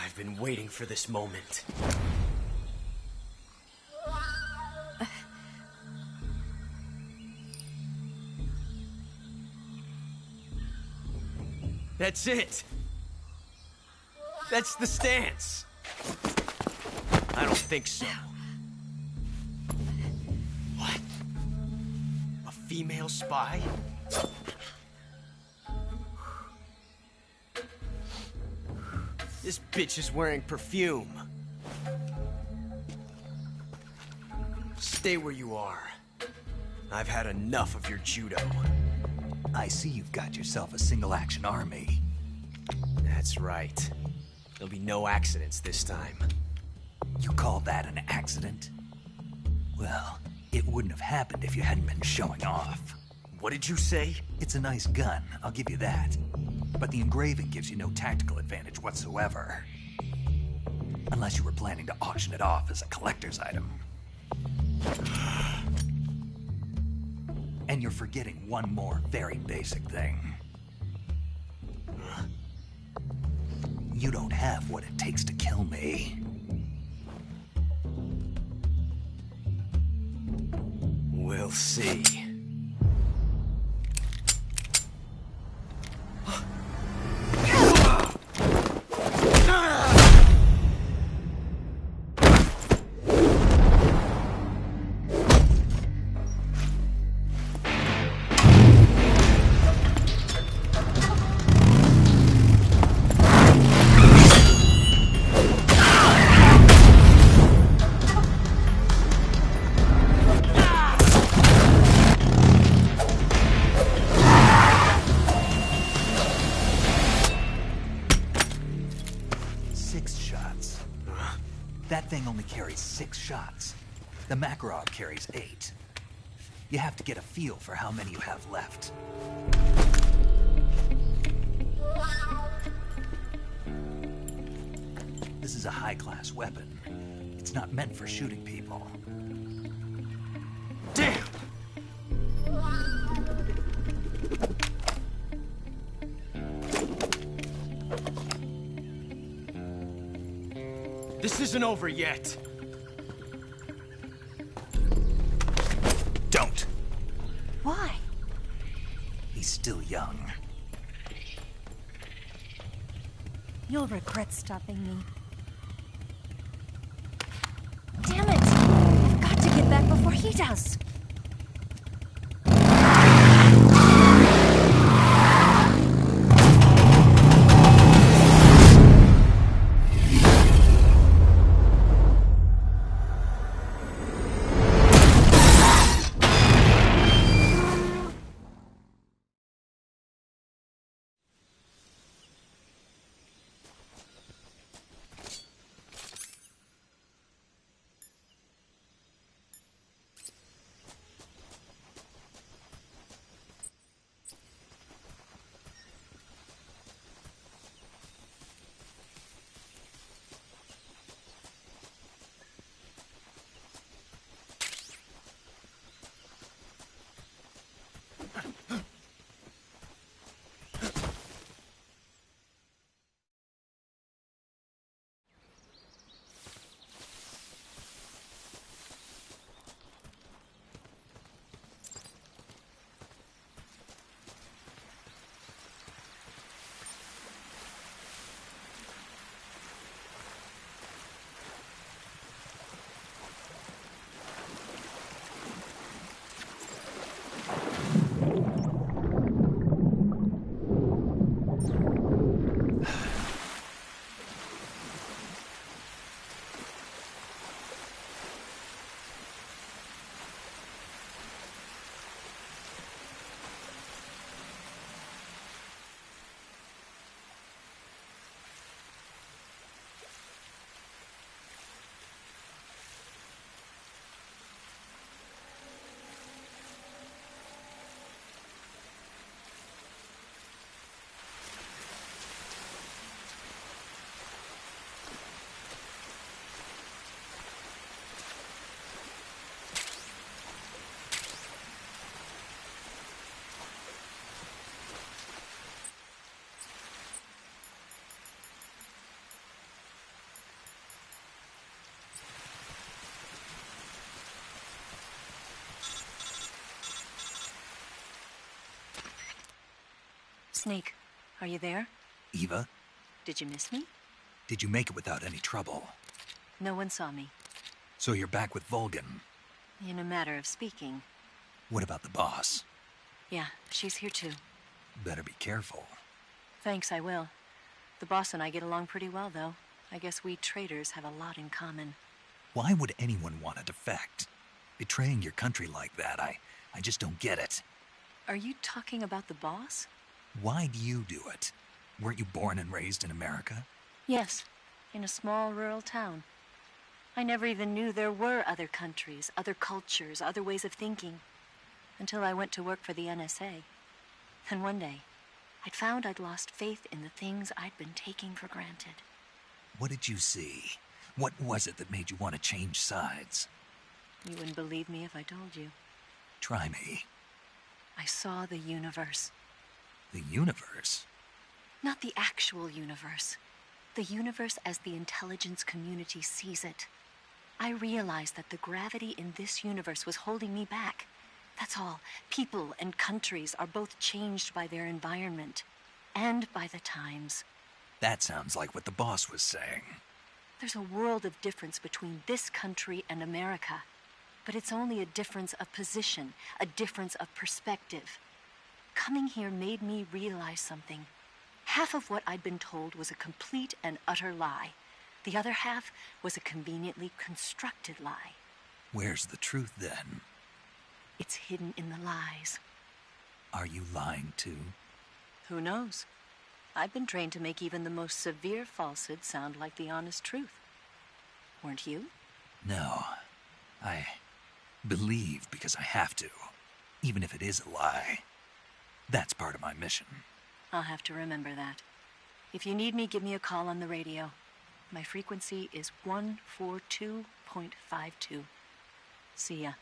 I've been waiting for this moment. That's it! That's the stance! I don't think so. What? A female spy? This bitch is wearing perfume. Stay where you are. I've had enough of your judo. I see you've got yourself a single-action army. That's right. There'll be no accidents this time. You call that an accident? Well, it wouldn't have happened if you hadn't been showing off. What did you say? It's a nice gun, I'll give you that. But the engraving gives you no tactical advantage whatsoever. Unless you were planning to auction it off as a collector's item. And you're forgetting one more very basic thing. You don't have what it takes to kill me. We'll see. That thing only carries 6 shots. The Makarov carries 8. You have to get a feel for how many you have left. This is a high-class weapon. It's not meant for shooting people. Damn! This isn't over yet. Don't. Why? He's still young. You'll regret stopping me. Damn it! I've got to get back before he does. Snake, are you there? Eva, Did you miss me? did you make it without any trouble? No one saw me. So you're back with Vulcan. In a matter of speaking. What about the boss? Yeah, she's here too. Better be careful. Thanks, I will. The boss and I get along pretty well, though. I guess we traitors have a lot in common. Why would anyone want to defect? Betraying your country like that, I just don't get it. Are you talking about the boss? Why do you do it? Weren't you born and raised in America? Yes, in a small rural town. I never even knew there were other countries, other cultures, other ways of thinking. Until I went to work for the NSA. Then one day, I'd found I'd lost faith in the things I'd been taking for granted. What did you see? What was it that made you want to change sides? You wouldn't believe me if I told you. Try me. I saw the universe. The universe? Not the actual universe. The universe as the intelligence community sees it. I realized that the gravity in this universe was holding me back. That's all. People and countries are both changed by their environment and by the times. That sounds like what the boss was saying. There's a world of difference between this country and America. But it's only a difference of position, a difference of perspective. Coming here made me realize something. Half of what I'd been told was a complete and utter lie. The other half was a conveniently constructed lie. Where's the truth, then? It's hidden in the lies. Are you lying, too? Who knows? I've been trained to make even the most severe falsehood sound like the honest truth. weren't you? No. I believe because I have to, even if it is a lie. That's part of my mission. I'll have to remember that. If you need me, give me a call on the radio. My frequency is 142.52. See ya.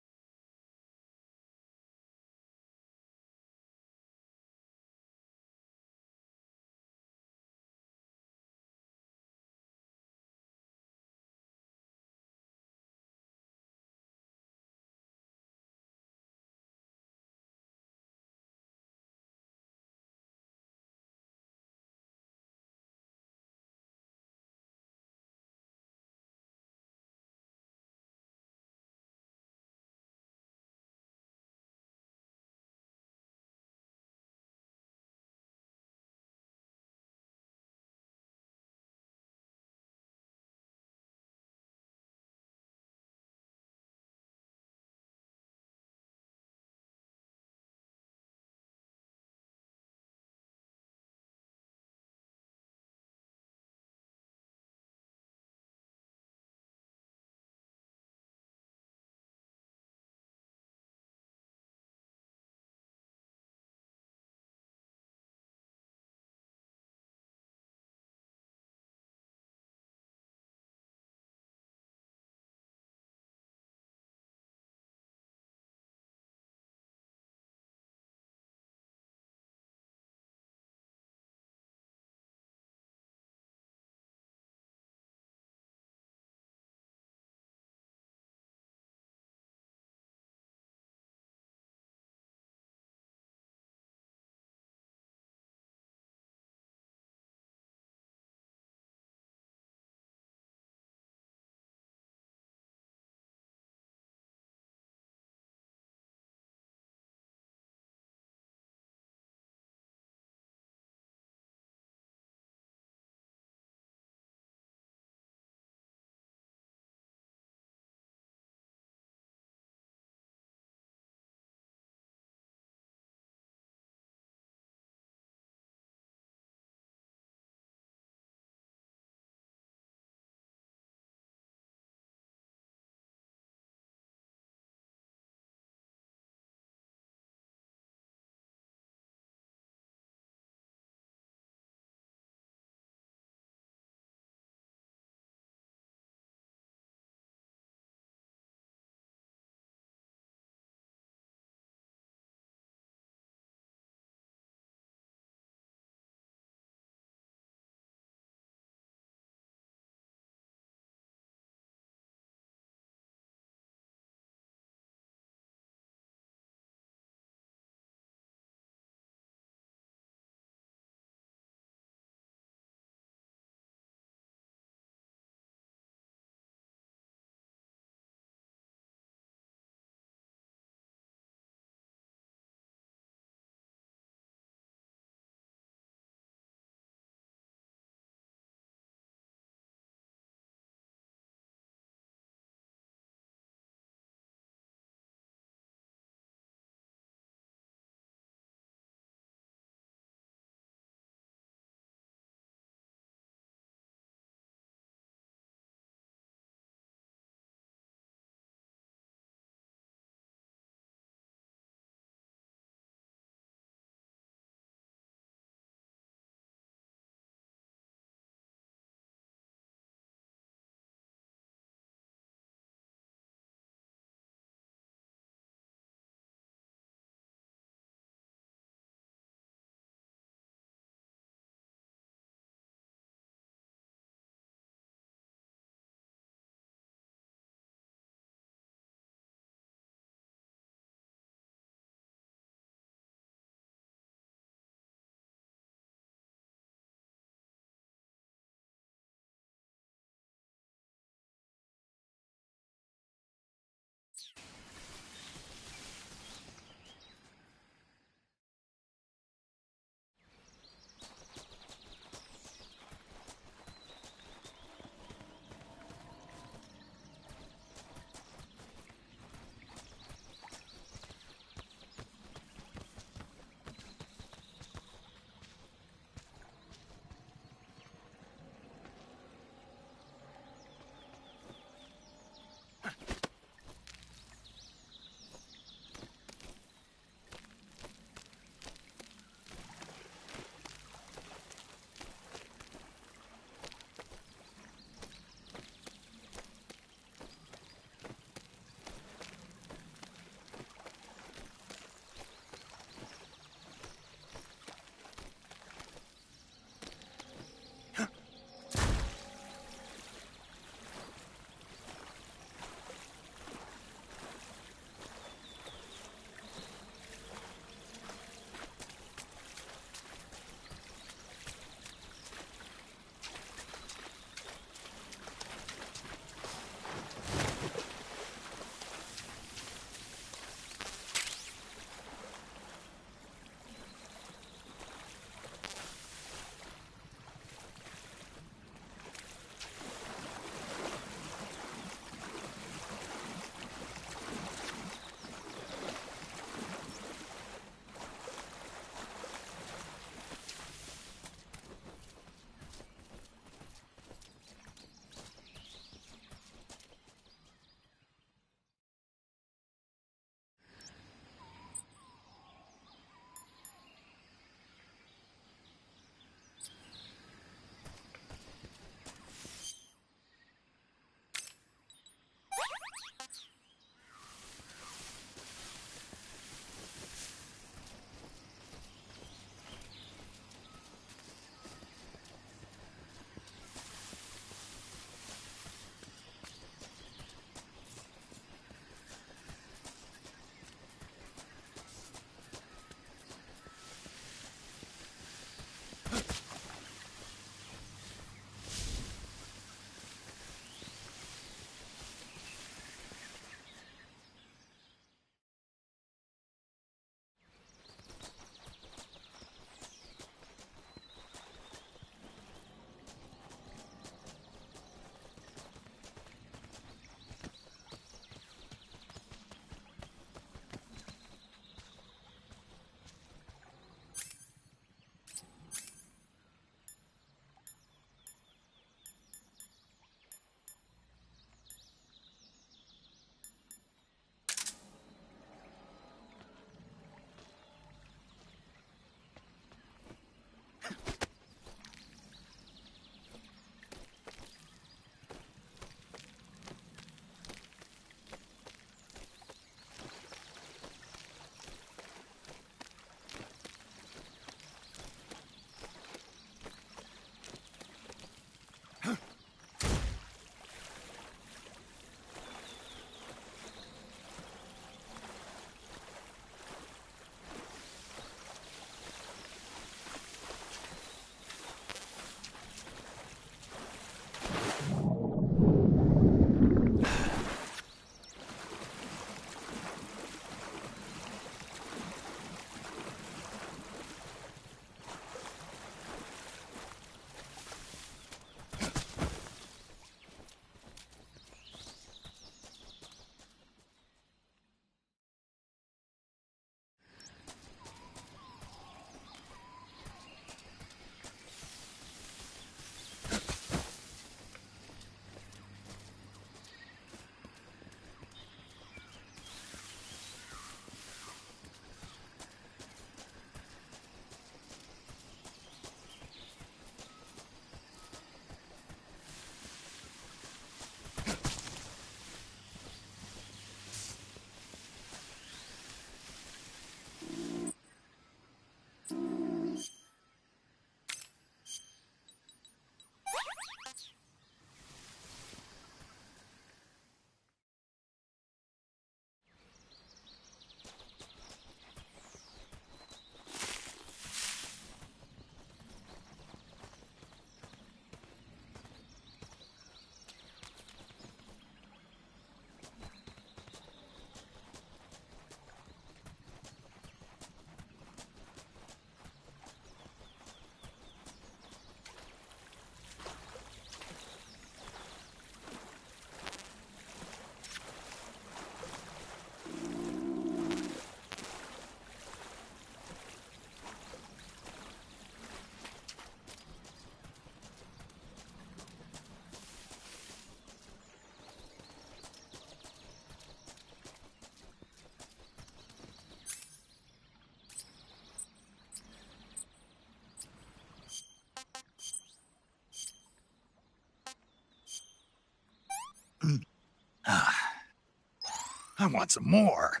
I want some more.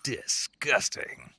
Disgusting.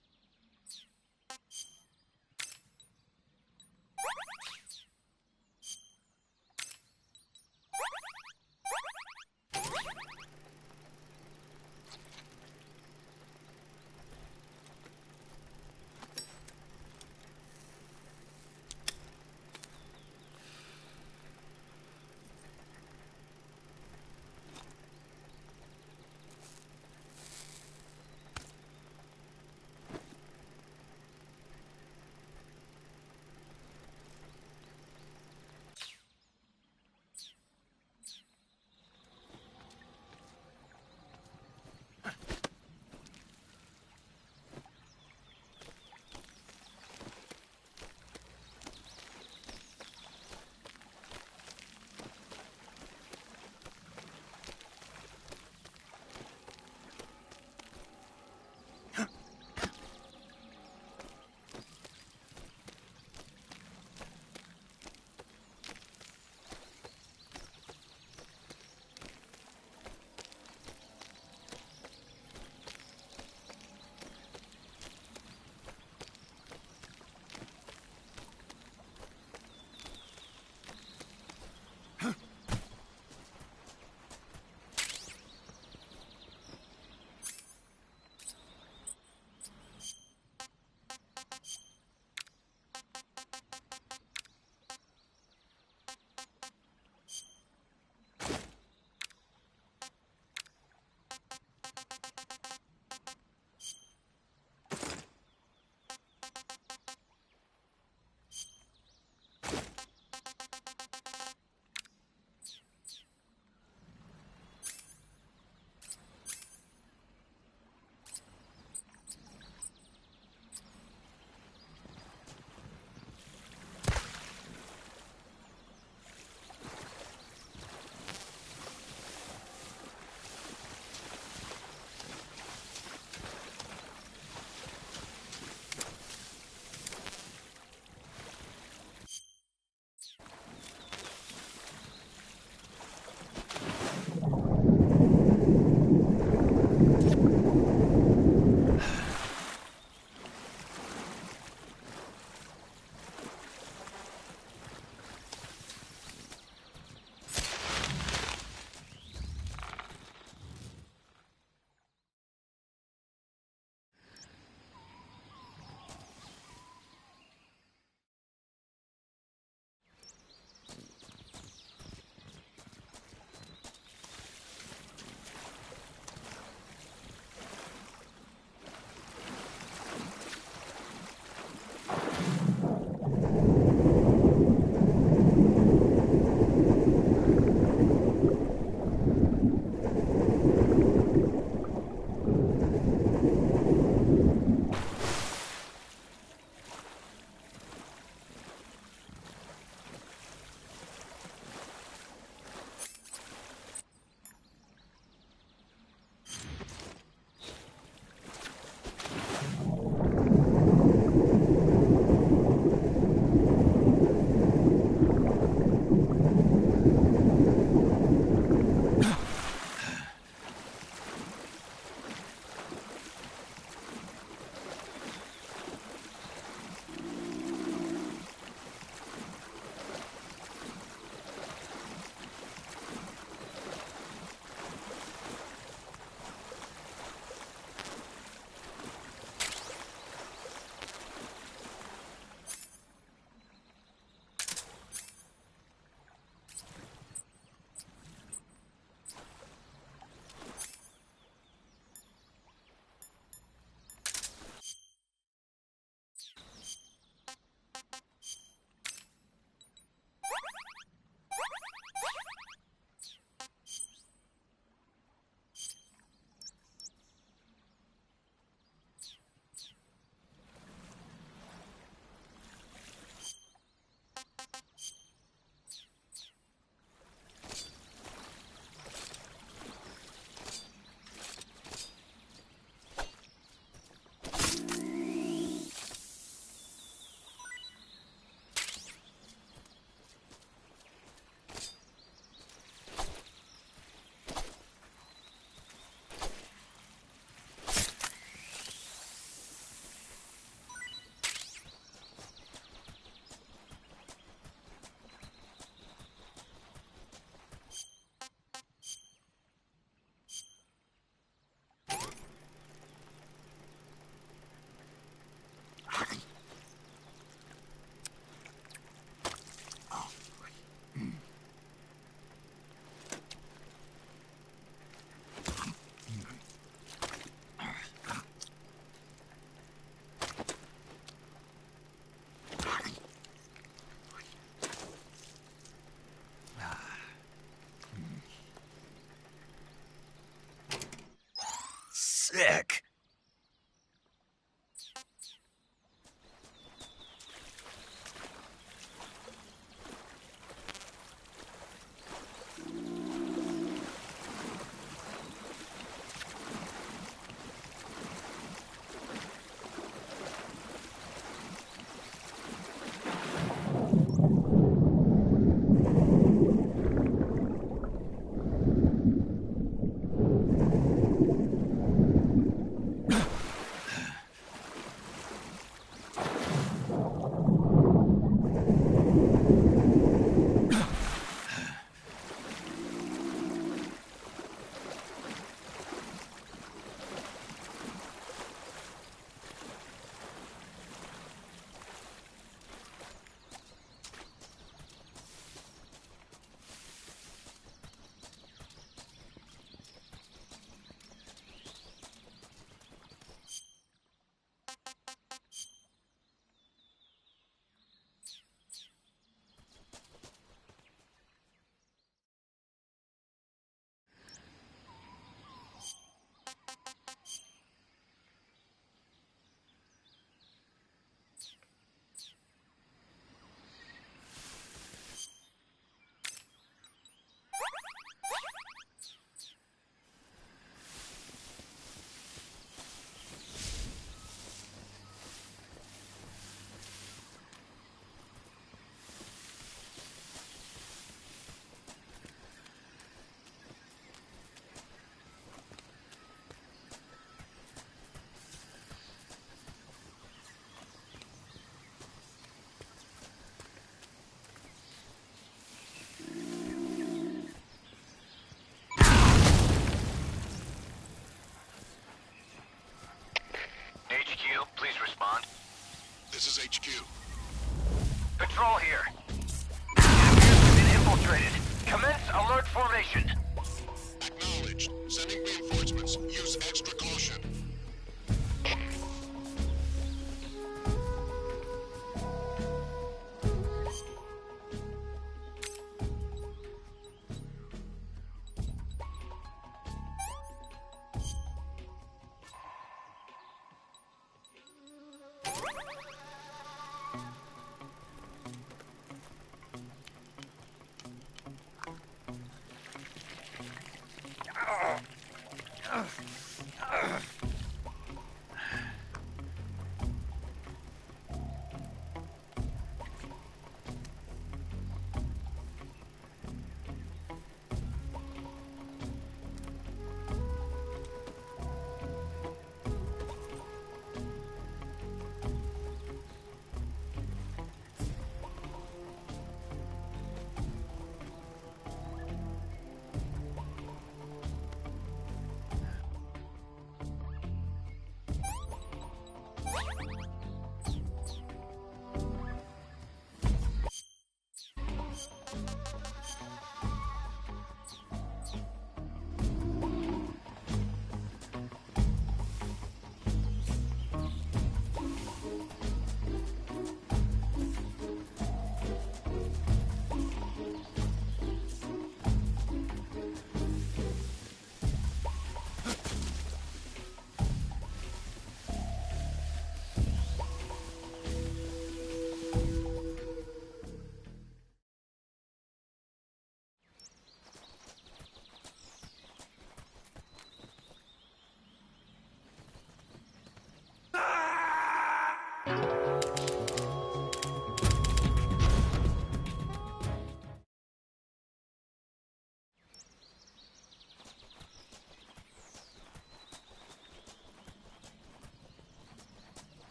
sick.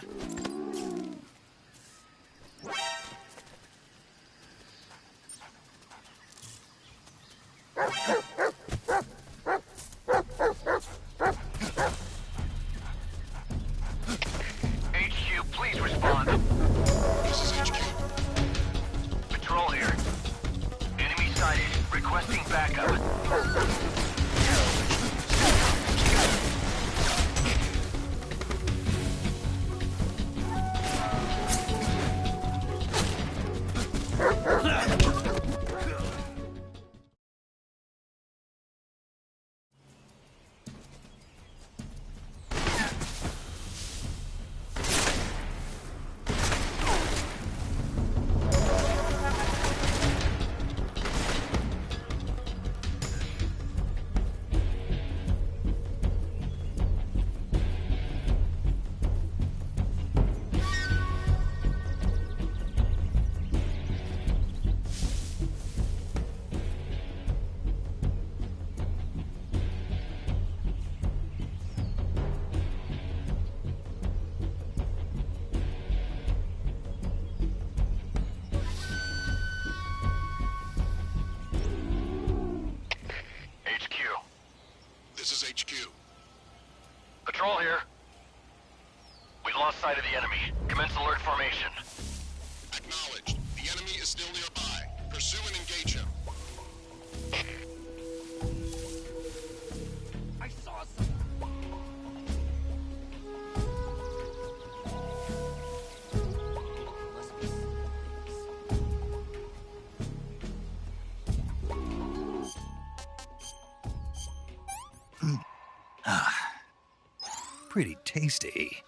HQ, please respond. This is HQ. Patrol here. Enemy sighted. Requesting backup. This is HQ. Patrol here. We've lost sight of the enemy. Commence alert formation. Acknowledged. The enemy is still nearby. Pursue and engage him. I saw some. Pretty tasty.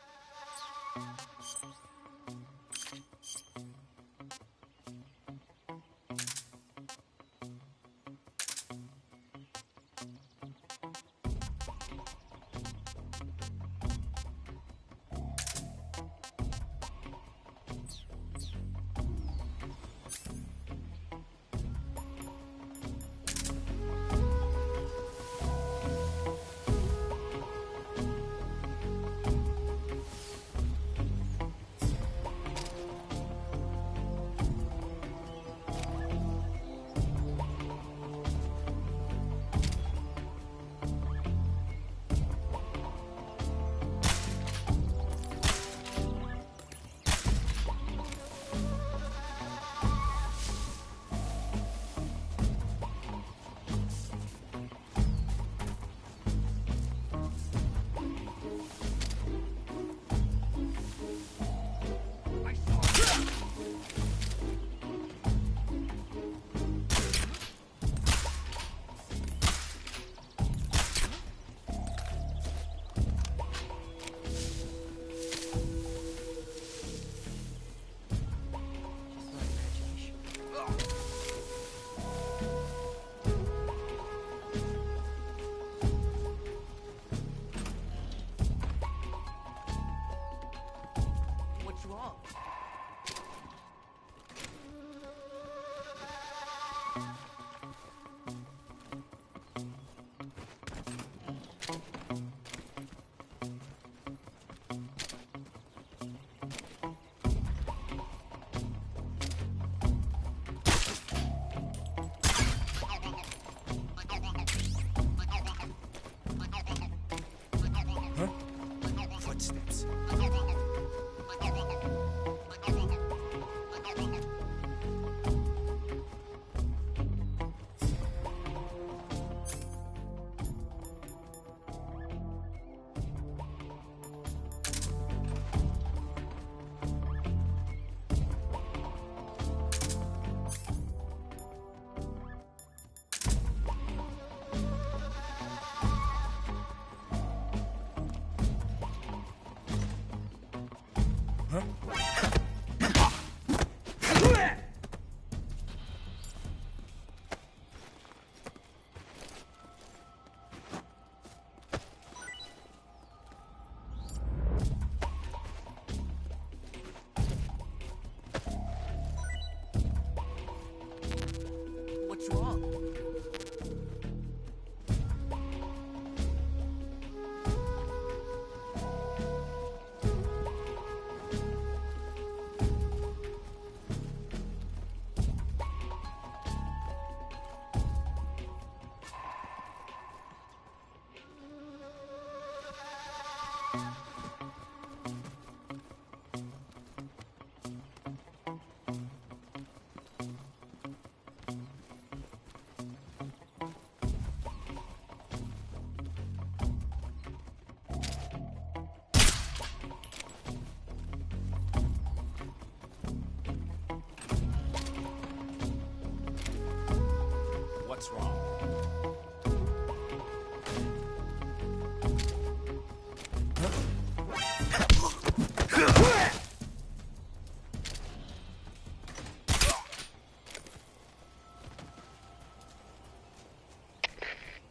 What's wrong?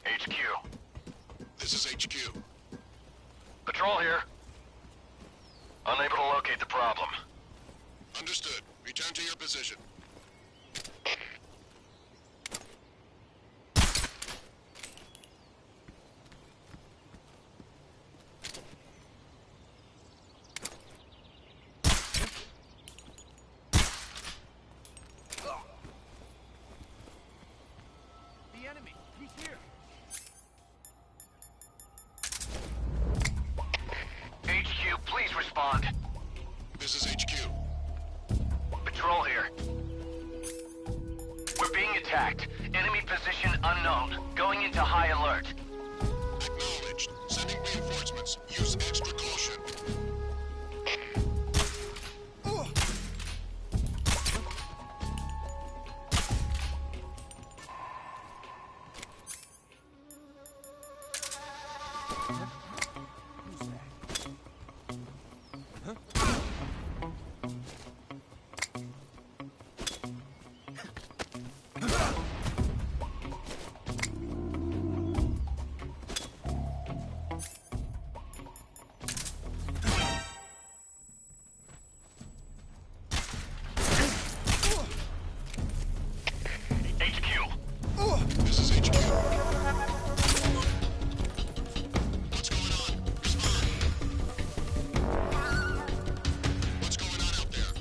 HQ. This is HQ. Patrol here. Unable to locate the problem. Understood. Return to your position. The enemy! He's here! HQ, please respond. This is HQ. Patrol here. We're being attacked. Enemy position unknown. Going into high alert. Acknowledged. Sending reinforcements. Use extra caution. This is HQ. What's going on? Respond. What's going on out there?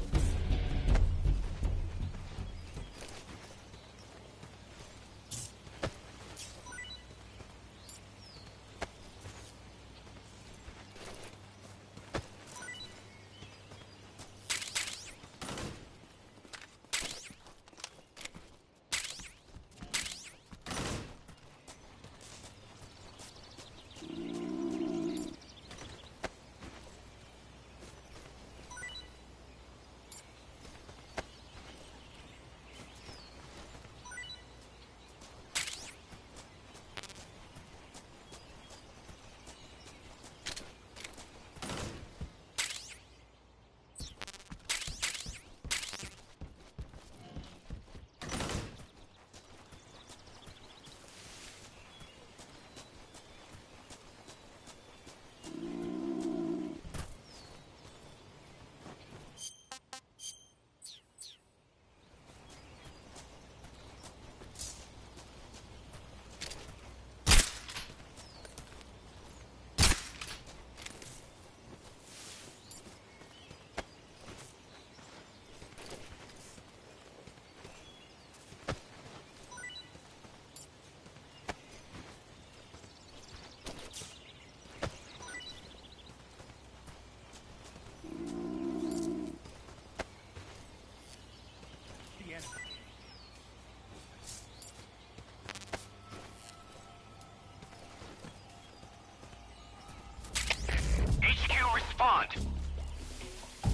HQ, respond.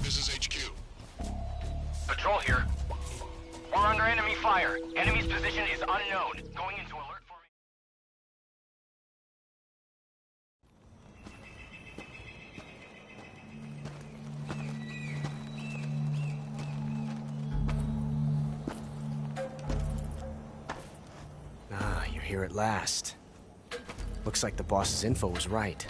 This is HQ. Patrol here. We're under enemy fire. Enemy's position is unknown. Going into alert formation. Ah, you're here at last. Looks like the boss's info was right.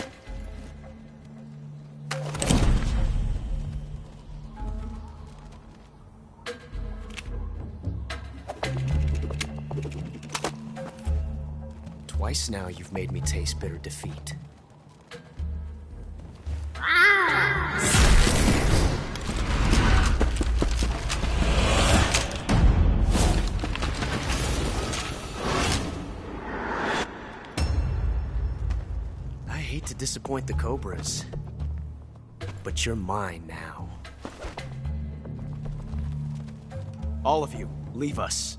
Twice now you've made me taste bitter defeat. I hate to disappoint the Cobras, but you're mine now. All of you, leave us.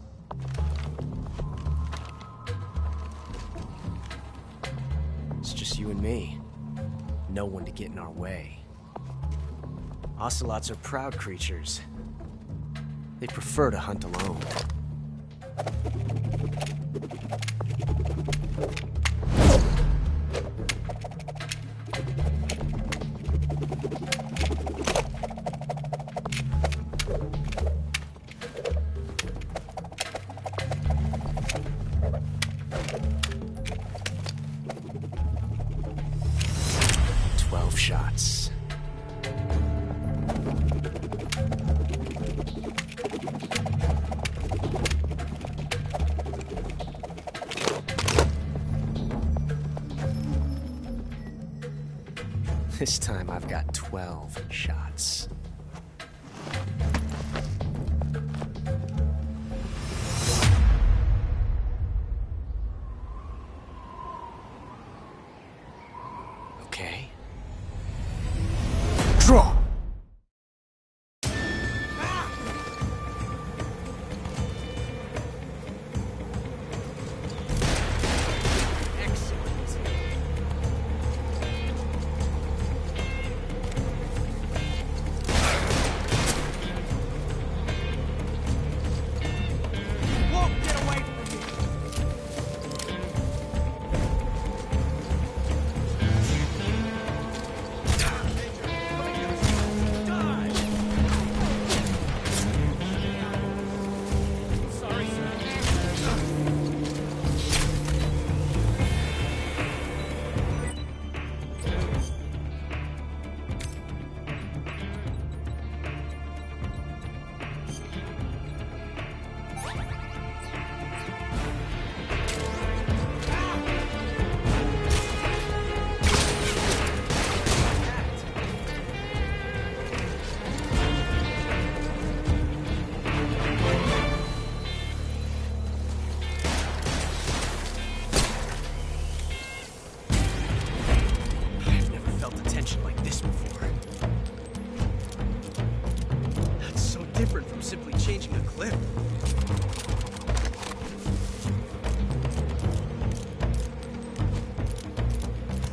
It's just you and me. No one to get in our way. Ocelots are proud creatures. They prefer to hunt alone. Shots. This time I've got 12 shots. Okay. Draw! Simply changing a clip.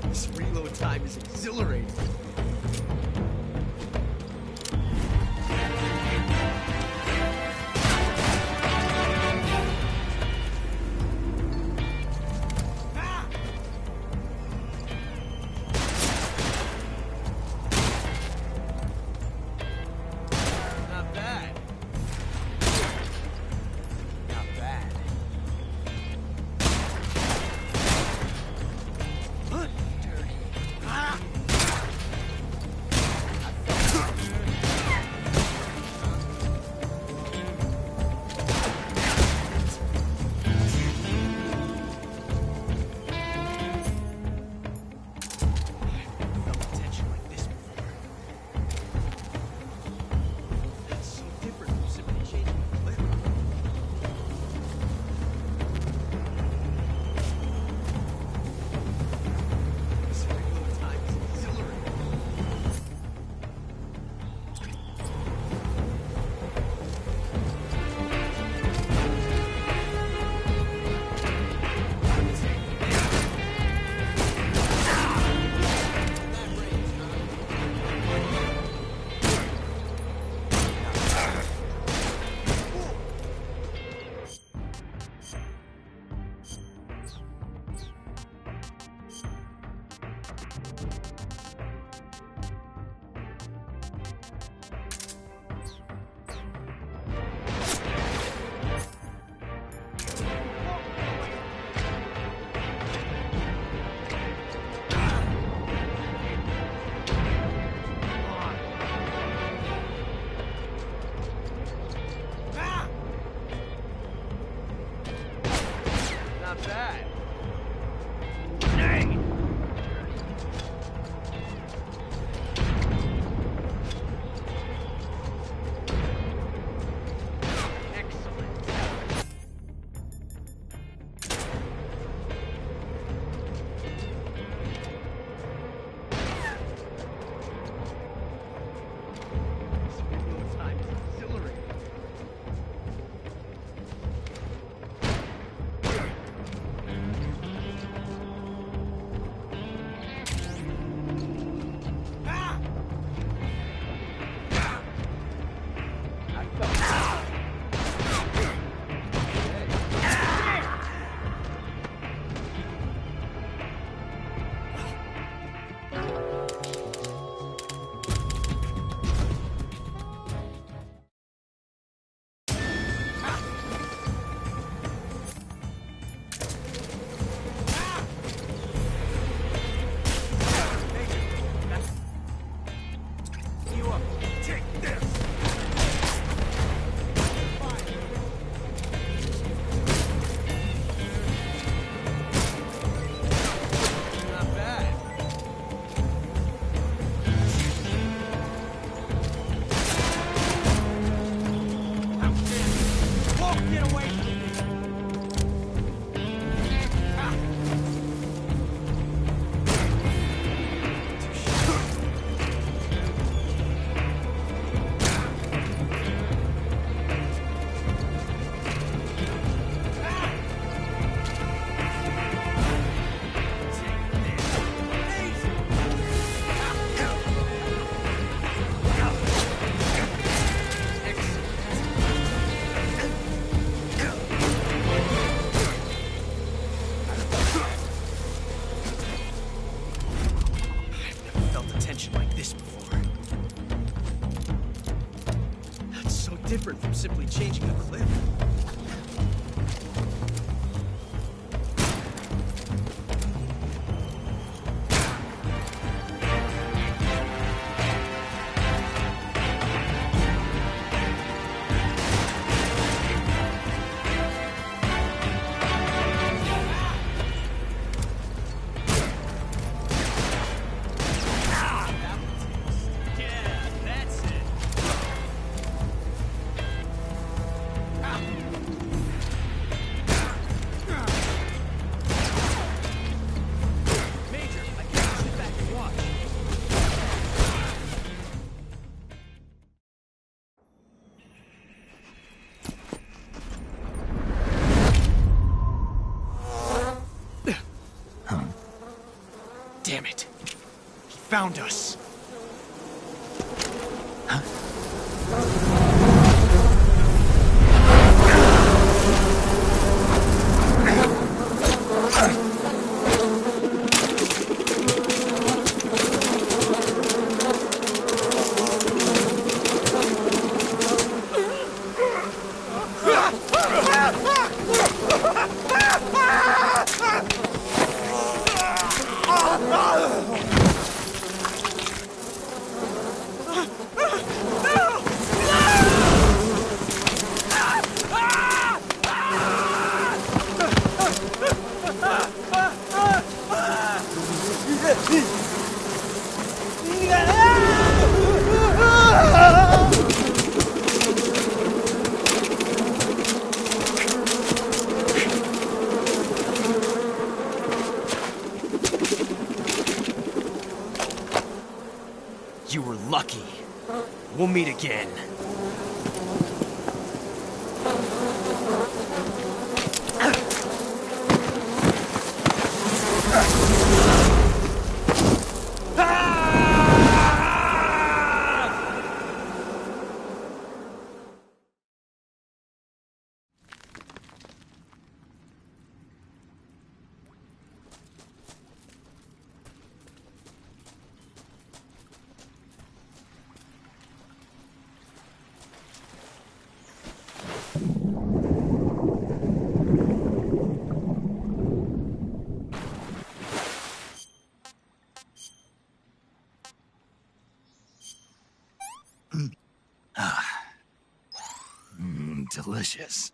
This reload time is exhilarating. different from simply changing a clip. Damn it. He found us. You were lucky. We'll meet again. Delicious.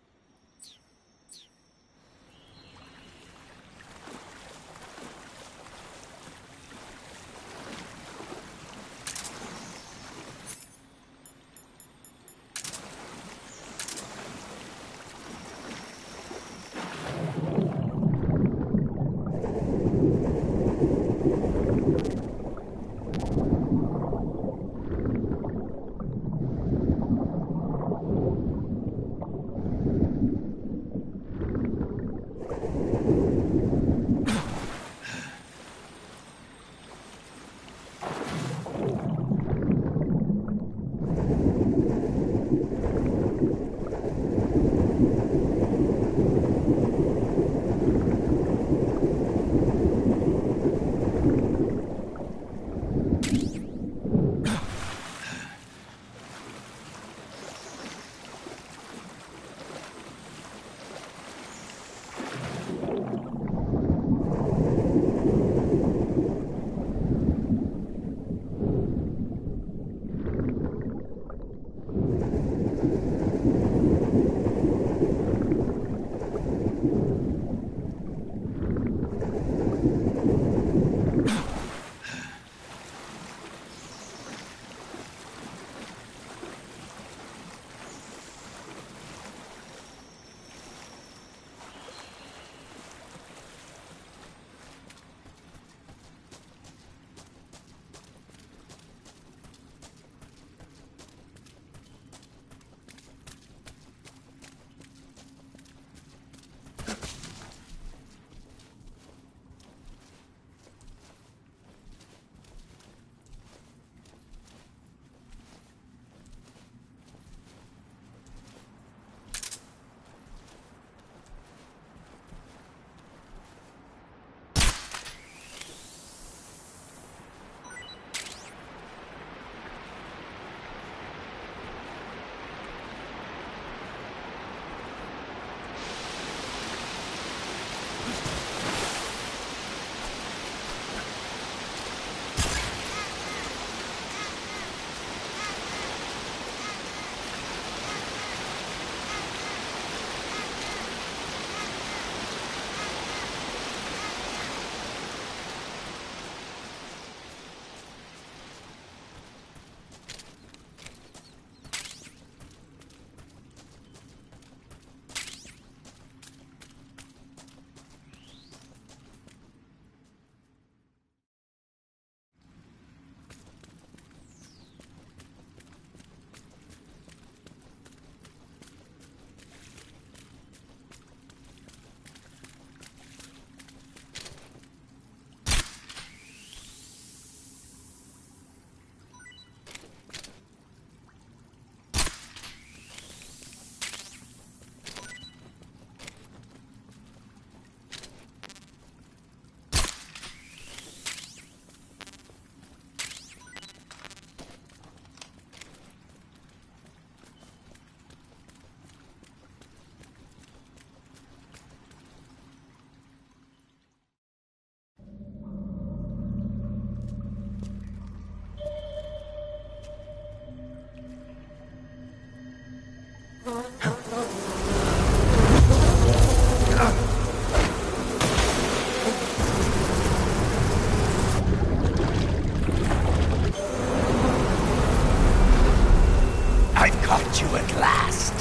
at last.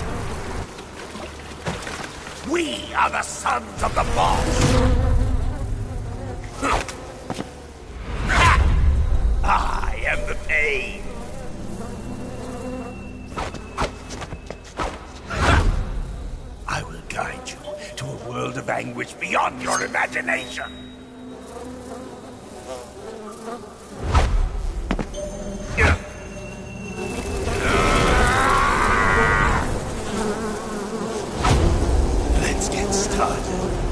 We are the sons of the boss. I am the pain. I will guide you to a world of anguish beyond your imagination. Let's get started.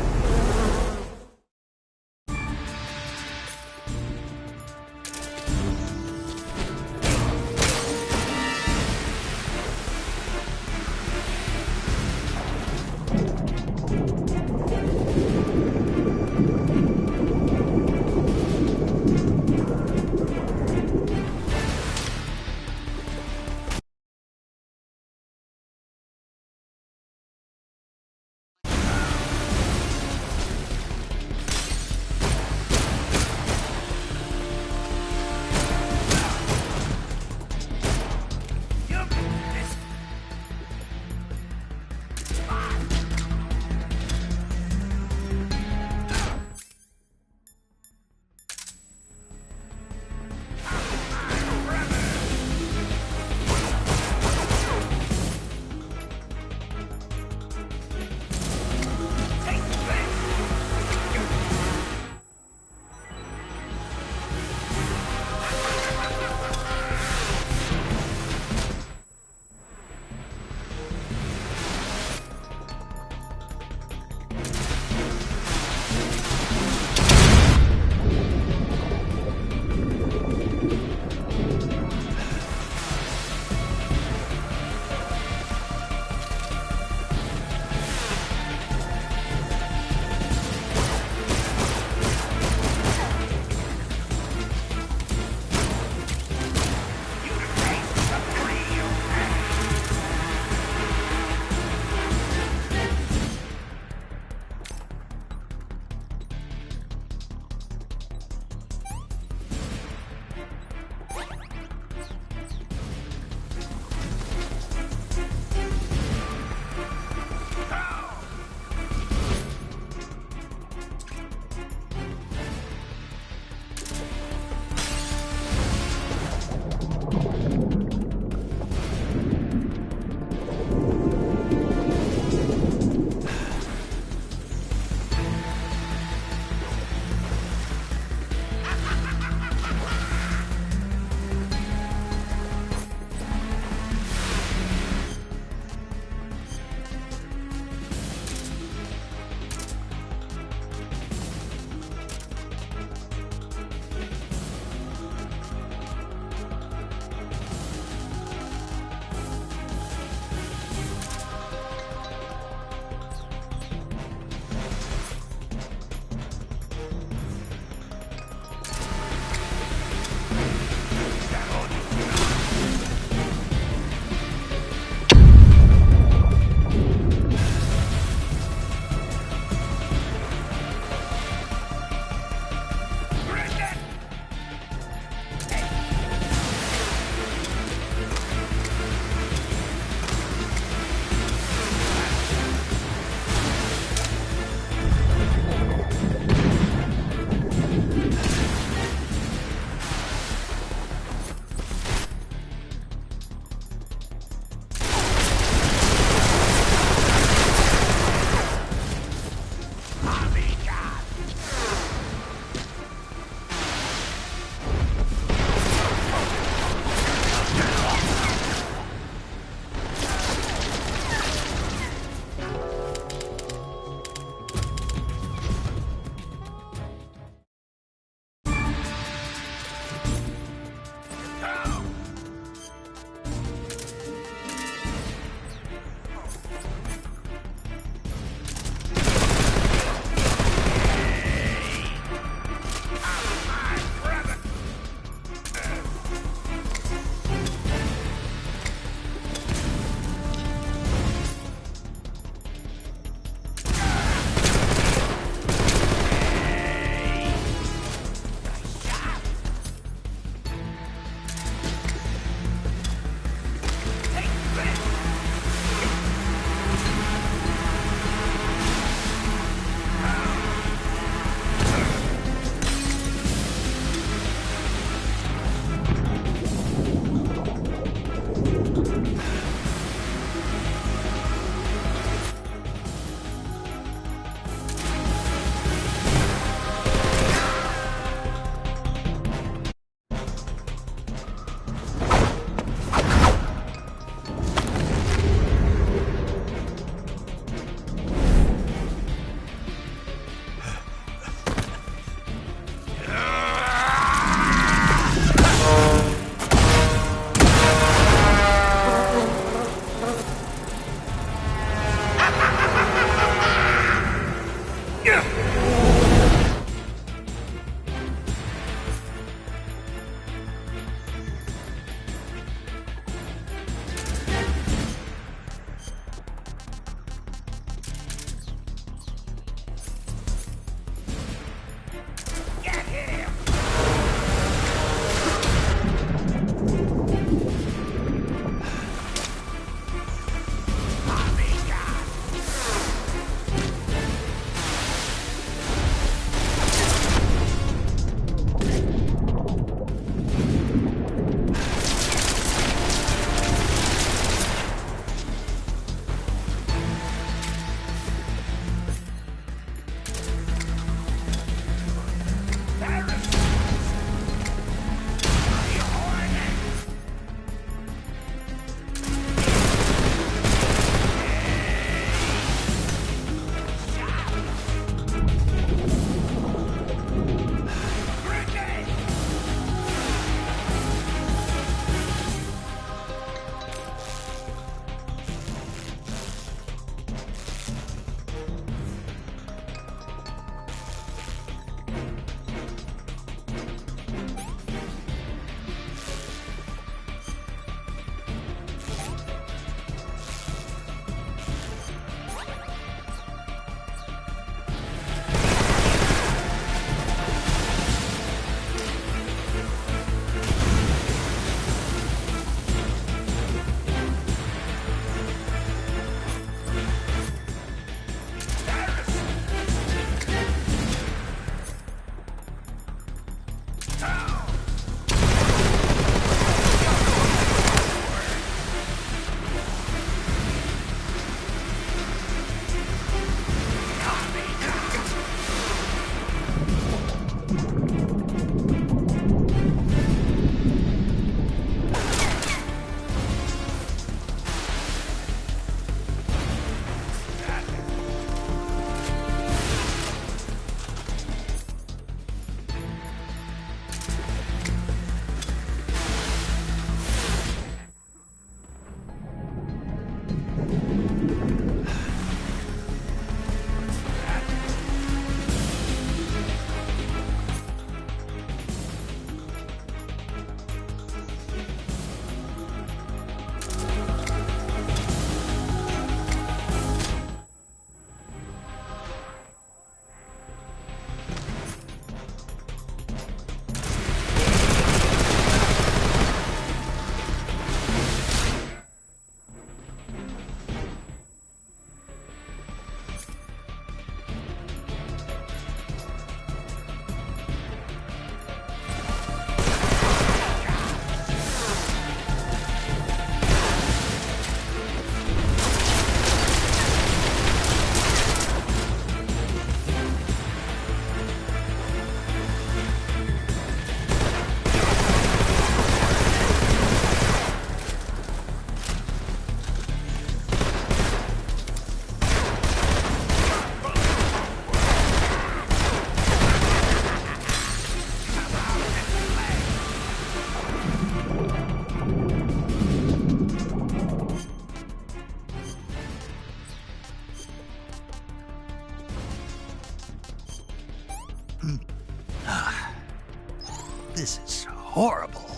horrible.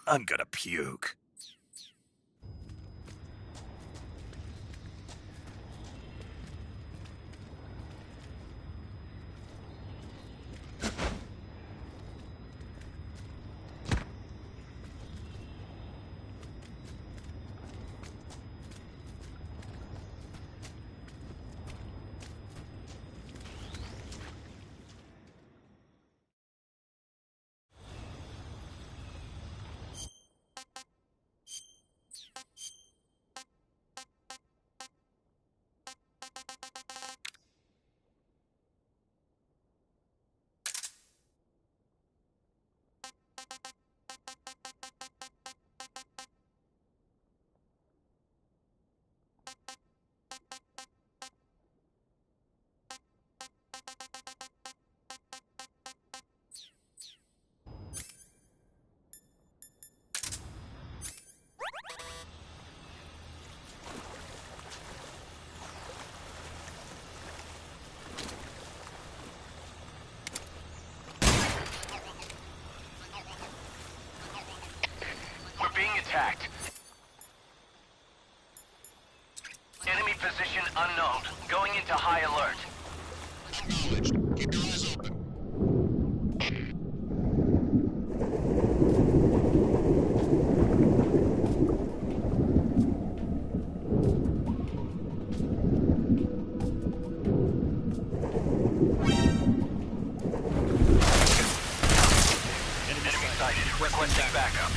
I'm gonna puke. We're being attacked. Enemy position unknown. Going into high alert. Acknowledged. Keep your eyes open. Enemy sighted. Requesting backup.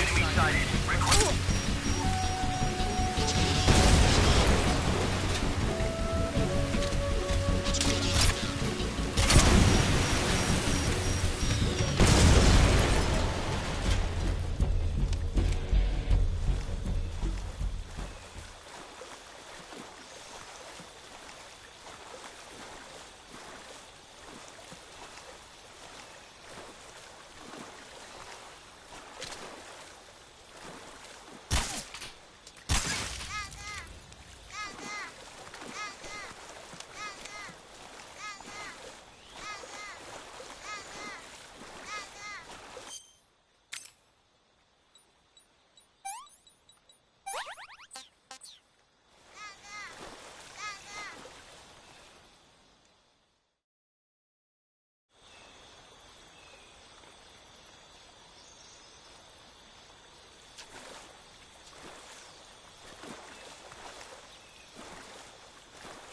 Enemy sighted. Request.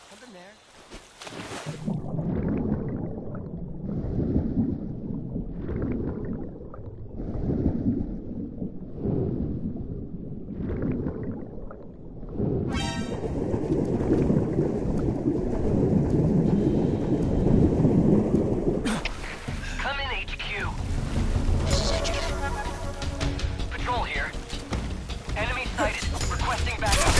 Something there. Come in, HQ. Patrol here. Enemy sighted. Requesting backup.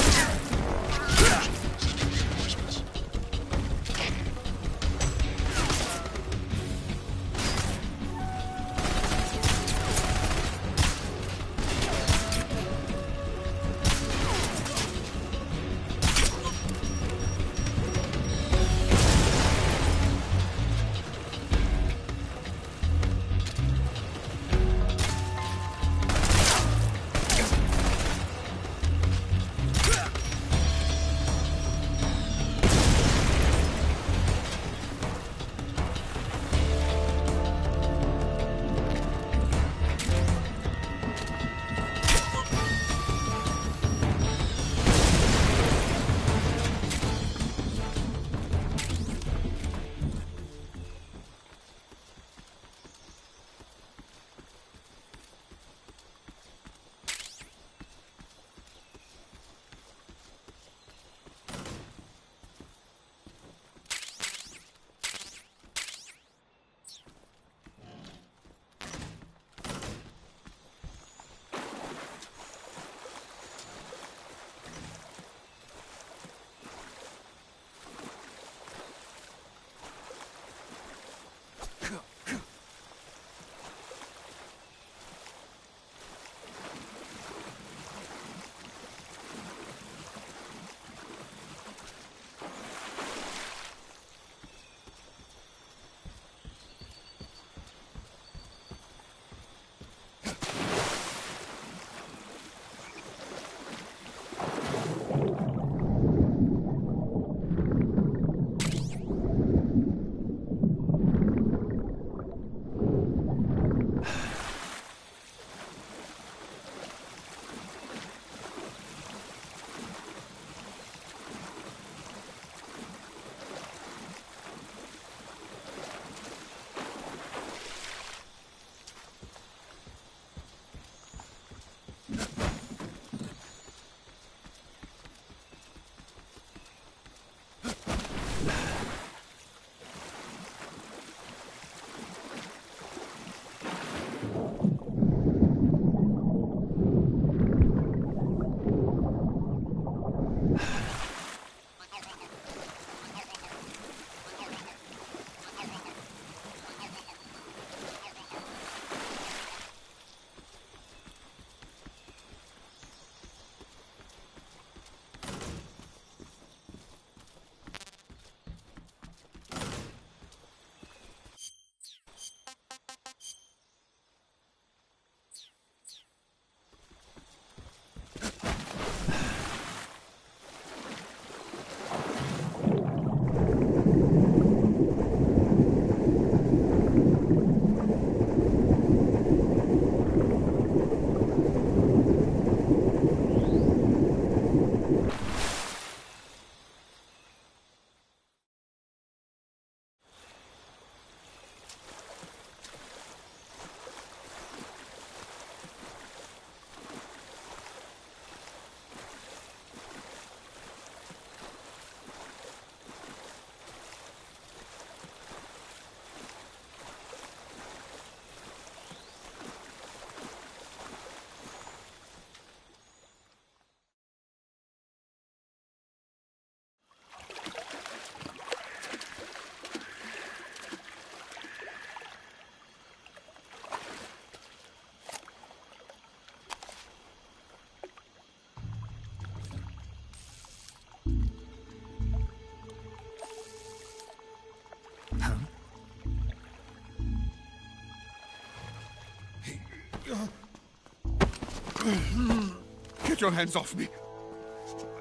Get your hands off me.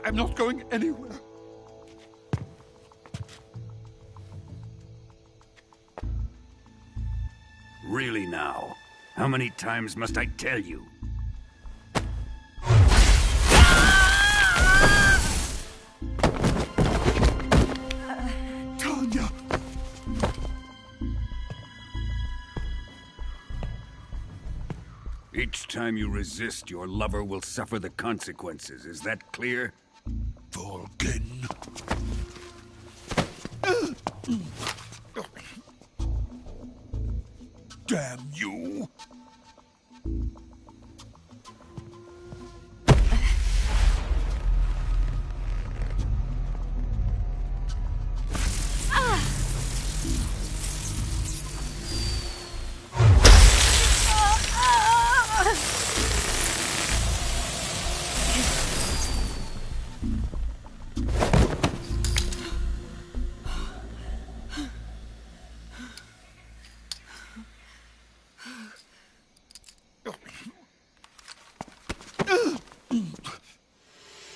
I'm not going anywhere. Really now? How many times must I tell you? Tanya! Each time you resist, your lover will suffer the consequences. Is that clear? Vulcan. Damn you!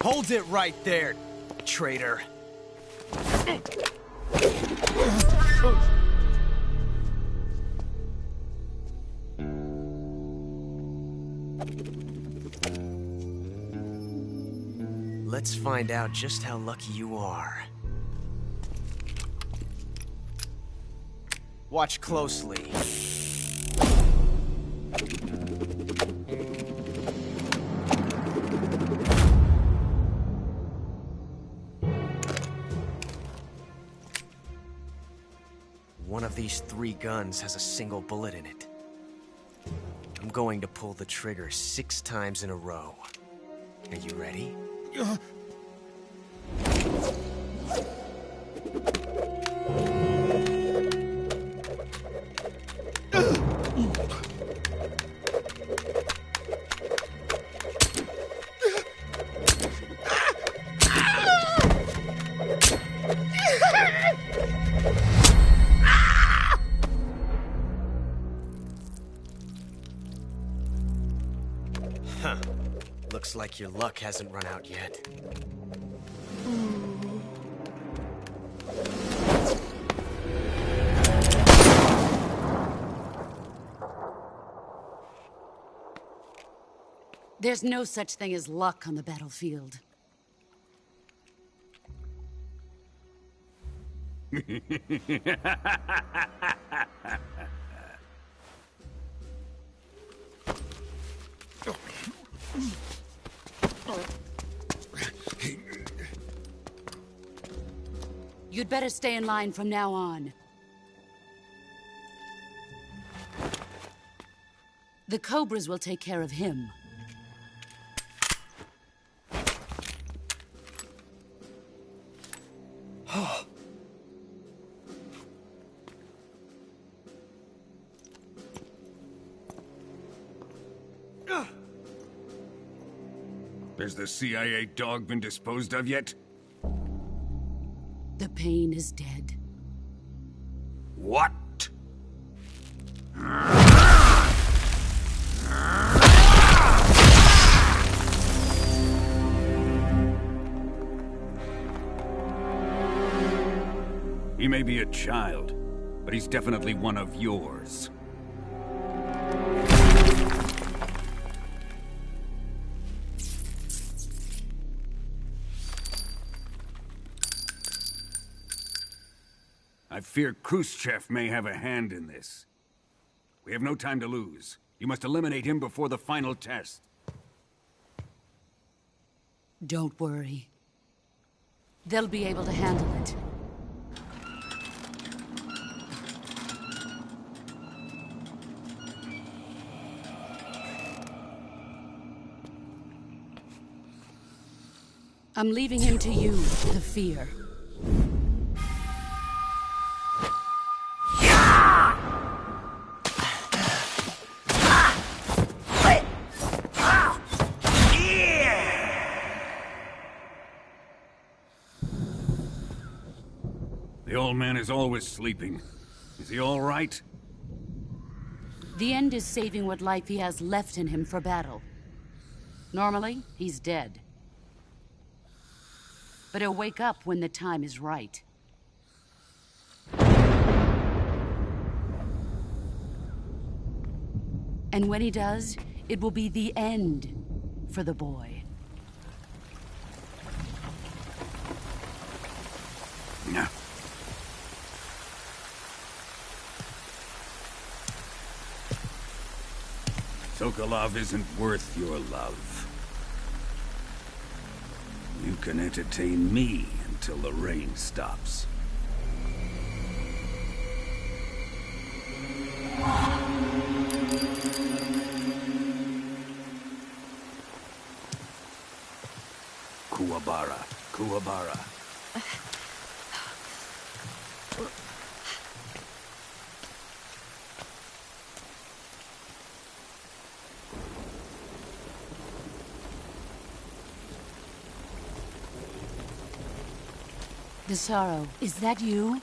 Hold it right there, traitor. Let's find out just how lucky you are. Watch closely. One of these 3 guns has a single bullet in it. I'm going to pull the trigger 6 times in a row. Are you ready? Huh. Looks like your luck hasn't run out yet. There's no such thing as luck on the battlefield. You'd better stay in line from now on. The Cobras will take care of him. Has the CIA dog been disposed of yet? The pain is dead. What? He may be a child, but he's definitely one of yours. I fear Khrushchev may have a hand in this. We have no time to lose. You must eliminate him before the final test. Don't worry. They'll be able to handle it. I'm leaving him to you, the fear. The old man is always sleeping. Is he all right? The end is saving what life he has left in him for battle. Normally, he's dead. But he'll wake up when the time is right. And when he does, it will be the end for the boy. Yeah. Sokolov isn't worth your love. You can entertain me until the rain stops. Kuwabara, Kuwabara. Desaro, is that you?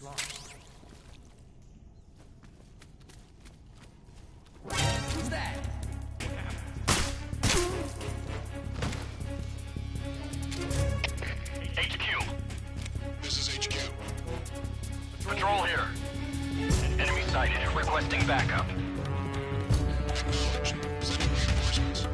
What's wrong? Who's that? HQ. This is HQ. Patrol here. Enemy sighted. Requesting backup. Acknowledged. Sending reinforcements.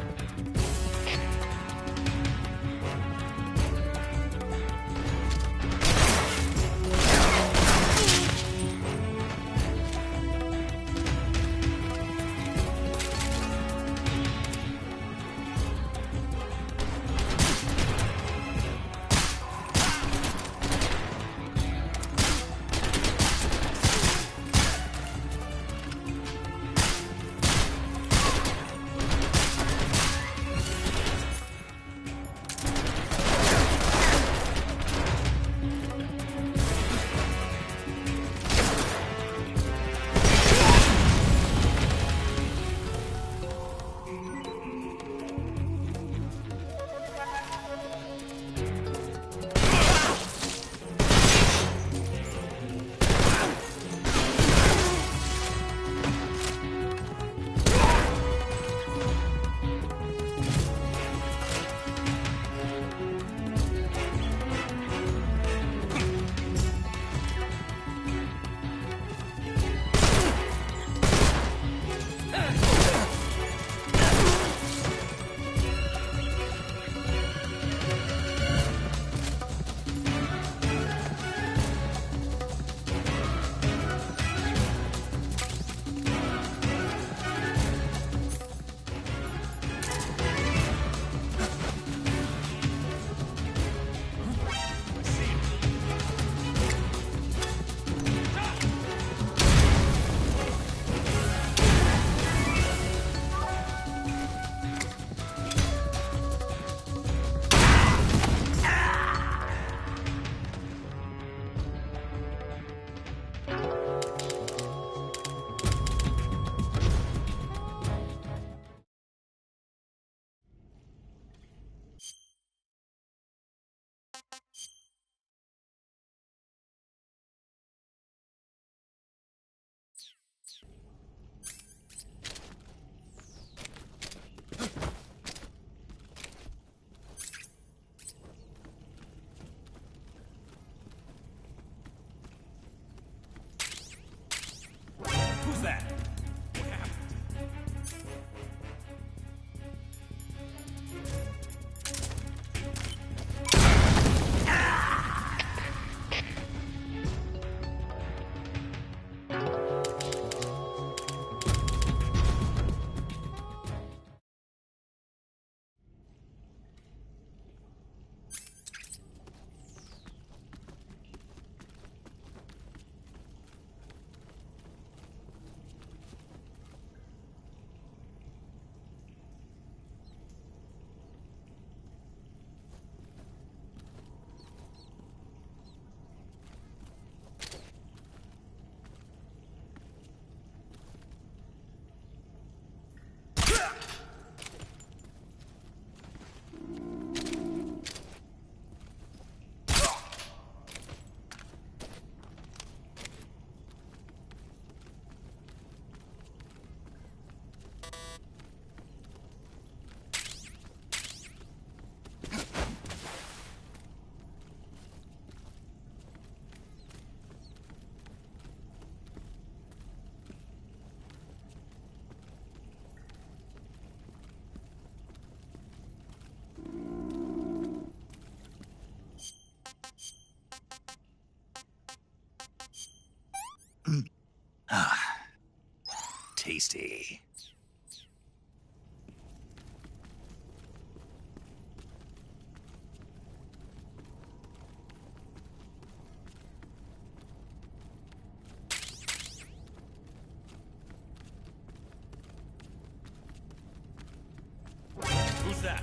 Who's that? Tasty. Who's that?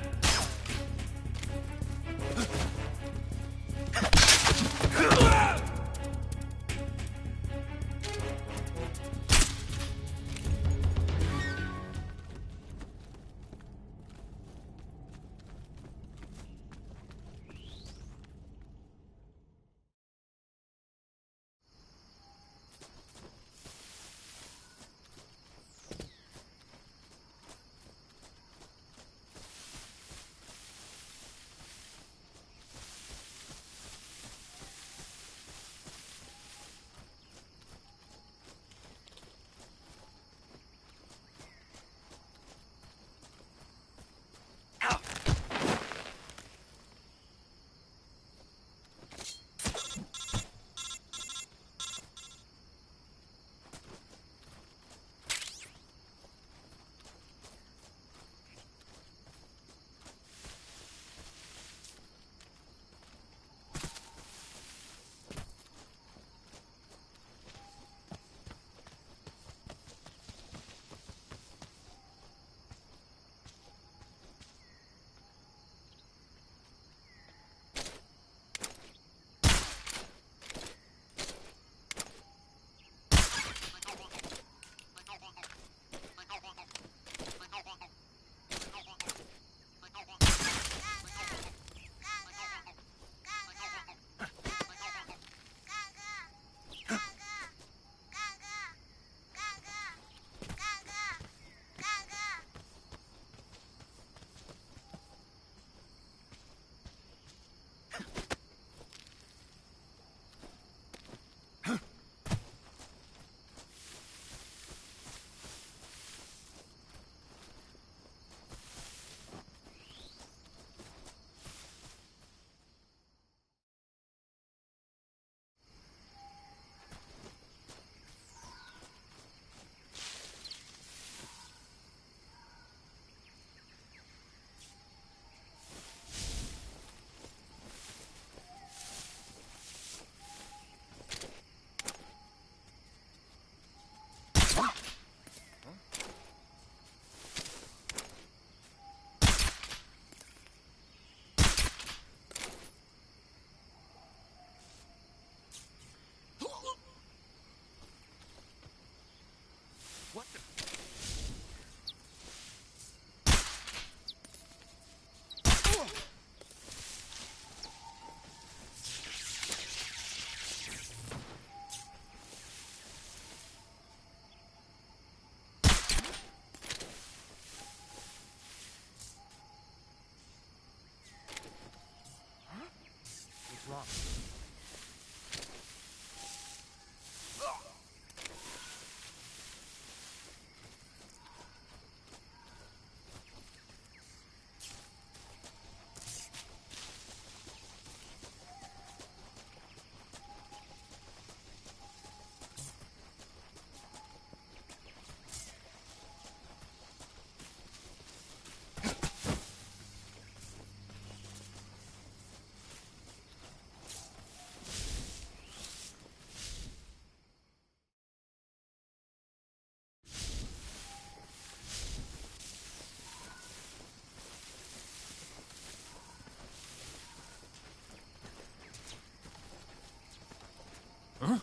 Huh?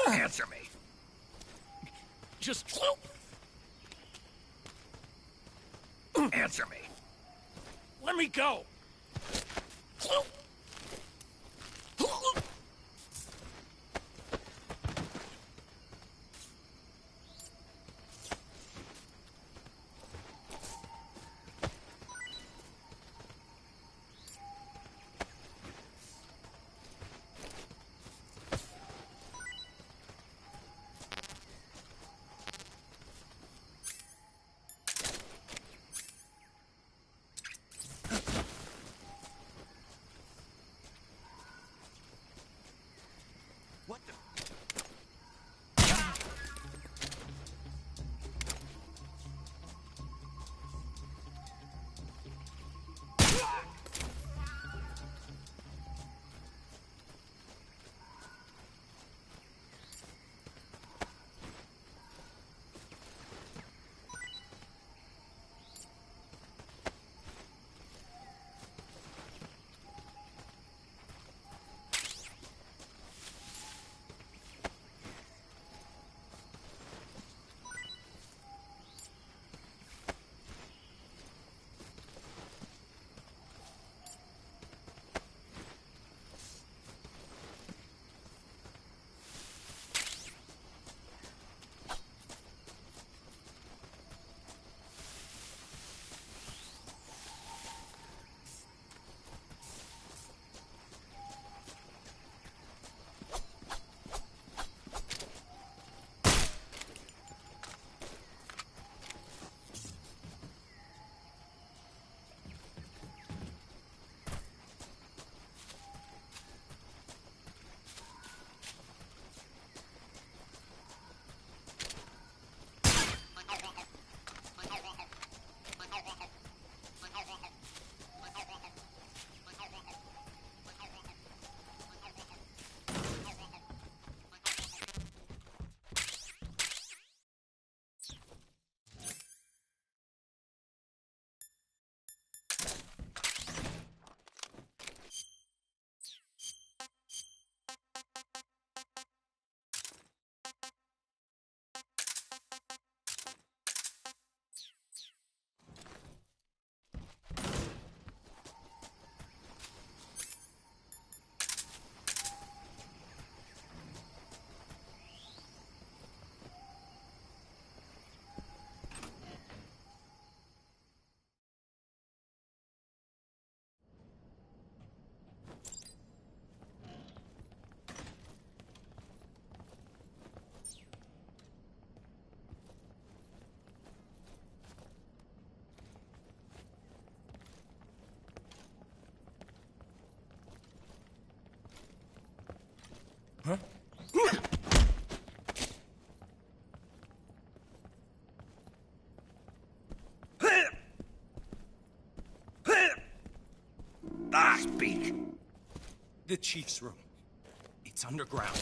Answer me. Just... Answer me. Let me go! Huh? Speak. The chief's room. It's underground.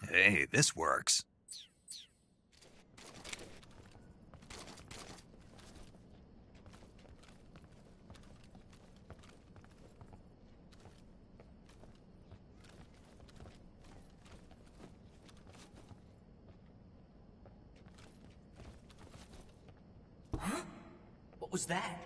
Hey, this works. Huh? What was that?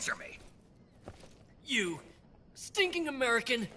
Answer me. You stinking American.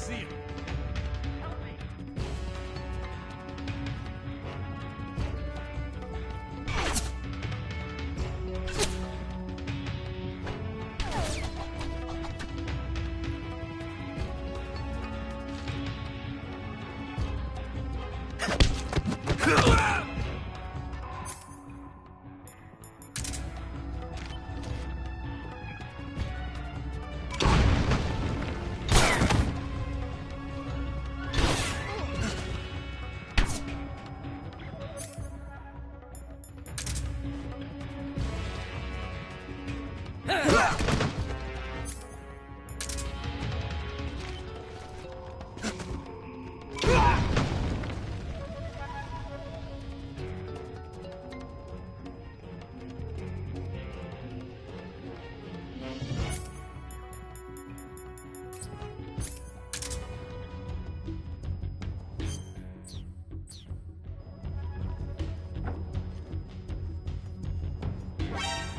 see him.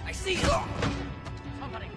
I see you! Somebody!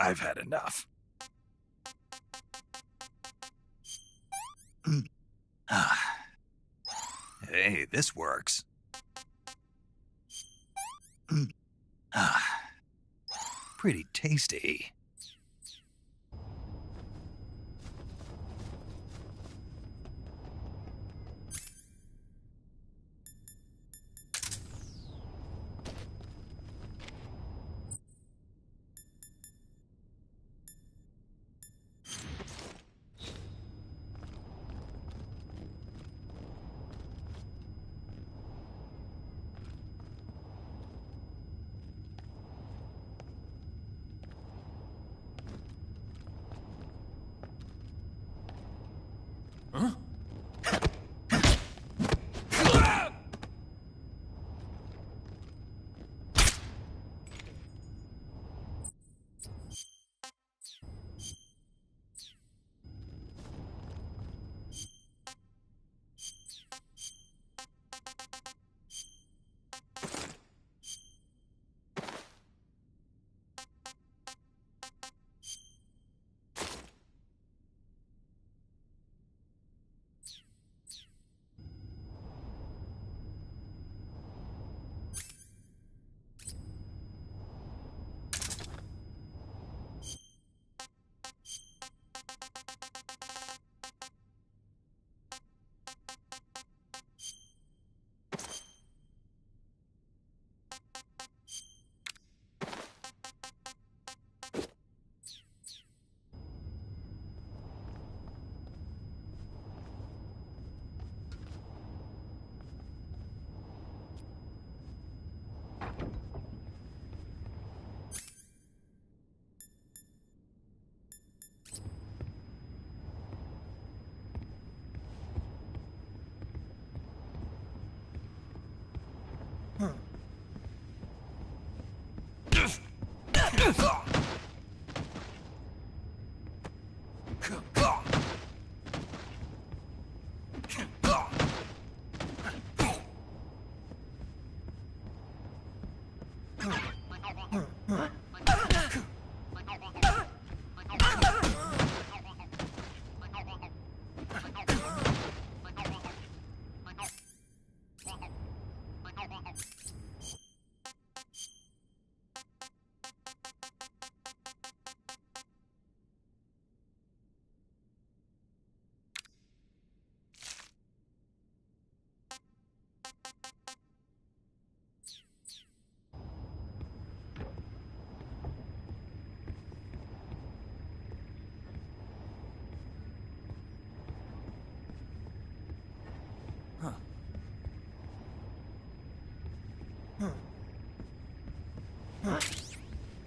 I've had enough. Hey, this works. Pretty tasty.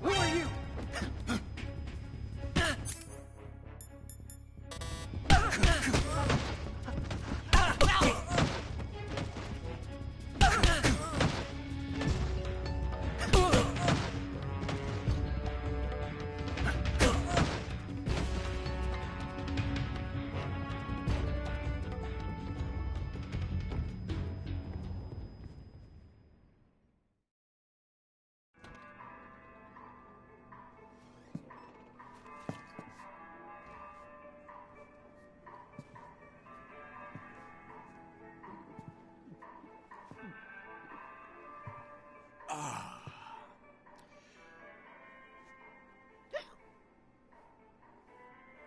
Who are you?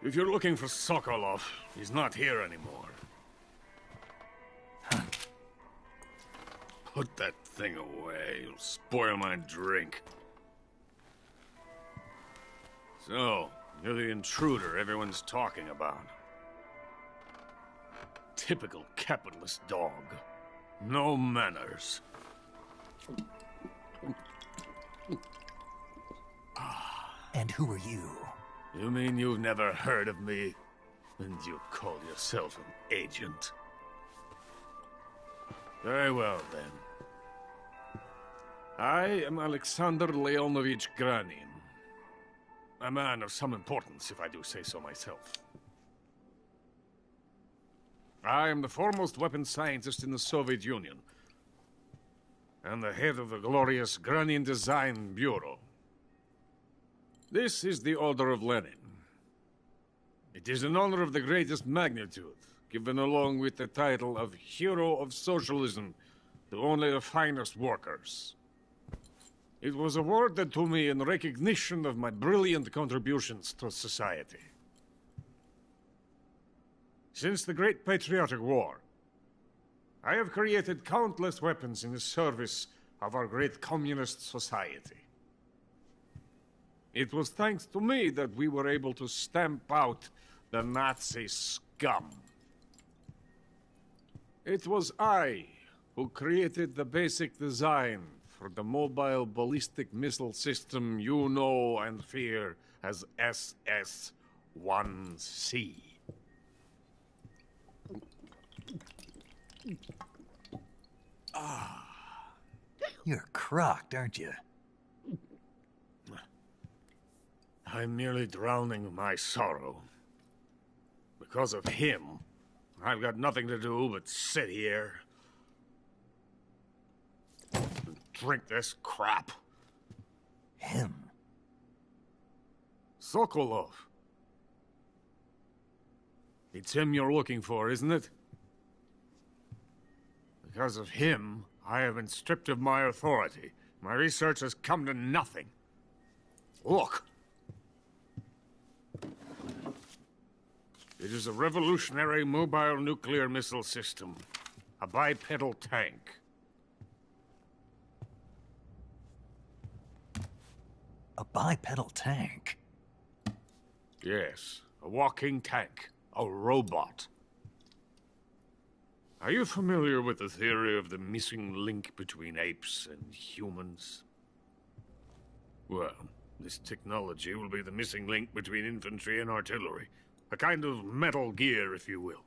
If you're looking for Sokolov, he's not here anymore. Put that thing away. You'll spoil my drink. So, you're the intruder everyone's talking about. Typical capitalist dog. No manners. And who are you? You mean you've never heard of me? And you call yourself an agent? Very well, then. I am Alexander Leonovich Granin. A man of some importance, if I do say so myself. I am the foremost weapons scientist in the Soviet Union, and the head of the glorious Granin Design Bureau. This is the Order of Lenin. It is an honor of the greatest magnitude, given along with the title of Hero of Socialism to only the finest workers. It was awarded to me in recognition of my brilliant contributions to society. Since the Great Patriotic War, I have created countless weapons in the service of our great communist society. It was thanks to me that we were able to stamp out the Nazi scum. It was I who created the basic design for the mobile ballistic missile system you know and fear as SS-1C. You're crocked, aren't you? I'm merely drowning my sorrow. Because of him, I've got nothing to do but sit here and drink this crap. Him? Sokolov. It's him you're looking for, isn't it? Because of him, I have been stripped of my authority. My research has come to nothing. Look. It is a revolutionary mobile nuclear missile system. A bipedal tank. A bipedal tank? Yes, a walking tank. A robot. Are you familiar with the theory of the missing link between apes and humans? Well, this technology will be the missing link between infantry and artillery. A kind of Metal Gear, if you will.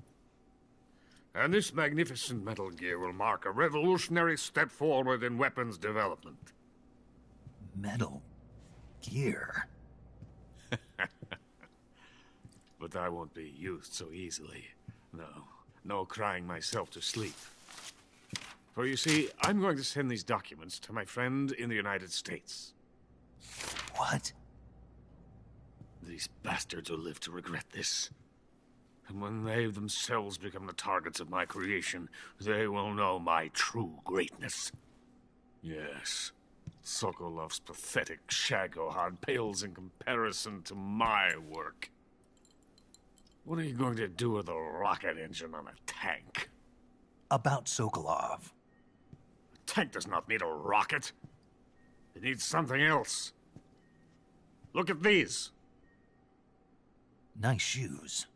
And this magnificent metal gear will mark a revolutionary step forward in weapons development. Metal gear? But I won't be used so easily. No crying myself to sleep. For you see, I'm going to send these documents to my friend in the United States. What? These bastards will live to regret this. And when they themselves become the targets of my creation, they will know my true greatness. Yes, Sokolov's pathetic Shagohod pales in comparison to my work. What are you going to do with a rocket engine on a tank? About Sokolov. A tank does not need a rocket. It needs something else. Look at these. Nice shoes.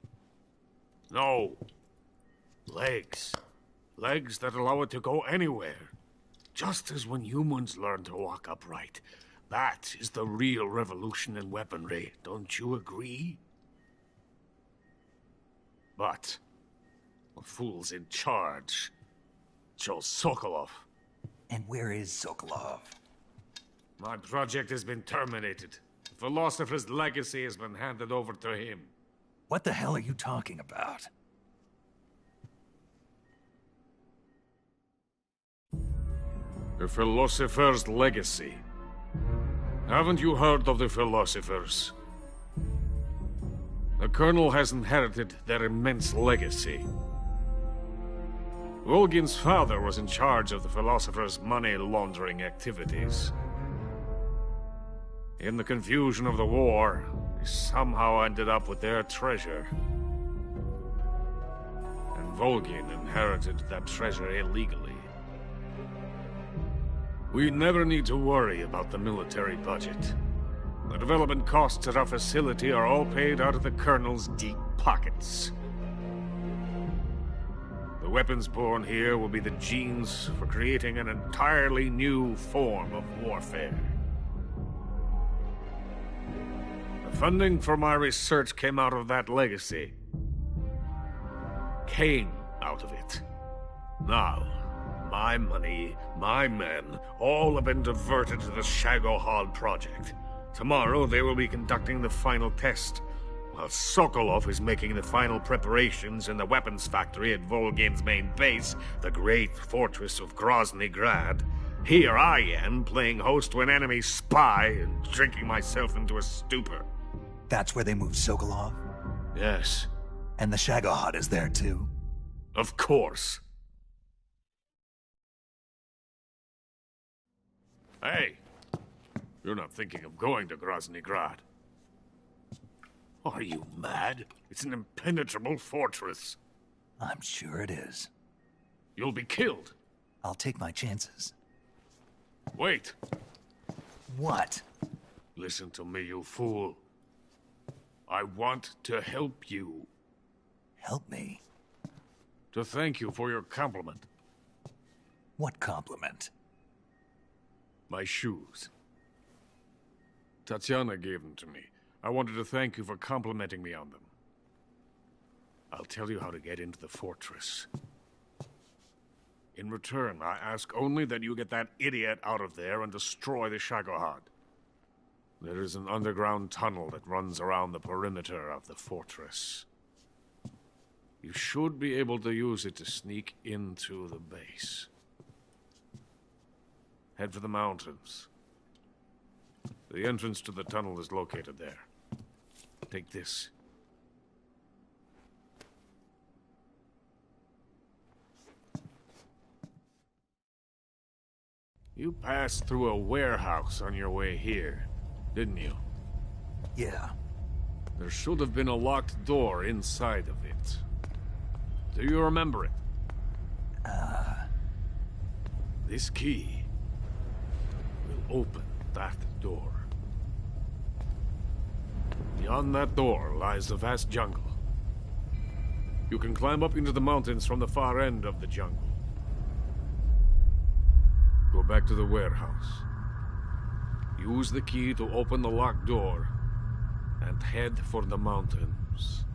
No. Legs. Legs that allow it to go anywhere. Just as when humans learn to walk upright. That is the real revolution in weaponry. Don't you agree? But the fool's in charge. Joe Sokolov. And where is Sokolov? My project has been terminated. The philosopher's legacy has been handed over to him. What the hell are you talking about? The philosopher's legacy. Haven't you heard of the philosophers? The Colonel has inherited their immense legacy. Volgin's father was in charge of the philosophers' money laundering activities. In the confusion of the war, he somehow ended up with their treasure. And Volgin inherited that treasure illegally. We never need to worry about the military budget. The development costs at our facility are all paid out of the Colonel's deep pockets. The weapons born here will be the genes for creating an entirely new form of warfare. The funding for my research came out of that legacy. Came out of it. Now, my money, my men, all have been diverted to the Shagohod project. Tomorrow they will be conducting the final test, while Sokolov is making the final preparations in the weapons factory at Volgin's main base, the great fortress of Grozny Grad. Here I am, playing host to an enemy spy and drinking myself into a stupor. That's where they moved Sokolov? Yes. And the Shagohod is there too? Of course. Hey, you're not thinking of going to Grozny Grad. Are you mad? It's an impenetrable fortress. I'm sure it is. You'll be killed. I'll take my chances. Wait. What? Listen to me, you fool. I want to help you. Help me? To thank you for your compliment. What compliment? My shoes. Tatiana gave them to me. I wanted to thank you for complimenting me on them. I'll tell you how to get into the fortress. In return, I ask only that you get that idiot out of there and destroy the Shagohod. There is an underground tunnel that runs around the perimeter of the fortress. You should be able to use it to sneak into the base. Head for the mountains. The entrance to the tunnel is located there. Take this. You passed through a warehouse on your way here, didn't you? Yeah. There should have been a locked door inside of it. Do you remember it? This key will open that door. Beyond that door lies the vast jungle. You can climb up into the mountains from the far end of the jungle. Go back to the warehouse. Use the key to open the locked door, and head for the mountains.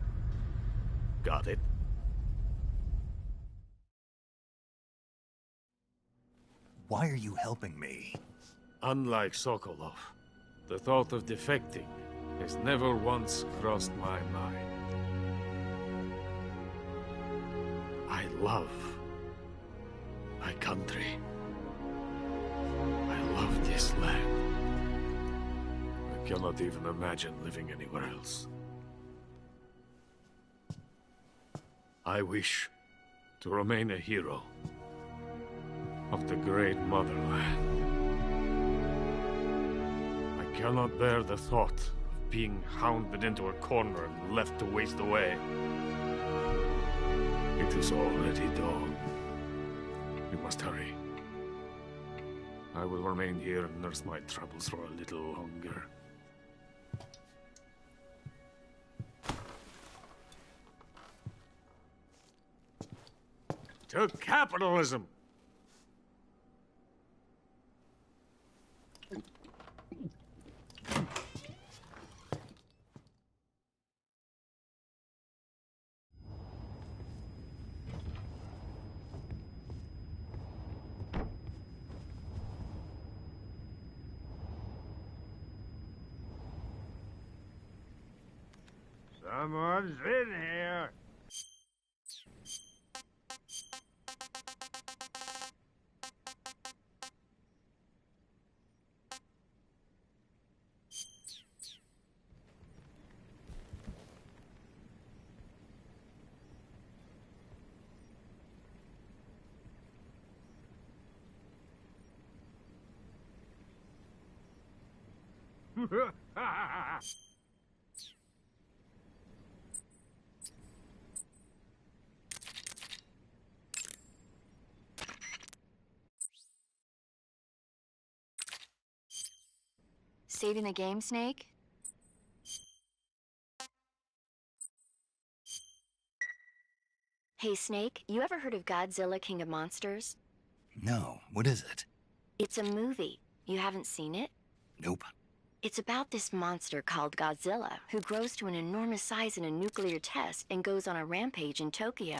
Got it? Why are you helping me? Unlike Sokolov, the thought of defecting has never once crossed my mind. I love my country. I love this land. I cannot even imagine living anywhere else. I wish to remain a hero of the great motherland. I cannot bear the thought of being hounded into a corner and left to waste away. It is already dawn. We must hurry. I will remain here and nurse my troubles for a little longer. To capitalism! Someone's in here. Saving the game, Snake? Hey, Snake, you ever heard of Godzilla, King of Monsters? No, what is it? It's a movie. You haven't seen it? Nope. It's about this monster called Godzilla, who grows to an enormous size in a nuclear test and goes on a rampage in Tokyo.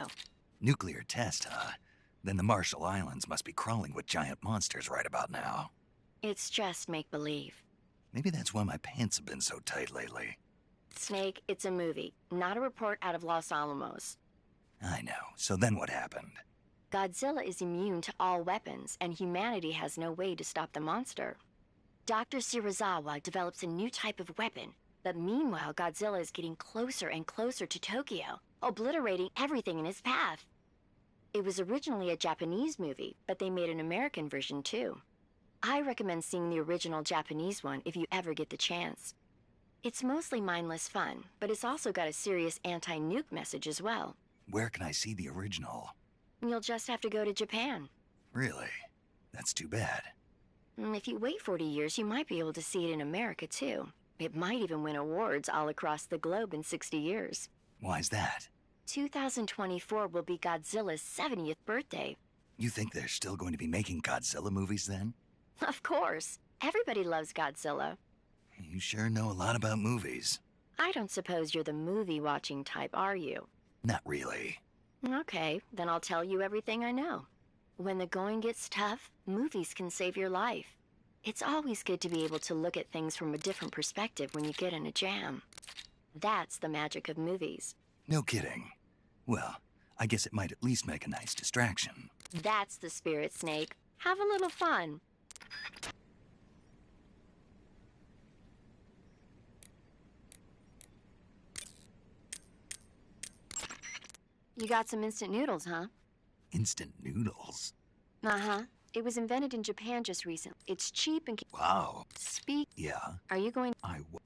Nuclear test, huh? Then the Marshall Islands must be crawling with giant monsters right about now. It's just make-believe. Maybe that's why my pants have been so tight lately. Snake, it's a movie, not a report out of Los Alamos. I know. So then what happened? Godzilla is immune to all weapons, and humanity has no way to stop the monster. Dr. Shirazawa develops a new type of weapon, but meanwhile Godzilla is getting closer and closer to Tokyo, obliterating everything in his path. It was originally a Japanese movie, but they made an American version too. I recommend seeing the original Japanese one if you ever get the chance. It's mostly mindless fun, but it's also got a serious anti-nuke message as well. Where can I see the original? You'll just have to go to Japan. Really? That's too bad. If you wait 40 years, you might be able to see it in America too. It might even win awards all across the globe in 60 years. Why's that? 2024 will be Godzilla's 70th birthday. You think they're still going to be making Godzilla movies then? Of course. Everybody loves Godzilla. You sure know a lot about movies. I don't suppose you're the movie-watching type, are you? Not really. Okay, then I'll tell you everything I know. When the going gets tough, movies can save your life. It's always good to be able to look at things from a different perspective when you get in a jam. That's the magic of movies. No kidding. Well, I guess it might at least make a nice distraction. That's the spirit, Snake. Have a little fun. You got some instant noodles, huh? Instant noodles? Uh-huh. It was invented in Japan just recently. It's cheap and... Wow. Speak. Yeah. Are you going...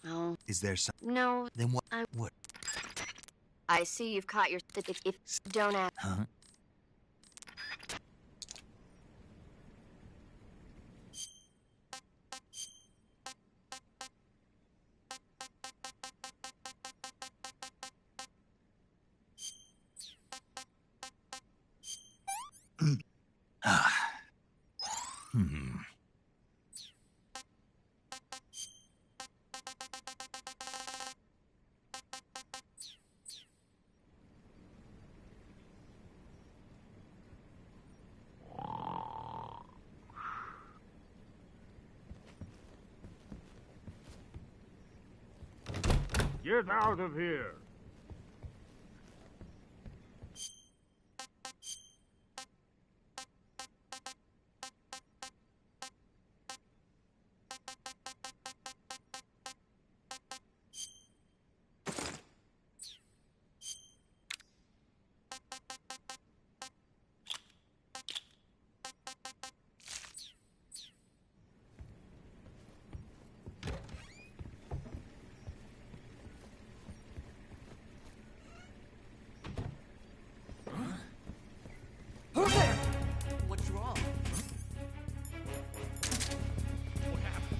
Oh. Is there some... No. Then what? What? I see you've caught your... If don't ask... Huh? Get out of here! What's wrong? What happened?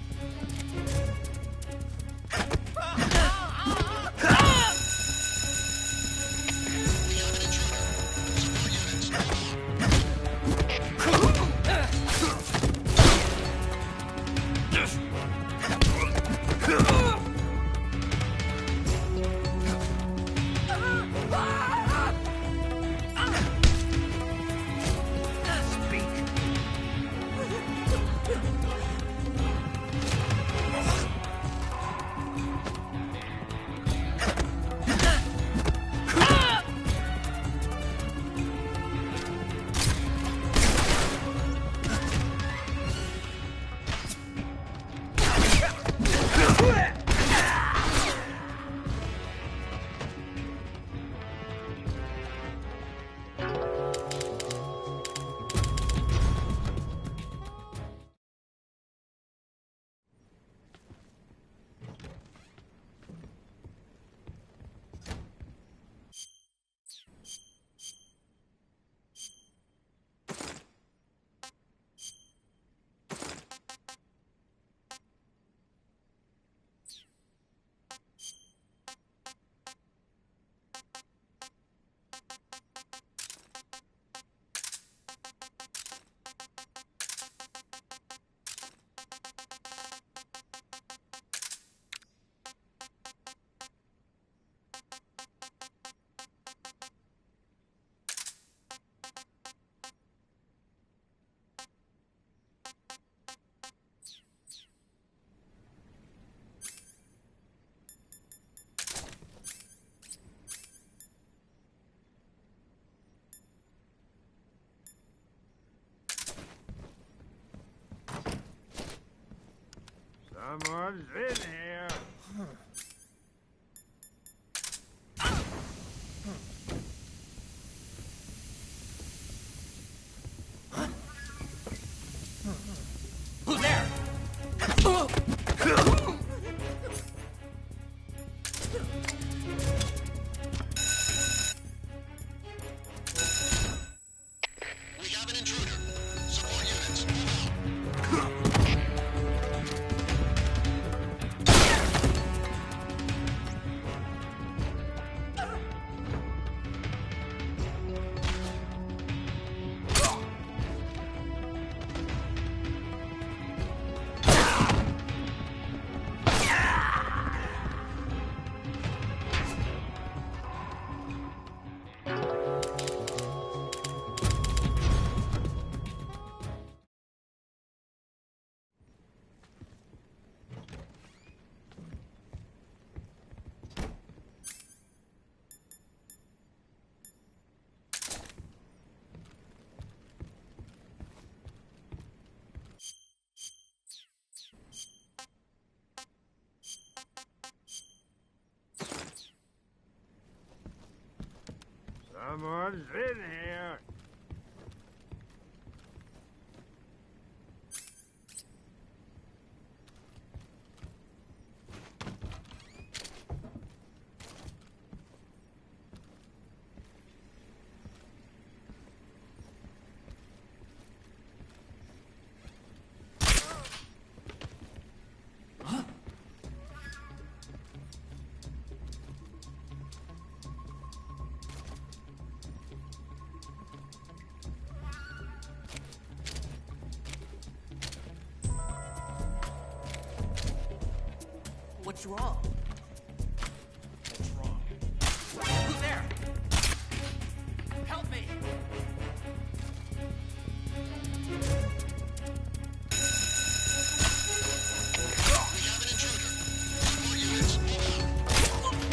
Someone's in here. Who's there? We have an intruder. Support units, move out. Someone's in here. What's wrong? What's wrong? Who's there? Help me! We have an intruder. Support units, move out.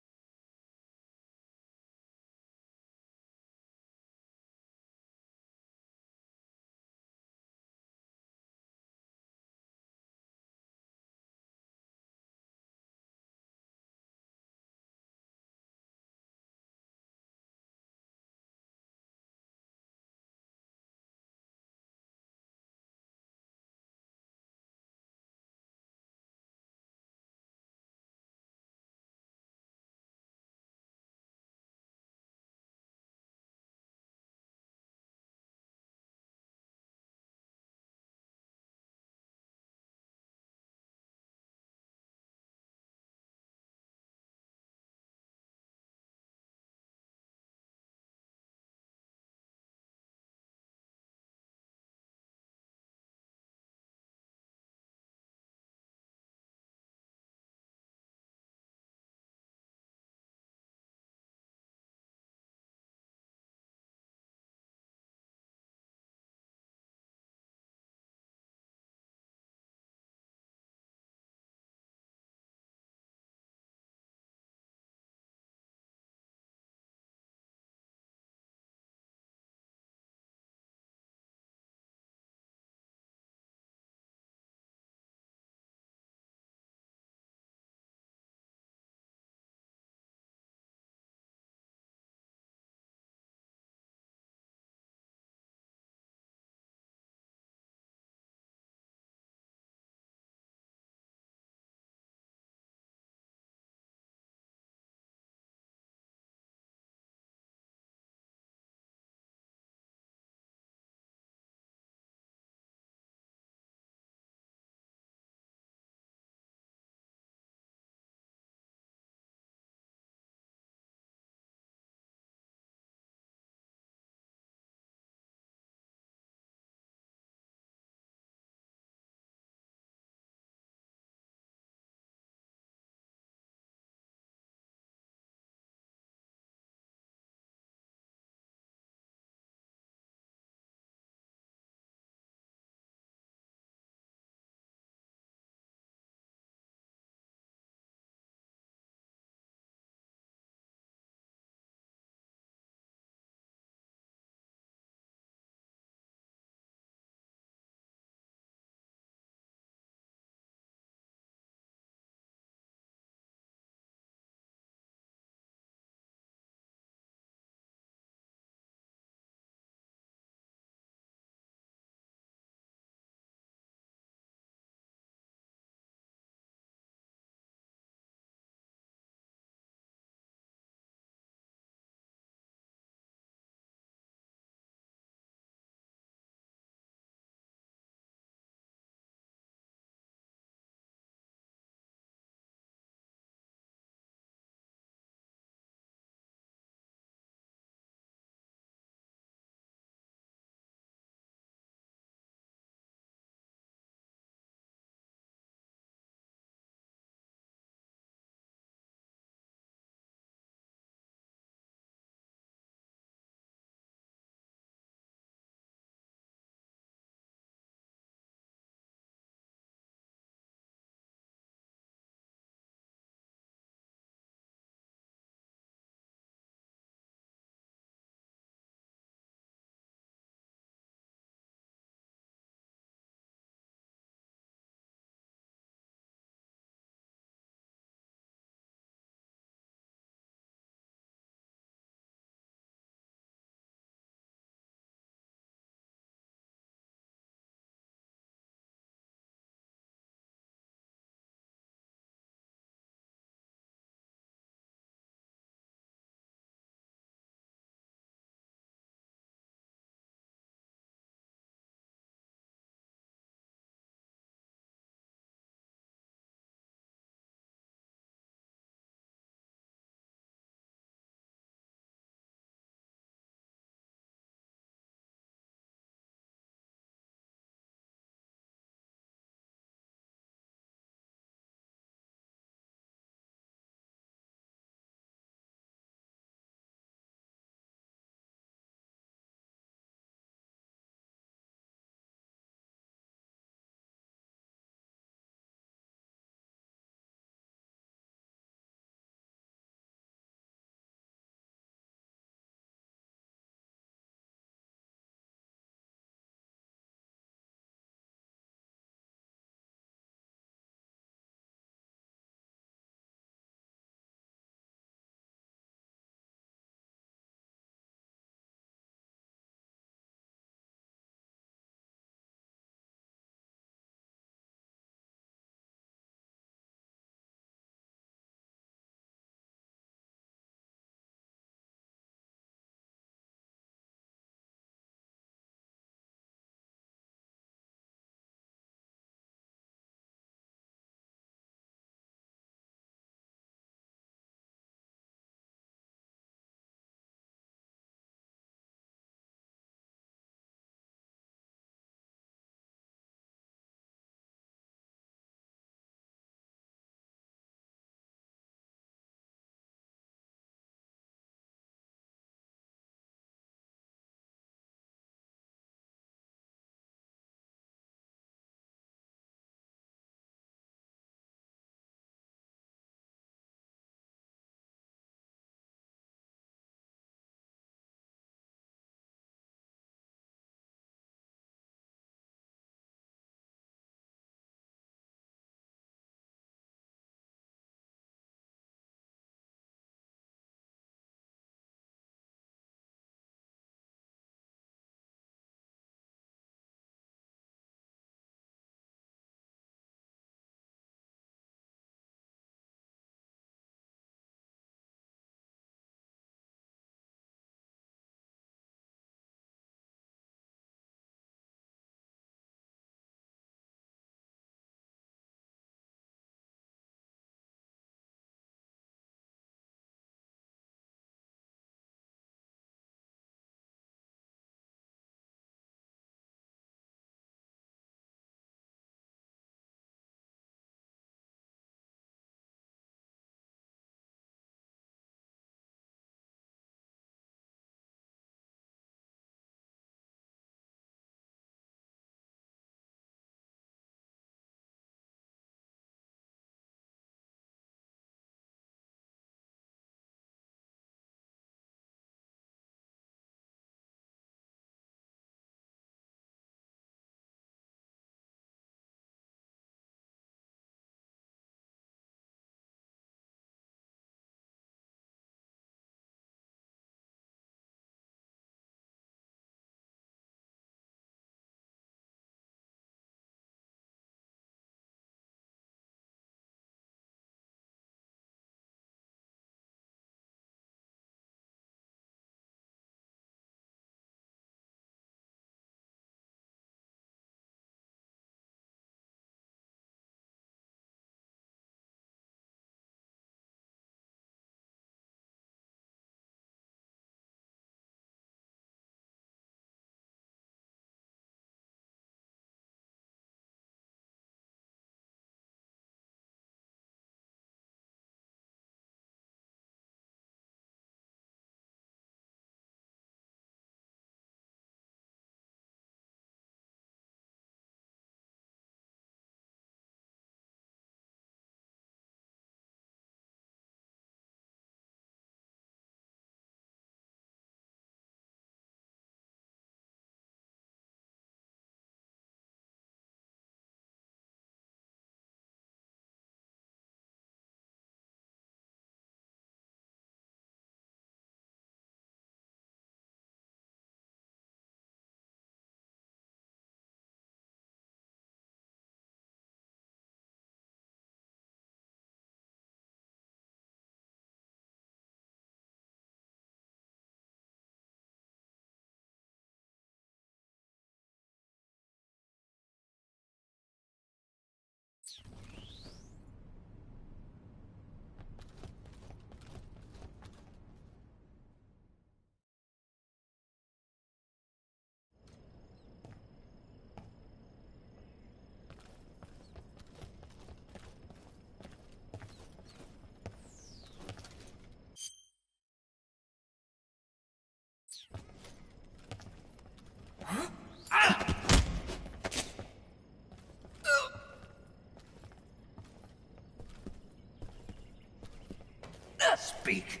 Speak.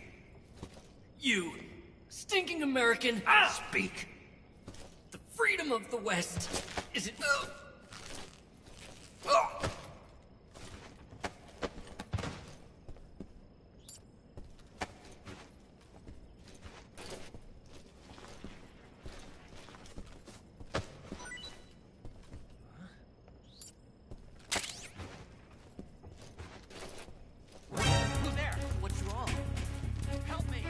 You, stinking American. Speak. The freedom of the West is it? Who's there? What's wrong? Help me!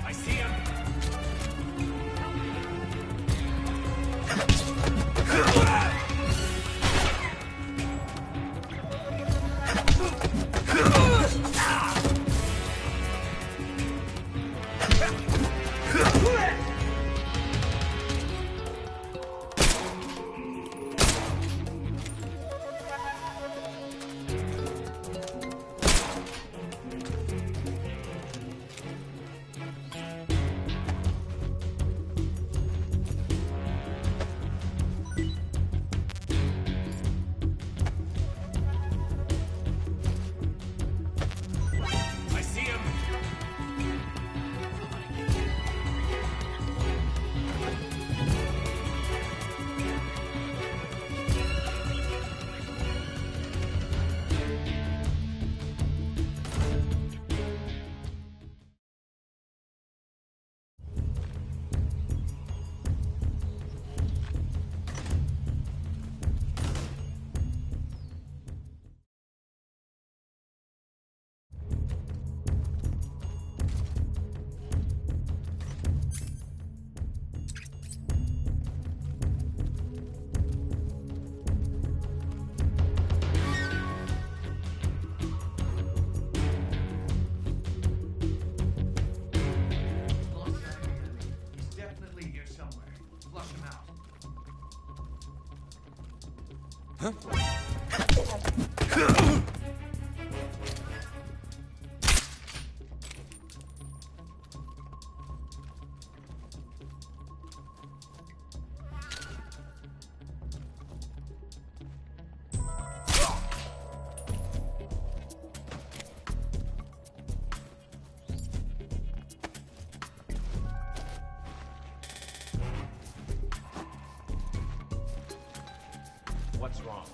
I see him. I see him. He's definitely here somewhere. Flush him out. What's wrong?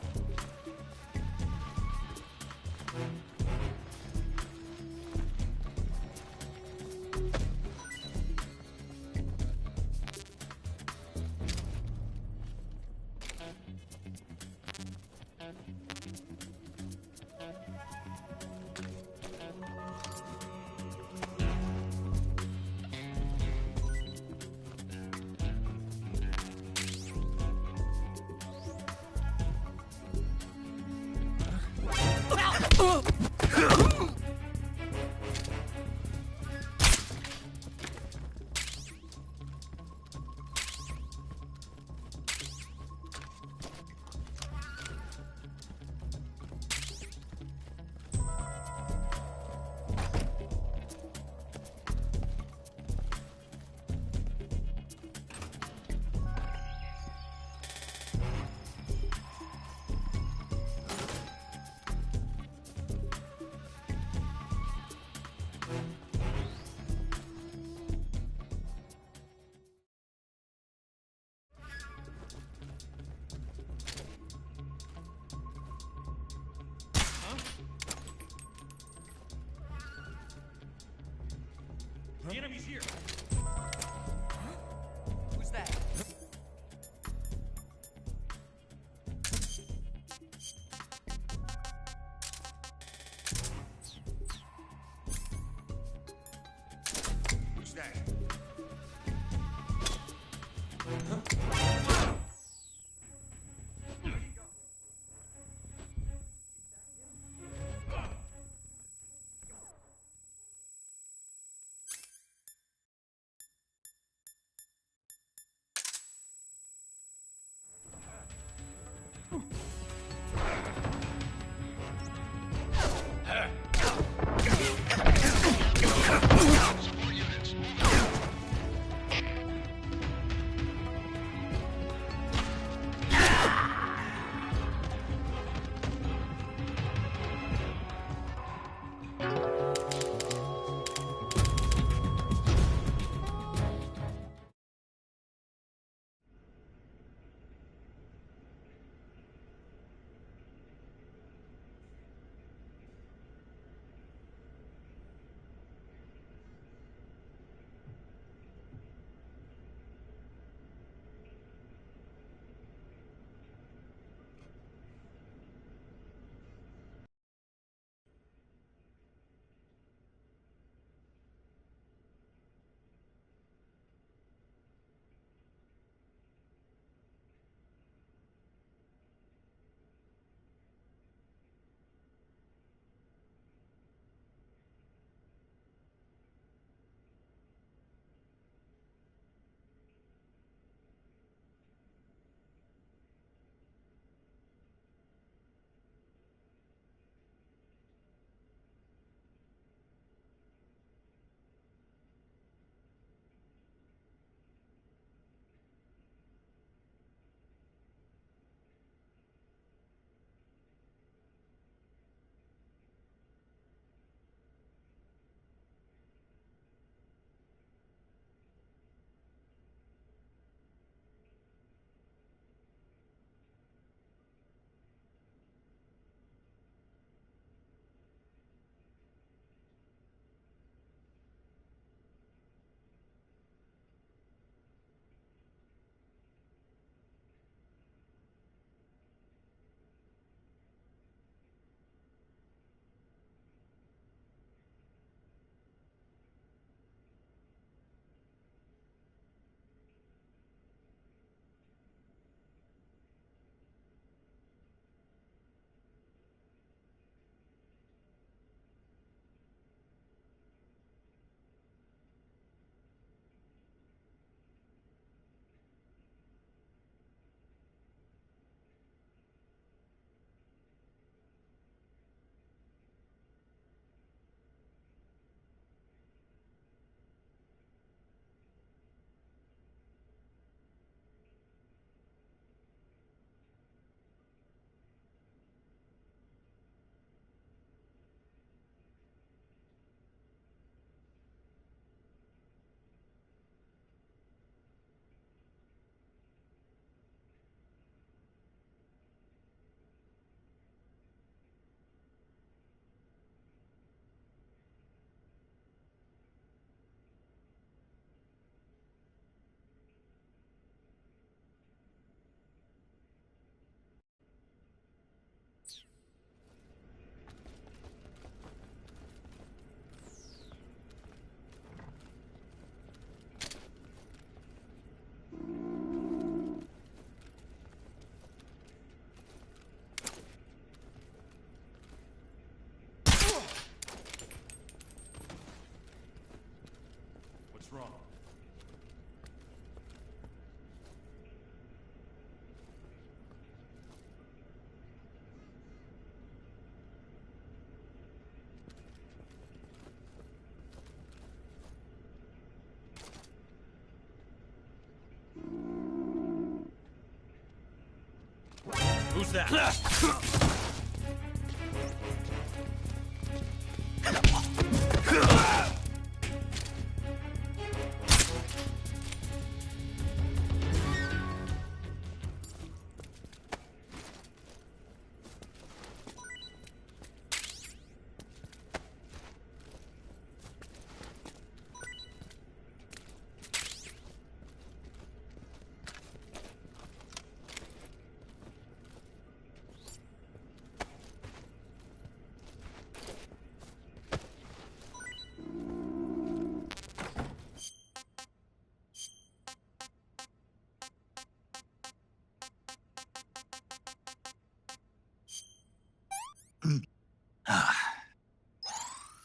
that.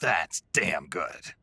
That's damn good.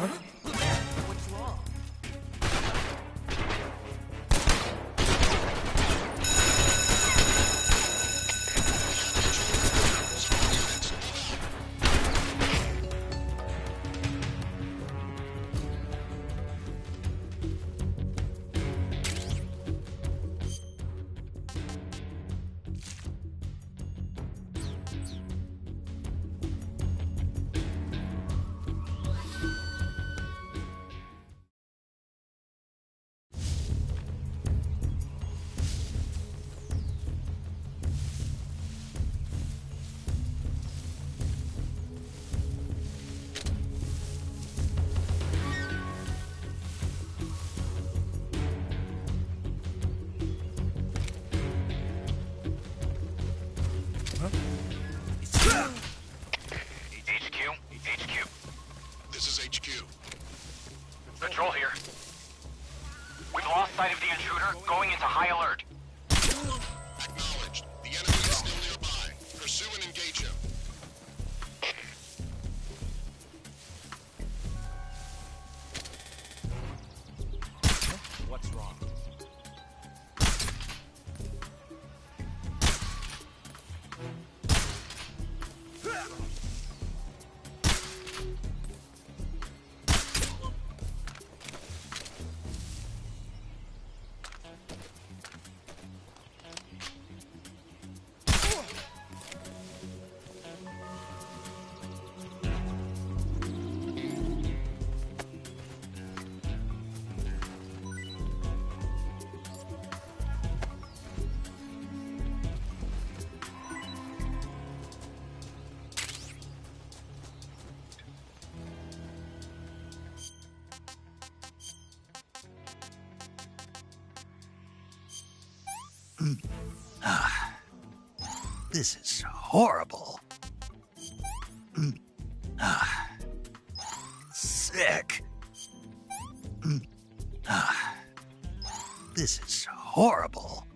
What's wrong? HQ. This is HQ. Patrol here. We've lost sight of the intruder, going into high alert. Acknowledged. The enemy is still nearby. Pursue and engage him. What's wrong? This is horrible. Sick. This is horrible.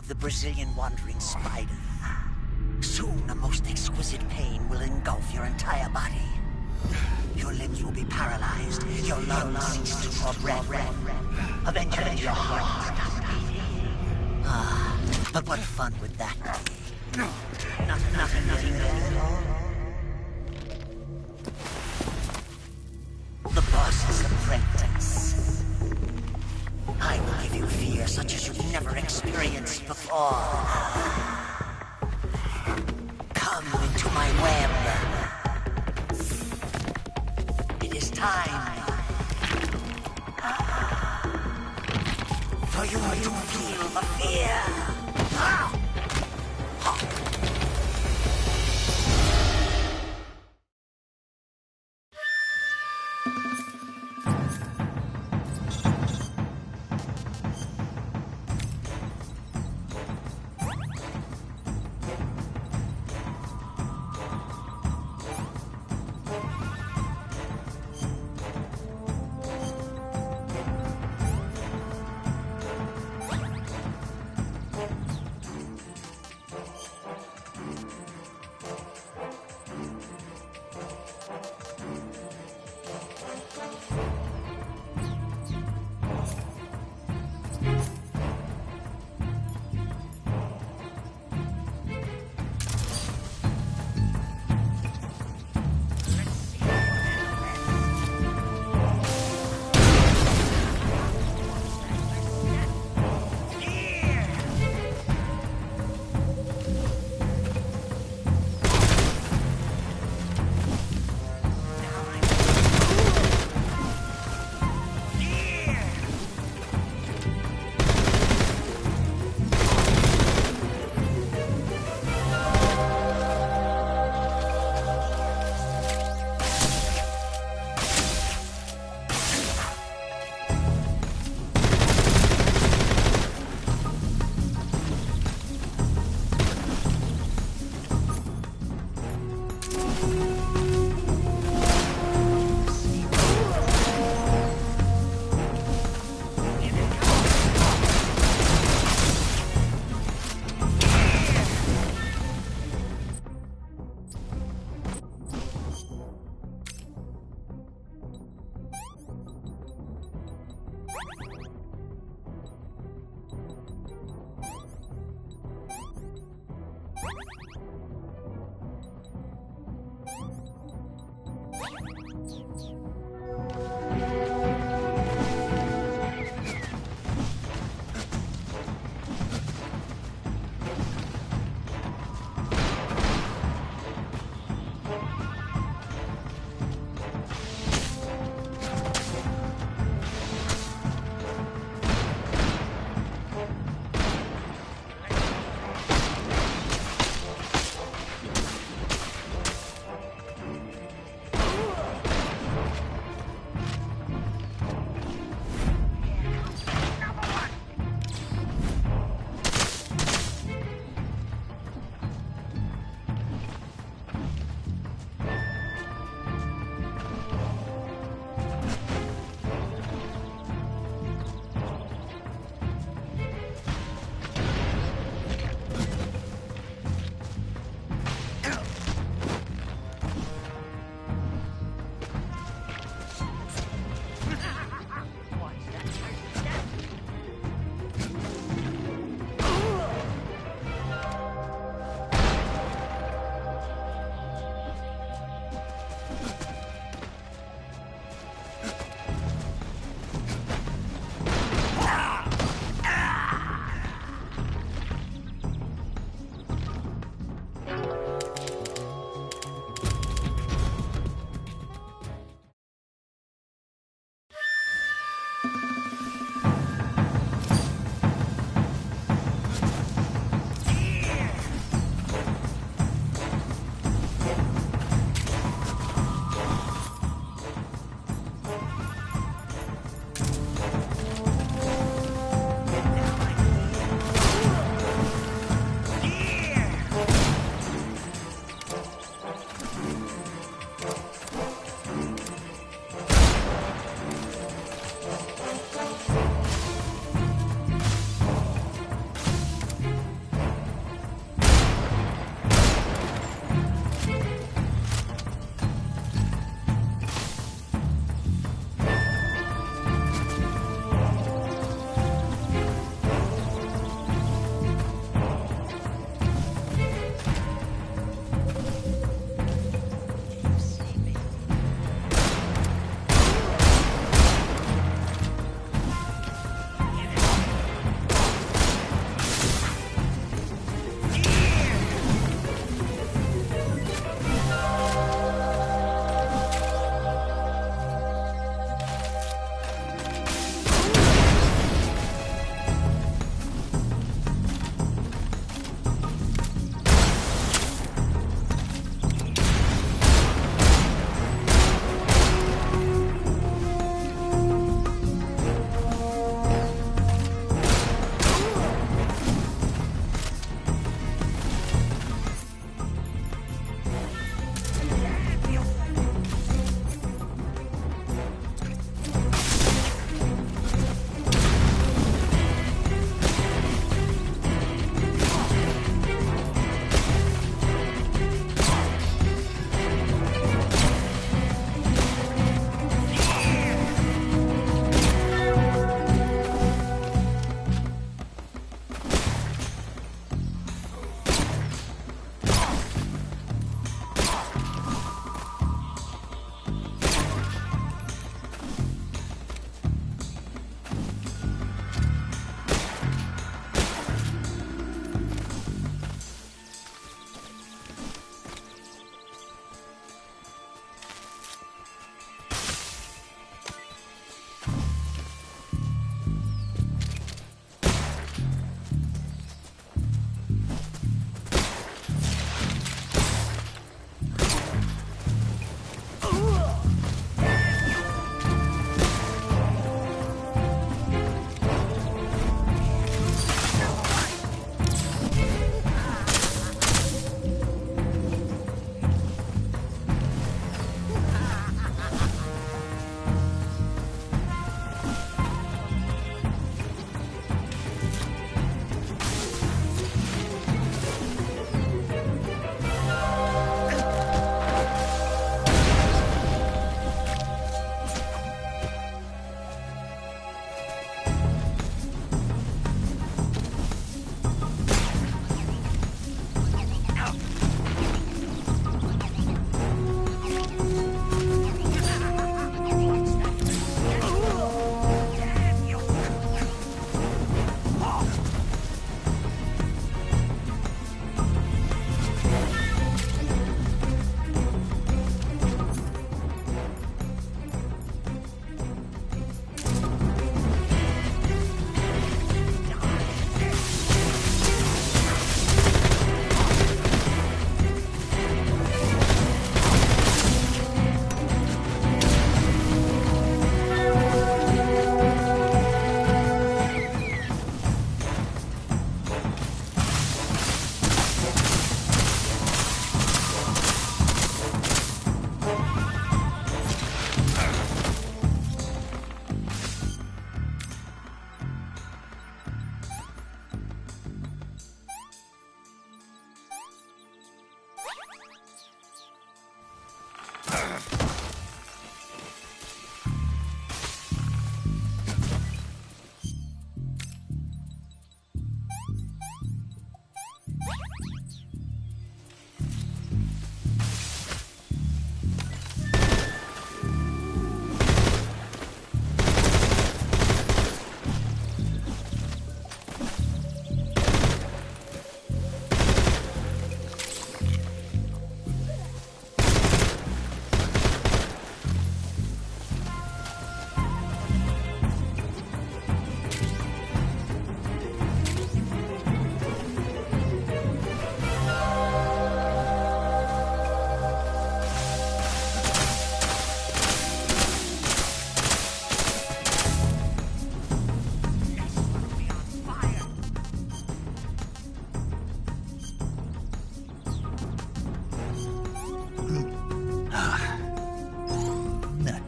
of the Brazilian wandering spider. Soon, a most exquisite pain will engulf your entire body. Your limbs will be paralyzed, your lungs cease to draw breath. Eventually, your heart will stop beating. Ah, but what fun would that be? Nothing anymore. The boss's apprentice. I will give you fear such as you've never experienced before. Come into my web. It is time for you to feel the fear.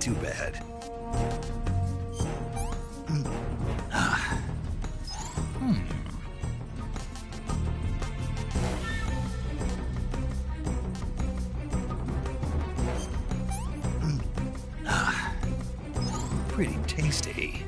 too bad. Pretty tasty.